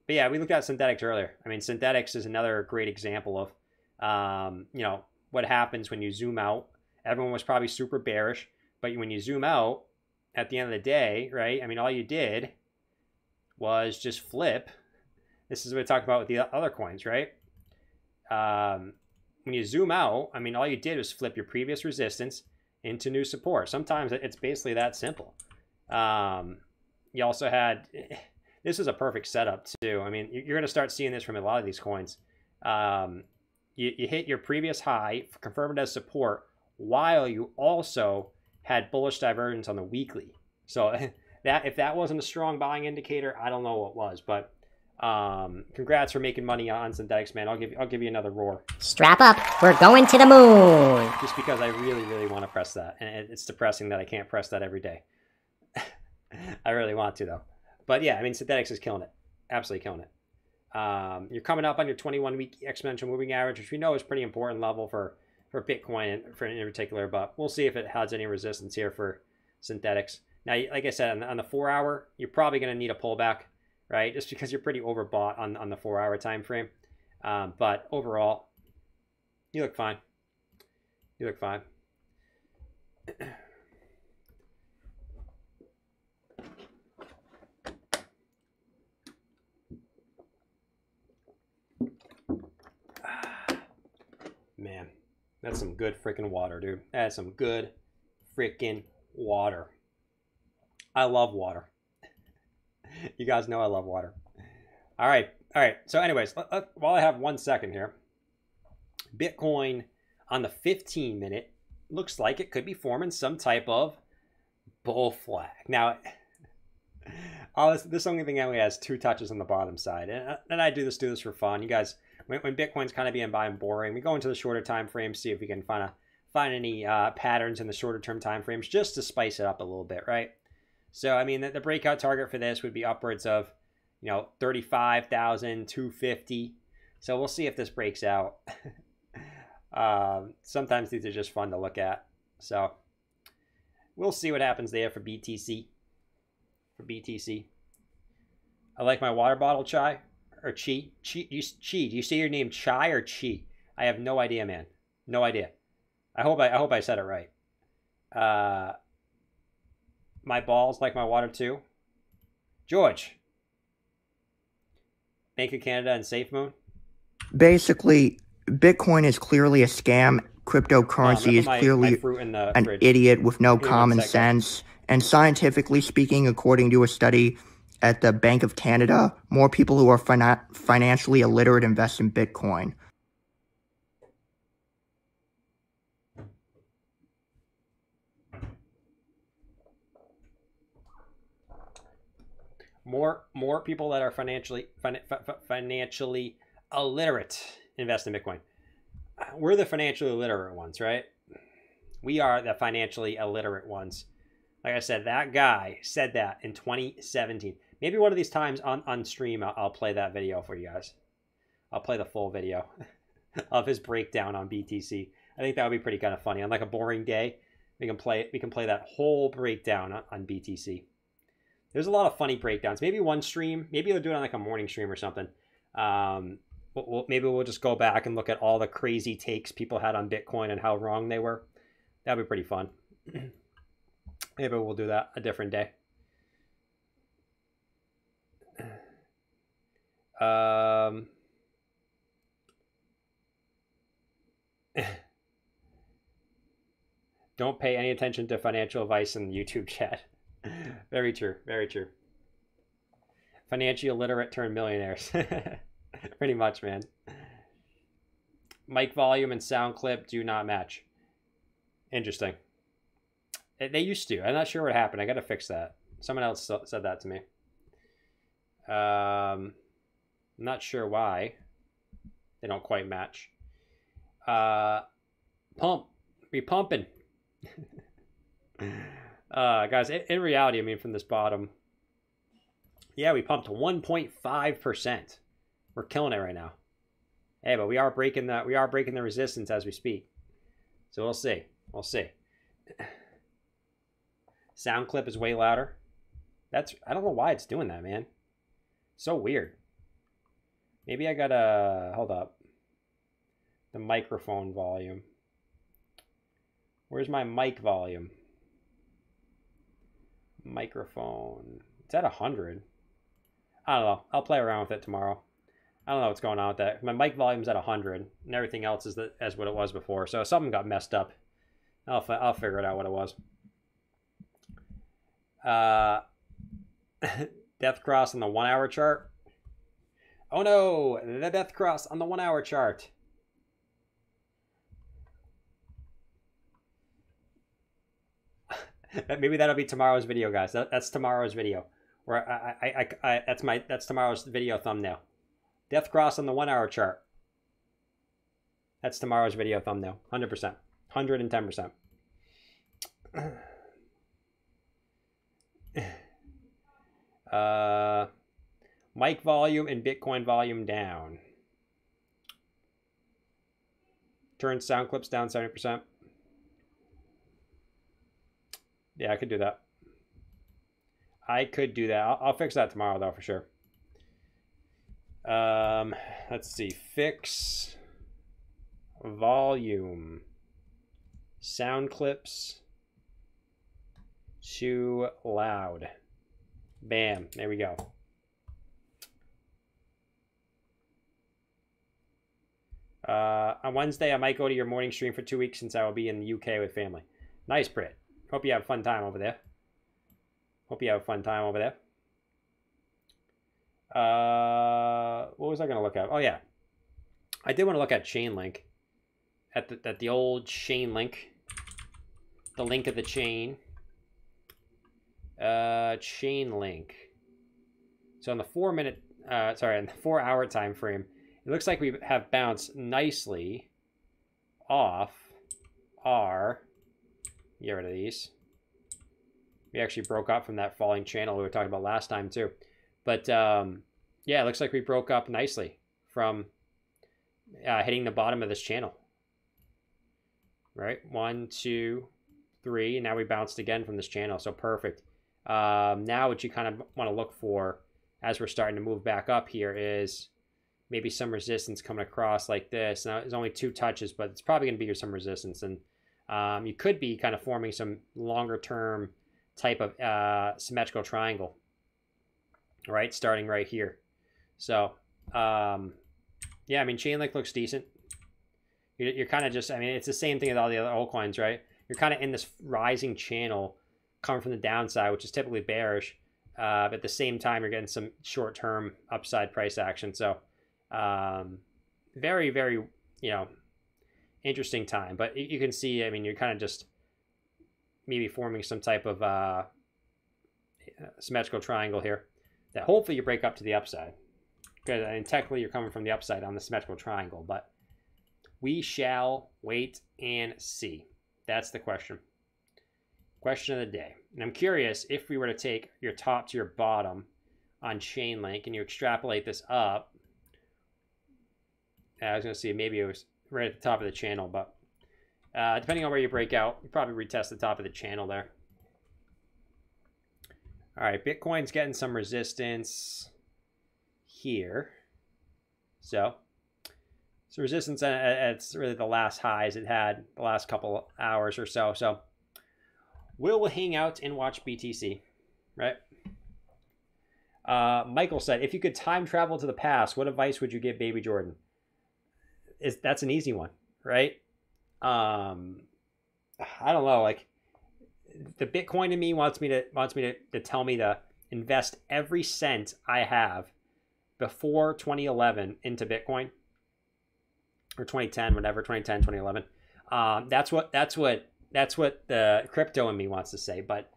yeah, we looked at synthetics earlier. I mean, synthetics is another great example of what happens when you zoom out. Everyone was probably super bearish, but when you zoom out at the end of the day, right? I mean, all you did was just flip. This is what we talked about with the other coins, right? When you zoom out, I mean, all you did was flip your previous resistance into new support. Sometimes it's basically that simple. You also had, this is a perfect setup too. I mean, you're going to start seeing this from a lot of these coins. You hit your previous high, confirm it as support, while you also had bullish divergence on the weekly. So that if that wasn't a strong buying indicator, I don't know what was. But congrats for making money on synthetics, man. I'll give you another roar. Strap up, we're going to the moon. Just because I really, really want to press that, and it's depressing that I can't press that every day. I really want to though. But yeah, I mean, synthetics is killing it, absolutely killing it. You're coming up on your 21-week exponential moving average, which we know is pretty important level for Bitcoin and in particular, but we'll see if it has any resistance here for synthetics. Now, like I said, on the 4 hour, you're probably going to need a pullback, right? Just because you're pretty overbought on the 4 hour time frame. But overall, you look fine. You look fine. Man, that's some good freaking water, dude. That's some good freaking water. I love water. You guys know I love water. All right. So anyways, while I have 1 second here, Bitcoin on the 15-minute looks like it could be forming some type of bull flag. Now, this only thing only has 2 touches on the bottom side, and I do this for fun. You guys, when Bitcoin's kind of being boring, we go into the shorter time frames, see if we can find any patterns in the shorter term time frames, just to spice it up a little bit, right? So I mean, the breakout target for this would be upwards of 35,250. So we'll see if this breaks out. Sometimes these are just fun to look at. So we'll see what happens there for BTC. I like my water bottle, Chai or Chi. Do you say your name Chai or Chi? I have no idea, man. No idea. I hope I said it right. My balls like my water too. George. Bank of Canada and Safe Moon. Basically, Bitcoin is clearly a scam. Cryptocurrency is clearly an idiot with no common sense. And scientifically speaking, according to a study at the Bank of Canada, more people who are financially illiterate invest in Bitcoin. More people that are financially illiterate invest in Bitcoin. We're the financially illiterate ones, right? We are the financially illiterate ones. Like I said, that guy said that in 2017. Maybe one of these times on stream, I'll play that video for you guys. I'll play the full video of his breakdown on BTC. think that would be pretty kind of funny. On like a boring day, we can play that whole breakdown on BTC. There's a lot of funny breakdowns. Maybe one stream, maybe they'll do it on like a morning stream or something. Maybe we'll just go back and look at all the crazy takes people had on Bitcoin and how wrong they were. That'd be pretty fun. Maybe we'll do that a different day. Don't pay any attention to financial advice in the YouTube chat. Very true. Very true. Financially illiterate turned millionaires. Pretty much, man. Mic volume and sound clip do not match. Interesting. They used to. I'm not sure what happened. I got to fix that. Someone else said that to me. I'm not sure why they don't quite match. Pump. Be pumping. Guys, in reality, I mean, from this bottom, yeah, we pumped 1.5%. We're killing it right now. Hey, but we are breaking the resistance as we speak. So we'll see. We'll see. Sound clip is way louder. I don't know why it's doing that, man. So weird. Maybe I gotta hold up. The microphone volume. Where's my mic volume? Microphone. It's at 100. I don't know. I'll play around with it tomorrow. I don't know what's going on with that. My mic volume's at 100, and everything else is as what it was before. So something got messed up. I'll figure it out what it was. Death cross on the 1 hour chart. Oh no, the death cross on the 1 hour chart. Maybe that'll be tomorrow's video, guys. That's tomorrow's video. Where that's tomorrow's video thumbnail. Death cross on the 1 hour chart. That's tomorrow's video thumbnail. 100%. 110%. Mic volume and Bitcoin volume down. Turn sound clips down 70%. Yeah, I could do that. I could do that. I'll fix that tomorrow, though, for sure. Let's see. Fix volume. Sound clips too loud. Bam. There we go. On Wednesday, I might go to your morning stream for 2 weeks since I will be in the UK with family. Nice, Brit. Hope you have a fun time over there. Hope you have a fun time over there. What was I going to look at? Oh, yeah. I did want to look at Chainlink. At the old Chainlink. The link of the chain. Chainlink. So on the 4 minute, in the 4 hour time frame, it looks like we have bounced nicely off our, get rid of these. We actually broke up from that falling channel we were talking about last time too. But yeah, it looks like we broke up nicely from hitting the bottom of this channel. Right? 1, 2, 3, and now we bounced again from this channel. So perfect. Now what you kind of want to look for as we're starting to move back up here is maybe some resistance coming across like this. Now there's only 2 touches, but it's probably going to be some resistance. And you could be kind of forming some longer term type of symmetrical triangle, right? Starting right here. So, yeah, I mean, Chainlink looks decent. You're kind of just, I mean, it's the same thing with all the other altcoins, right? You're kind of in this rising channel coming from the downside, which is typically bearish. But at the same time, you're getting some short-term upside price action. So, very, very, interesting time. But you can see, I mean, you're kind of just maybe forming some type of symmetrical triangle here that hopefully you break up to the upside. Because, I mean, technically you're coming from the upside on the symmetrical triangle, but we shall wait and see. That's the question. Question of the day. And I'm curious, if we were to take your top to your bottom on Chainlink and you extrapolate this up, I was going to see maybe it was right at the top of the channel, but Depending on where you break out, you probably retest the top of the channel there. All right, Bitcoin's getting some resistance here. So resistance at really the last highs it had the last couple hours or so. So we'll hang out and watch BTC, right? Michael said, if you could time travel to the past, what advice would you give Baby Jordan? That's an easy one, right? I don't know. Like, the Bitcoin in me wants me to tell me to invest every cent I have before 2011 into Bitcoin, or 2010, whatever, 2010, 2011. That's what the crypto in me wants to say. But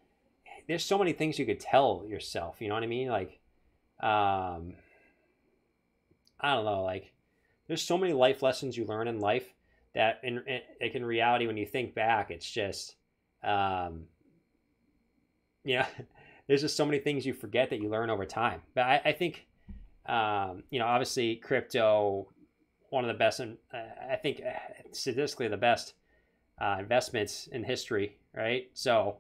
there's so many things you could tell yourself. You know what I mean? Like, I don't know. Like, there's so many life lessons you learn in life that in reality, when you think back, it's just, you know, there's just so many things you forget that you learn over time. But I think, you know, obviously crypto, one of the best, and I think statistically the best investments in history, right? So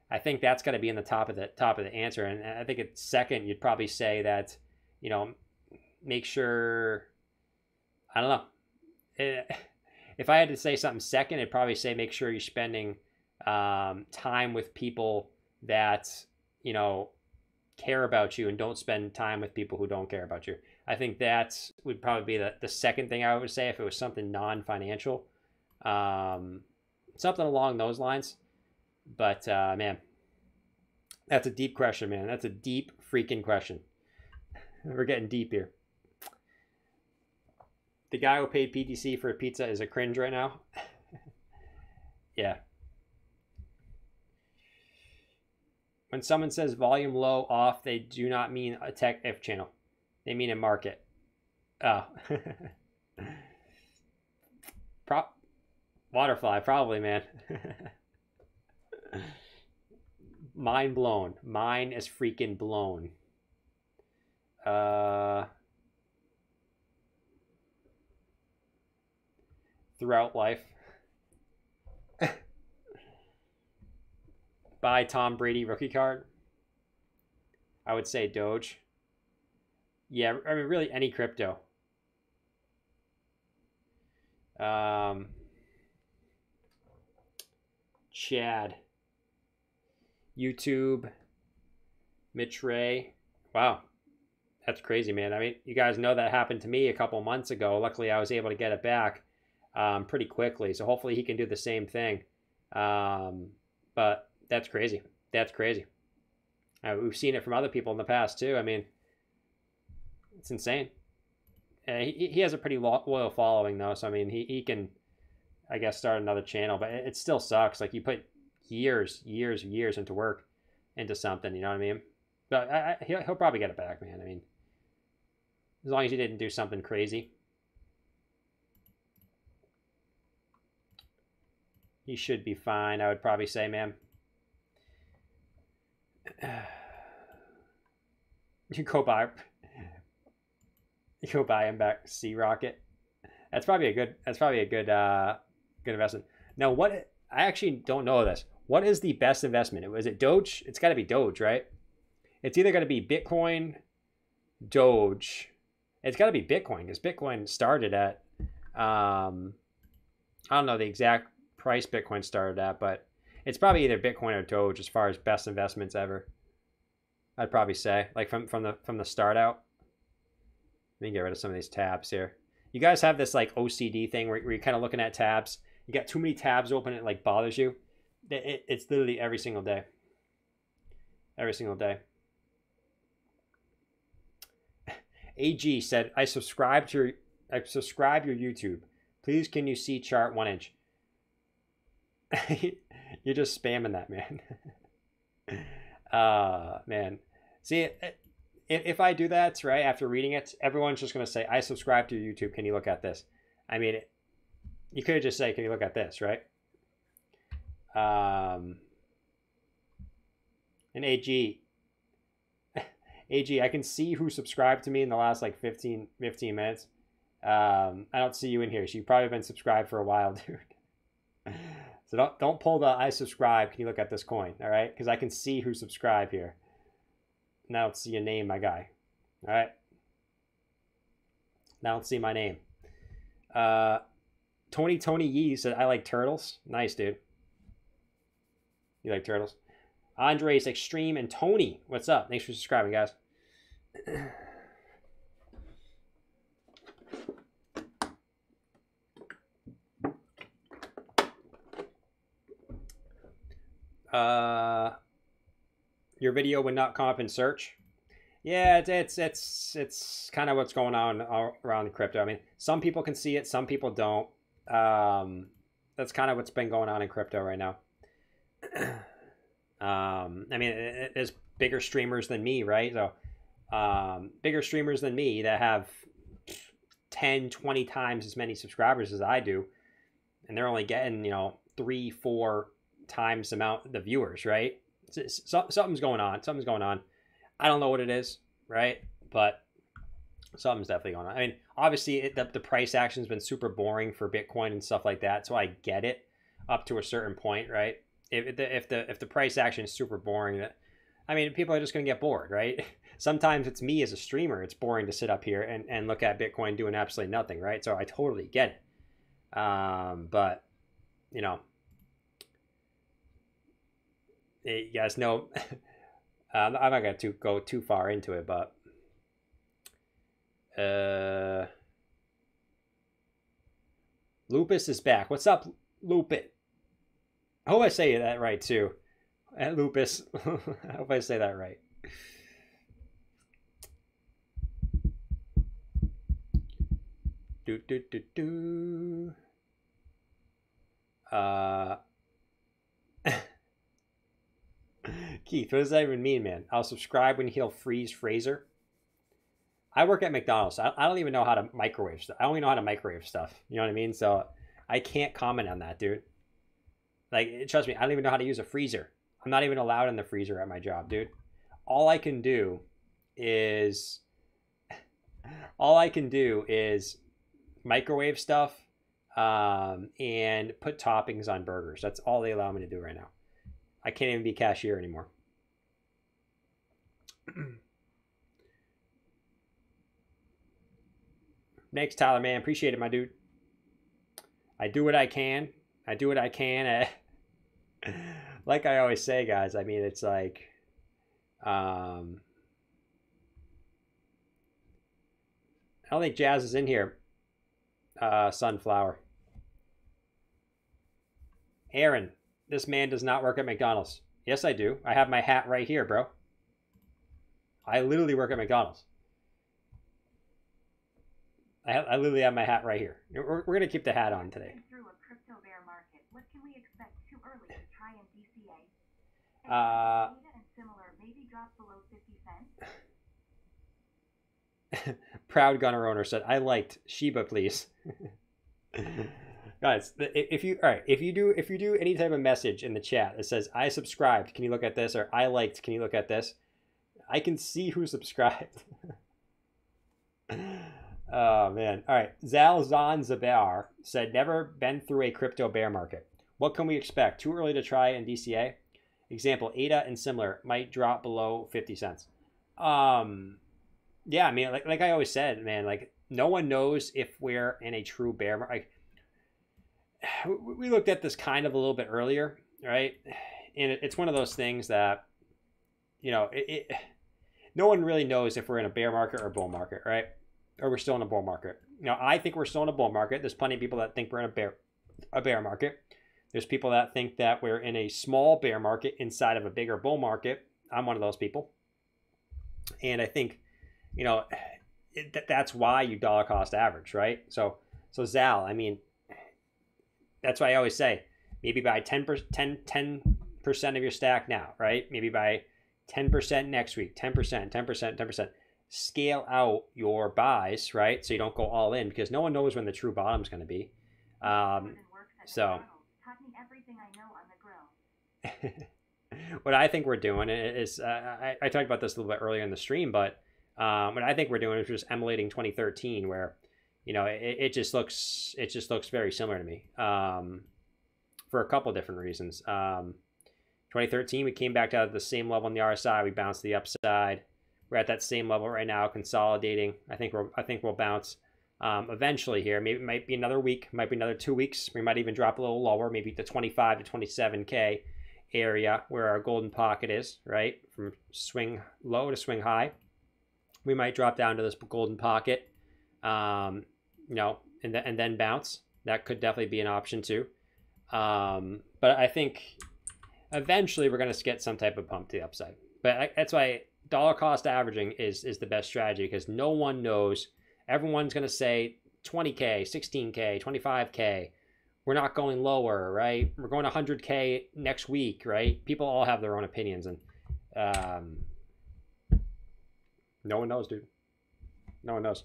I think that's got to be in the top of the answer. And I think at second, you'd probably say that, you know, make sure, I don't know. If I had to say something second, I'd probably say make sure you're spending time with people that, you know, care about you, and don't spend time with people who don't care about you. I think that would probably be the second thing I would say if it was something non-financial, something along those lines. But man, that's a deep question, man. That's a deep freaking question. We're getting deep here. The guy who paid PTC for a pizza is a cringe right now. Yeah. When someone says volume low off, they do not mean a tech F channel. They mean a market. Oh. Waterfly, probably, man. Mind blown. Mine is freaking blown. Throughout life. Buy Tom Brady rookie card. I would say Doge. Yeah, I mean, really any crypto. Chad. YouTube. Mitch Ray. Wow. That's crazy, man. I mean, you guys know that happened to me a couple months ago. Luckily, I was able to get it back pretty quickly. So hopefully he can do the same thing. But that's crazy. That's crazy. We've seen it from other people in the past too. I mean, it's insane. He has a pretty loyal following though. So I mean, he can, I guess, start another channel. But it still sucks. Like, you put years into work into something. You know what I mean? But he'll probably get it back, man. I mean, as long as he didn't do something crazy. He should be fine, I would probably say, man. You go buy him back, Sea Rocket. That's probably a good good investment. Now, what, I actually don't know this. What is the best investment? Was it Doge? It's got to be Doge, right? It's either going to be Bitcoin, Doge. It's got to be Bitcoin, because Bitcoin started at I don't know the exact price Bitcoin started at, but it's probably either Bitcoin or Doge as far as best investments ever. I'd probably say, like, from the start out. Let me get rid of some of these tabs here. You guys have this like OCD thing where you're kind of looking at tabs. You got too many tabs open, it like bothers you. It's literally every single day. Every single day. AG said, I subscribe your YouTube. Please, can you see chart 1 inch? You're just spamming that, man. Man. See, if I do that, right, after reading it, everyone's just going to say, I subscribe to your YouTube. Can you look at this? I mean, you could just say, can you look at this, right? And AG, I can see who subscribed to me in the last like 15 minutes. I don't see you in here, so you've probably been subscribed for a while, dude. So don't pull the I subscribe. Can you look at this coin? All right, because I can see who subscribed here. Now I don't see your name, my guy. All right. Now I don't see my name. Tony Yee said, I like turtles. Nice, dude. You like turtles? Andres Extreme and Tony, what's up? Thanks for subscribing, guys. Your video would not come up in search. Yeah, it's kind of what's going on around the crypto. I mean, some people can see it, some people don't. That's kind of what's been going on in crypto right now. I mean, there's bigger streamers than me, right? So, bigger streamers than me that have 10, 20 times as many subscribers as I do, and they're only getting, 3-4 times the amount the viewers, right? Something's going on. Something's going on. I don't know what it is, right? But something's definitely going on. I mean, obviously, the price action has been super boring for Bitcoin and stuff like that, so I get it up to a certain point, right? If the price action is super boring, I mean, people are just going to get bored, right? Sometimes it's me as a streamer. It's boring to sit up here and look at Bitcoin doing absolutely nothing, right? So I totally get it. But, you guys know, I'm not going to go too far into it, but Lupus is back. What's up, Lupus? I hope I say that right, too. Lupus. I hope I say that right. Keith, what does that even mean, man? I'll subscribe when he'll freeze Fraser. I work at McDonald's. I don't even know how to microwave stuff. I don't even know how to microwave stuff. You know what I mean? So I can't comment on that, dude. Like, trust me, I don't even know how to use a freezer. I'm not even allowed in the freezer at my job, dude. All I can do is microwave stuff and put toppings on burgers. That's all they allow me to do right now. I can't even be cashier anymore. Thanks, Tyler, man. Appreciate it, my dude. I do what I can. Like I always say, guys, I mean, it's like, I don't think Jazz is in here. Sunflower. Aaron, this man does not work at McDonald's. Yes, I do. I have my hat right here, bro. I literally work at McDonald's. I literally have my hat right here. We're going to keep the hat on today. Through a crypto bear market, what can we expect too early to try in DCA? And similar, maybe drop below 50 cents. Proud gunner owner said, I liked Shiba, please. Guys, if you do any type of message in the chat that says I subscribed, can you look at this? Or I liked, can you look at this? I can see who subscribed. Oh man. All right. Zalzan Zabar said, never been through a crypto bear market. What can we expect? Too early to try in DCA? Example, ADA and similar might drop below 50 cents. Yeah, I mean, like I always said, man, like no one knows if we're in a true bear market. Like, we looked at this kind of a little bit earlier, right? And it's one of those things that, no one really knows if we're in a bear market or a bull market, right? Or we're still in a bull market. I think we're still in a bull market. There's plenty of people that think we're in a bear market. There's people that think that we're in a small bear market inside of a bigger bull market. I'm one of those people. And I think, that's why you dollar cost average, right? So Zal, I mean, that's why I always say, maybe buy 10% of your stack now, right? Maybe buy 10% next week, 10%. Scale out your buys, right? So you don't go all in, because no one knows when the true bottom is going to be. So what I think we're doing is, I talked about this a little bit earlier in the stream, but what I think we're doing is just emulating 2013, where, it just looks very similar to me. for a couple of different reasons. 2013, we came back down to the same level on the RSI. We bounced the upside. We're at that same level right now, consolidating. I think we'll bounce eventually here. Maybe it might be another week, might be another 2 weeks. We might even drop a little lower, maybe the 25 to 27K area where our golden pocket is, right? From swing low to swing high. We might drop down to this golden pocket, and then bounce. That could definitely be an option too. But I think eventually we're going to get some type of pump to the upside. But that's why dollar cost averaging is the best strategy, because no one knows. Everyone's going to say 20K, 16K, 25K. We're not going lower, right? We're going 100K next week, right? People all have their own opinions, and no one knows, dude. No one knows.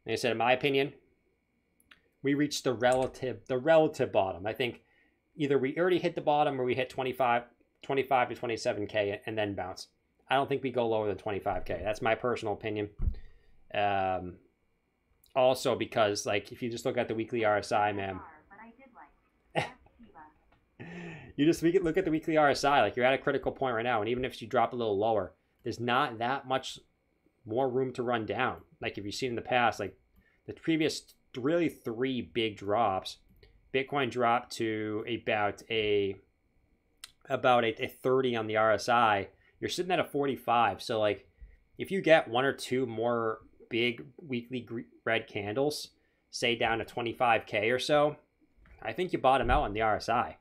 Like I said, in my opinion, we reached the relative bottom. I think either we already hit the bottom or we hit 25 to 27K and then bounce. I don't think we go lower than 25K. That's my personal opinion. Also because, like, if you just look at the weekly RSI, man, you just look at the weekly RSI, like you're at a critical point right now, and even if you drop a little lower, there's not that much more room to run down. Like if you've seen in the past, like the previous really 3 big drops, Bitcoin dropped to about a 30 on the RSI. You're sitting at a 45. So like if you get 1 or 2 more big weekly red candles, say down to 25K or so, I think you bottom out on the RSI.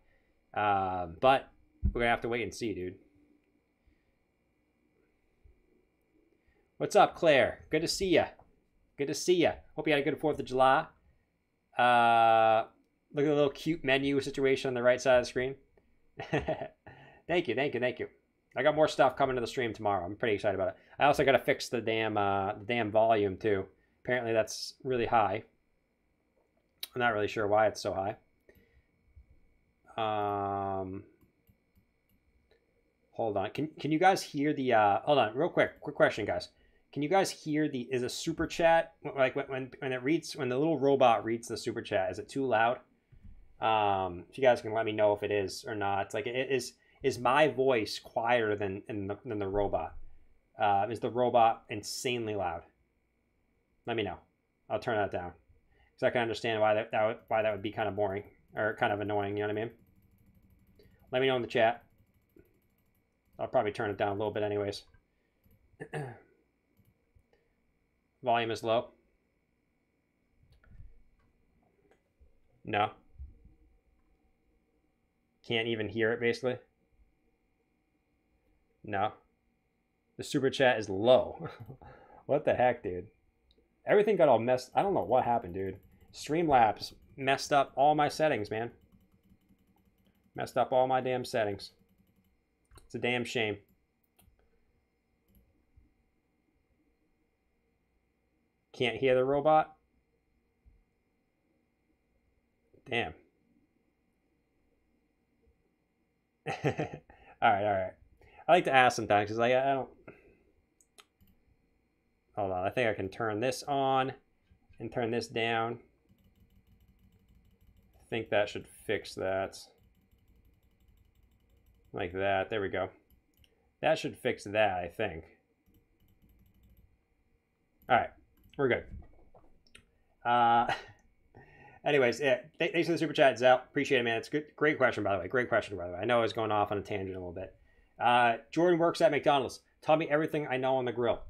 But we're gonna have to wait and see, dude. What's up, Claire? Good to see ya. Good to see ya. Hope you had a good 4th of July. Look at the little cute menu situation on the right side of the screen. Thank you. I got more stuff coming to the stream tomorrow. I'm pretty excited about it. I also got to fix the damn volume too. Apparently that's really high. I'm not really sure why it's so high. Hold on. Can you guys hear the hold on, real quick question, guys. Can you guys hear is a super chat, like when it reads, when the little robot reads the super chat, is it too loud? If you guys can let me know if it is or not. Like, is my voice quieter than the robot? Is the robot insanely loud? Let me know. I'll turn that down, because I can understand why that would be kind of boring or kind of annoying. You know what I mean? Let me know in the chat. I'll probably turn it down a little bit anyways. Volume is low. No. Can't even hear it, basically. No. The super chat is low. What the heck, dude? Everything got all messed. I don't know what happened, dude. Streamlabs messed up all my settings, man. Messed up all my damn settings. It's a damn shame. Can't hear the robot? Damn. All right. I like to ask sometimes, because I don't... Hold on, I think I can turn this on and turn this down. I think that should fix that. Like that. There we go. That should fix that, I think. All right. We're good. Anyways, yeah, thanks for the super chat, Zell. Appreciate it, man. It's good. Great question, by the way. Great question, by the way. I know I was going off on a tangent a little bit. Jordan works at McDonald's. Taught me everything I know on the grill.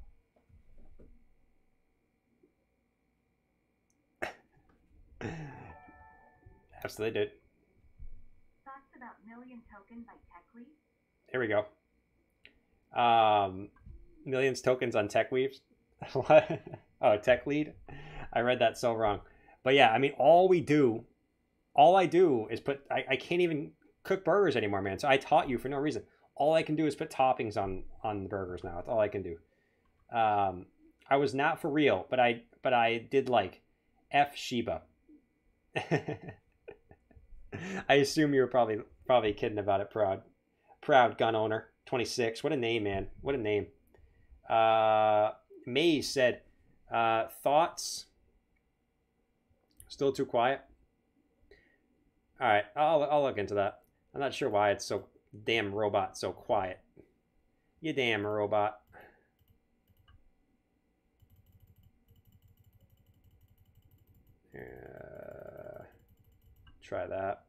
Absolutely did. Thoughts about Million Token by TechWeave? Here we go. Millions tokens on TechWeaves. What? Oh, Tech Lead. I read that so wrong. But yeah, I mean, all I do is I can't even cook burgers anymore, man. So I taught you for no reason. All I can do is put toppings on the burgers now. That's all I can do. I was not for real, but I did like F Shiba. I assume you were probably kidding about it, proud gun owner 26. What a name, man. What a name. Maze said, thoughts. Still too quiet. All right, I'll look into that. I'm not sure why it's so damn robot so quiet. You damn robot. Try that.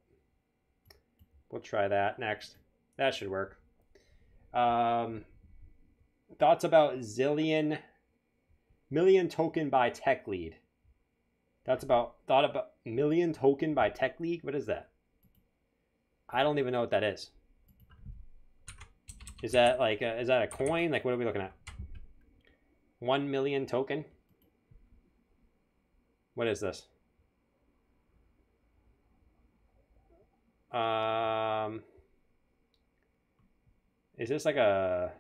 We'll try that next. That should work. Thoughts about million token by tech lead. Thought about million token by tech lead. What is that? I don't even know what that is. Is that like is that a coin? Like, what are we looking at? 1 million token. What is this? Is this like a...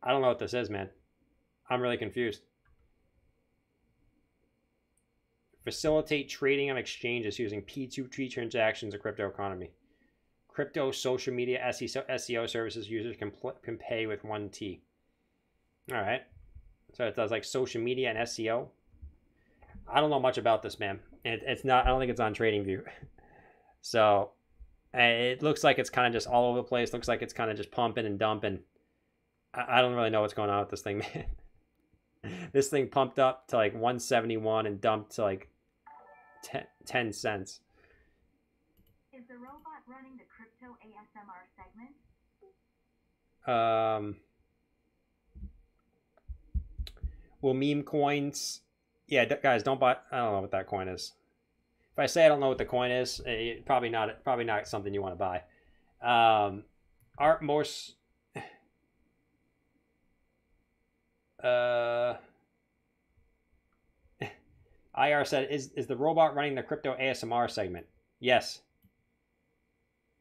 I don't know what this is, man. I'm really confused. Facilitate trading on exchanges using P2P transactions of crypto economy. Crypto social media SEO services users can pay with 1T. All right. So it does like social media and SEO. I don't know much about this, man. It's not... I don't think it's on TradingView. So it looks like it's kind of just all over the place. Looks like it's kind of just pumping and dumping. I don't really know what's going on with this thing, man. This thing pumped up to like 171 and dumped to like 10 cents. Is the robot running the crypto ASMR segment? Will meme coins... Yeah, guys, don't buy... I don't know what that coin is. If I say I don't know what the coin is, probably not something you want to buy. Aren't most... IR said, is the robot running the crypto ASMR segment? Yes.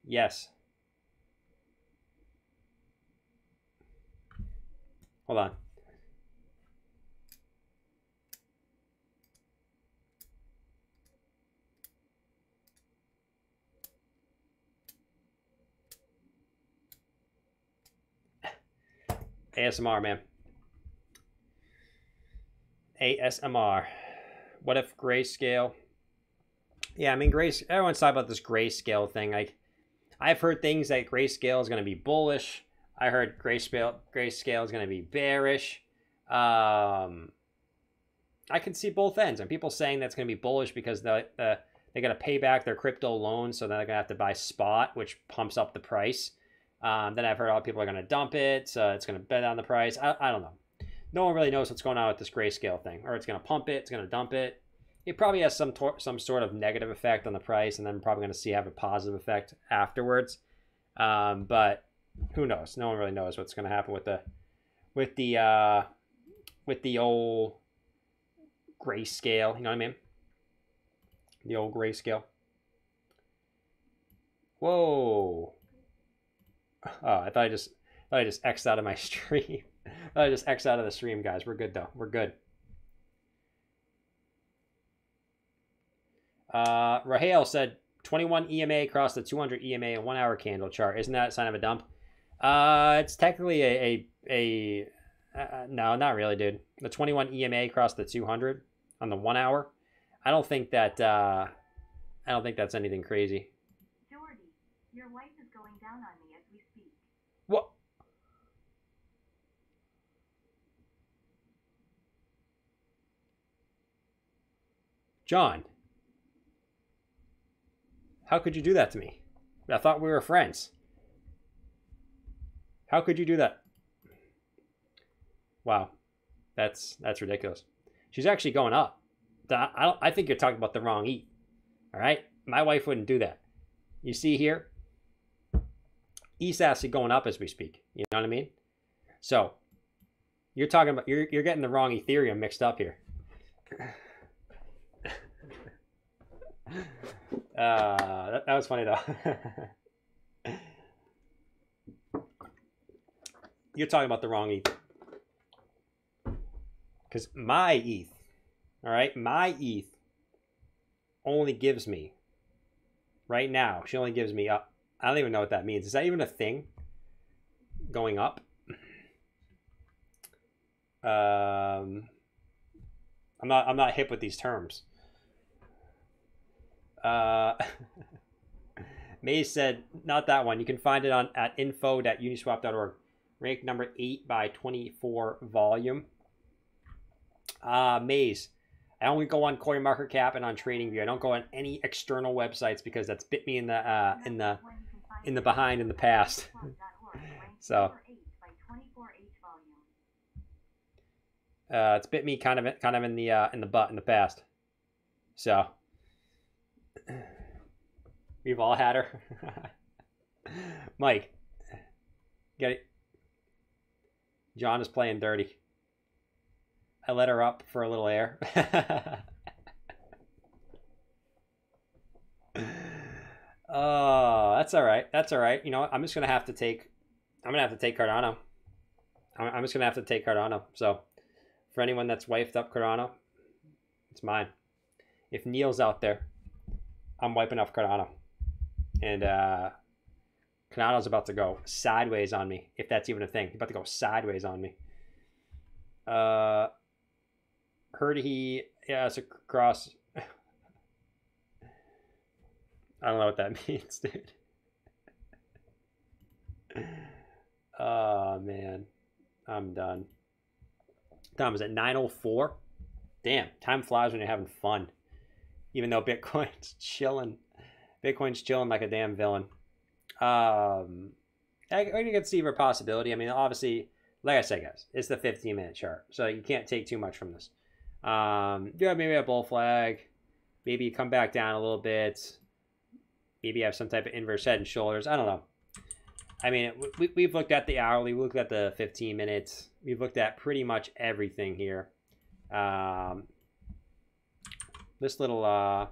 Yes. Hold on. ASMR, man. ASMR. What if grayscale? Yeah, I mean, everyone's talking about this grayscale thing. Like, I've heard things that grayscale is going to be bullish. I heard grayscale is going to be bearish. I can see both ends. And people saying that's going to be bullish because they got to pay back their crypto loans, so then they're going to have to buy spot, which pumps up the price. Then I've heard all people are going to dump it, so it's going to bet on the price. I don't know. No one really knows what's going on with this grayscale thing. Or it's going to pump it, it's going to dump it. It probably has some sort of negative effect on the price, and then we're probably going to have a positive effect afterwards. But who knows? No one really knows what's going to happen with the old grayscale. You know what I mean? The old grayscale. Whoa. Oh, I thought I just X'd out of my stream. I just X'd out of the stream, guys. We're good, though. We're good. Raheel said 21 EMA across the 200 EMA and 1 hour candle chart. Isn't that a sign of a dump? It's technically no, not really, dude. The 21 EMA across the 200 on the 1 hour. I don't think that's anything crazy. Jordy, your wife is going down on me as we speak. What? John, how could you do that to me? I thought we were friends. How could you do that? Wow, that's ridiculous. She's actually going up. I think you're talking about the wrong ETH. All right, my wife wouldn't do that. You see here, ETH's actually going up as we speak. You know what I mean? So you're talking about you're getting the wrong Ethereum mixed up here. That was funny though. You're talking about the wrong ETH. Because my ETH, all right, my ETH only gives me, right now, she only gives me up. I don't even know what that means. Is that even a thing? Going up? I'm not hip with these terms. Maze said, not that one. You can find it on at info.uniswap.org. Ranked number 8 by 24 volume. Maze. I only go on CoinMarketCap and on TradingView. I don't go on any external websites because that's bit me in the behind in the past. So it's bit me kind of in the butt in the past. So we've all had her. Mike, get it. John is playing dirty. I let her up for a little air. Oh, that's all right. That's all right. You know what? I'm gonna have to take Cardano. I'm just gonna have to take Cardano. So for anyone that's wiped up Cardano, it's mine. If Neil's out there, I'm wiping off Cardano. And Cardano's about to go sideways on me, if that's even a thing. He's about to go sideways on me. Heard he, yeah, it's a cross. I don't know what that means, dude. Oh, man. I'm done. Time is at 9:04. Damn, time flies when you're having fun. Even though Bitcoin's chilling. Bitcoin's chilling like a damn villain. I can see a possibility. I mean, obviously, like I said, guys, it's the 15-minute chart. So you can't take too much from this. Yeah, maybe a bull flag. Maybe you come back down a little bit. Maybe you have some type of inverse head and shoulders. I don't know. I mean, we've looked at the hourly. We looked at the 15 minutes. We've looked at pretty much everything here. This little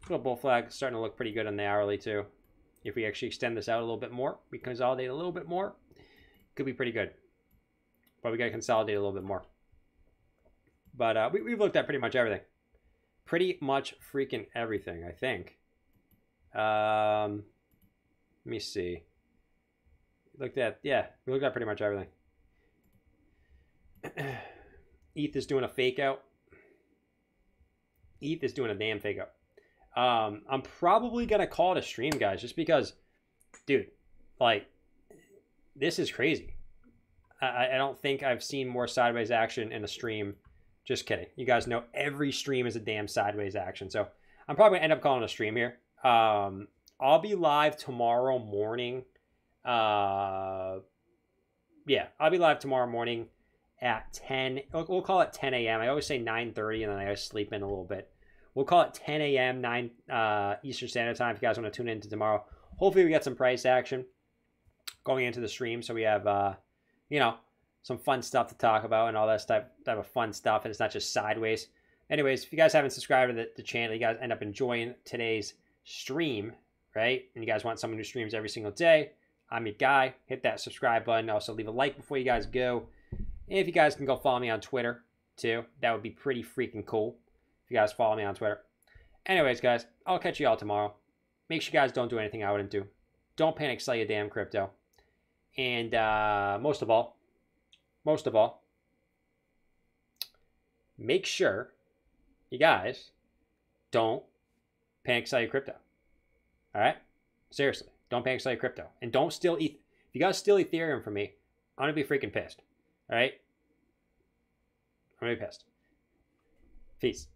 bull flag is starting to look pretty good on the hourly too. If we actually extend this out a little bit more, we consolidate a little bit more, could be pretty good. But we got to consolidate a little bit more. But we've looked at pretty much everything. Pretty much freaking everything, I think. Let me see. We looked at pretty much everything. ETH is doing a fake out. ETH is doing a damn fake out. I'm probably gonna call it a stream, guys, just because, dude, like, this is crazy. I don't think I've seen more sideways action in a stream. Just kidding. You guys know every stream is a damn sideways action. So I'm probably gonna end up calling it a stream here. I'll be live tomorrow morning. Yeah, I'll be live tomorrow morning at 10. We'll call it 10 a.m. I always say 9:30 and then I always sleep in a little bit. We'll call it 10 a.m. 9 Eastern Standard Time if you guys want to tune in to tomorrow. Hopefully we get some price action going into the stream, so we have you know, some fun stuff to talk about and all that type of fun stuff, and it's not just sideways. Anyways, if you guys haven't subscribed to the channel, you guys end up enjoying today's stream, right? And you guys want someone who streams every single day, I'm your guy. Hit that subscribe button. Also leave a like before you guys go. And if you guys can go follow me on Twitter too, that would be pretty freaking cool. If you guys follow me on Twitter. Anyways, guys, I'll catch you all tomorrow. Make sure you guys don't do anything I wouldn't do. Don't panic sell your damn crypto. And most of all, make sure you guys don't panic sell your crypto. All right? Seriously, don't panic sell your crypto. And don't steal ETH. If you guys steal Ethereum from me, I'm going to be freaking pissed. All right? I'm going to be pissed. Peace.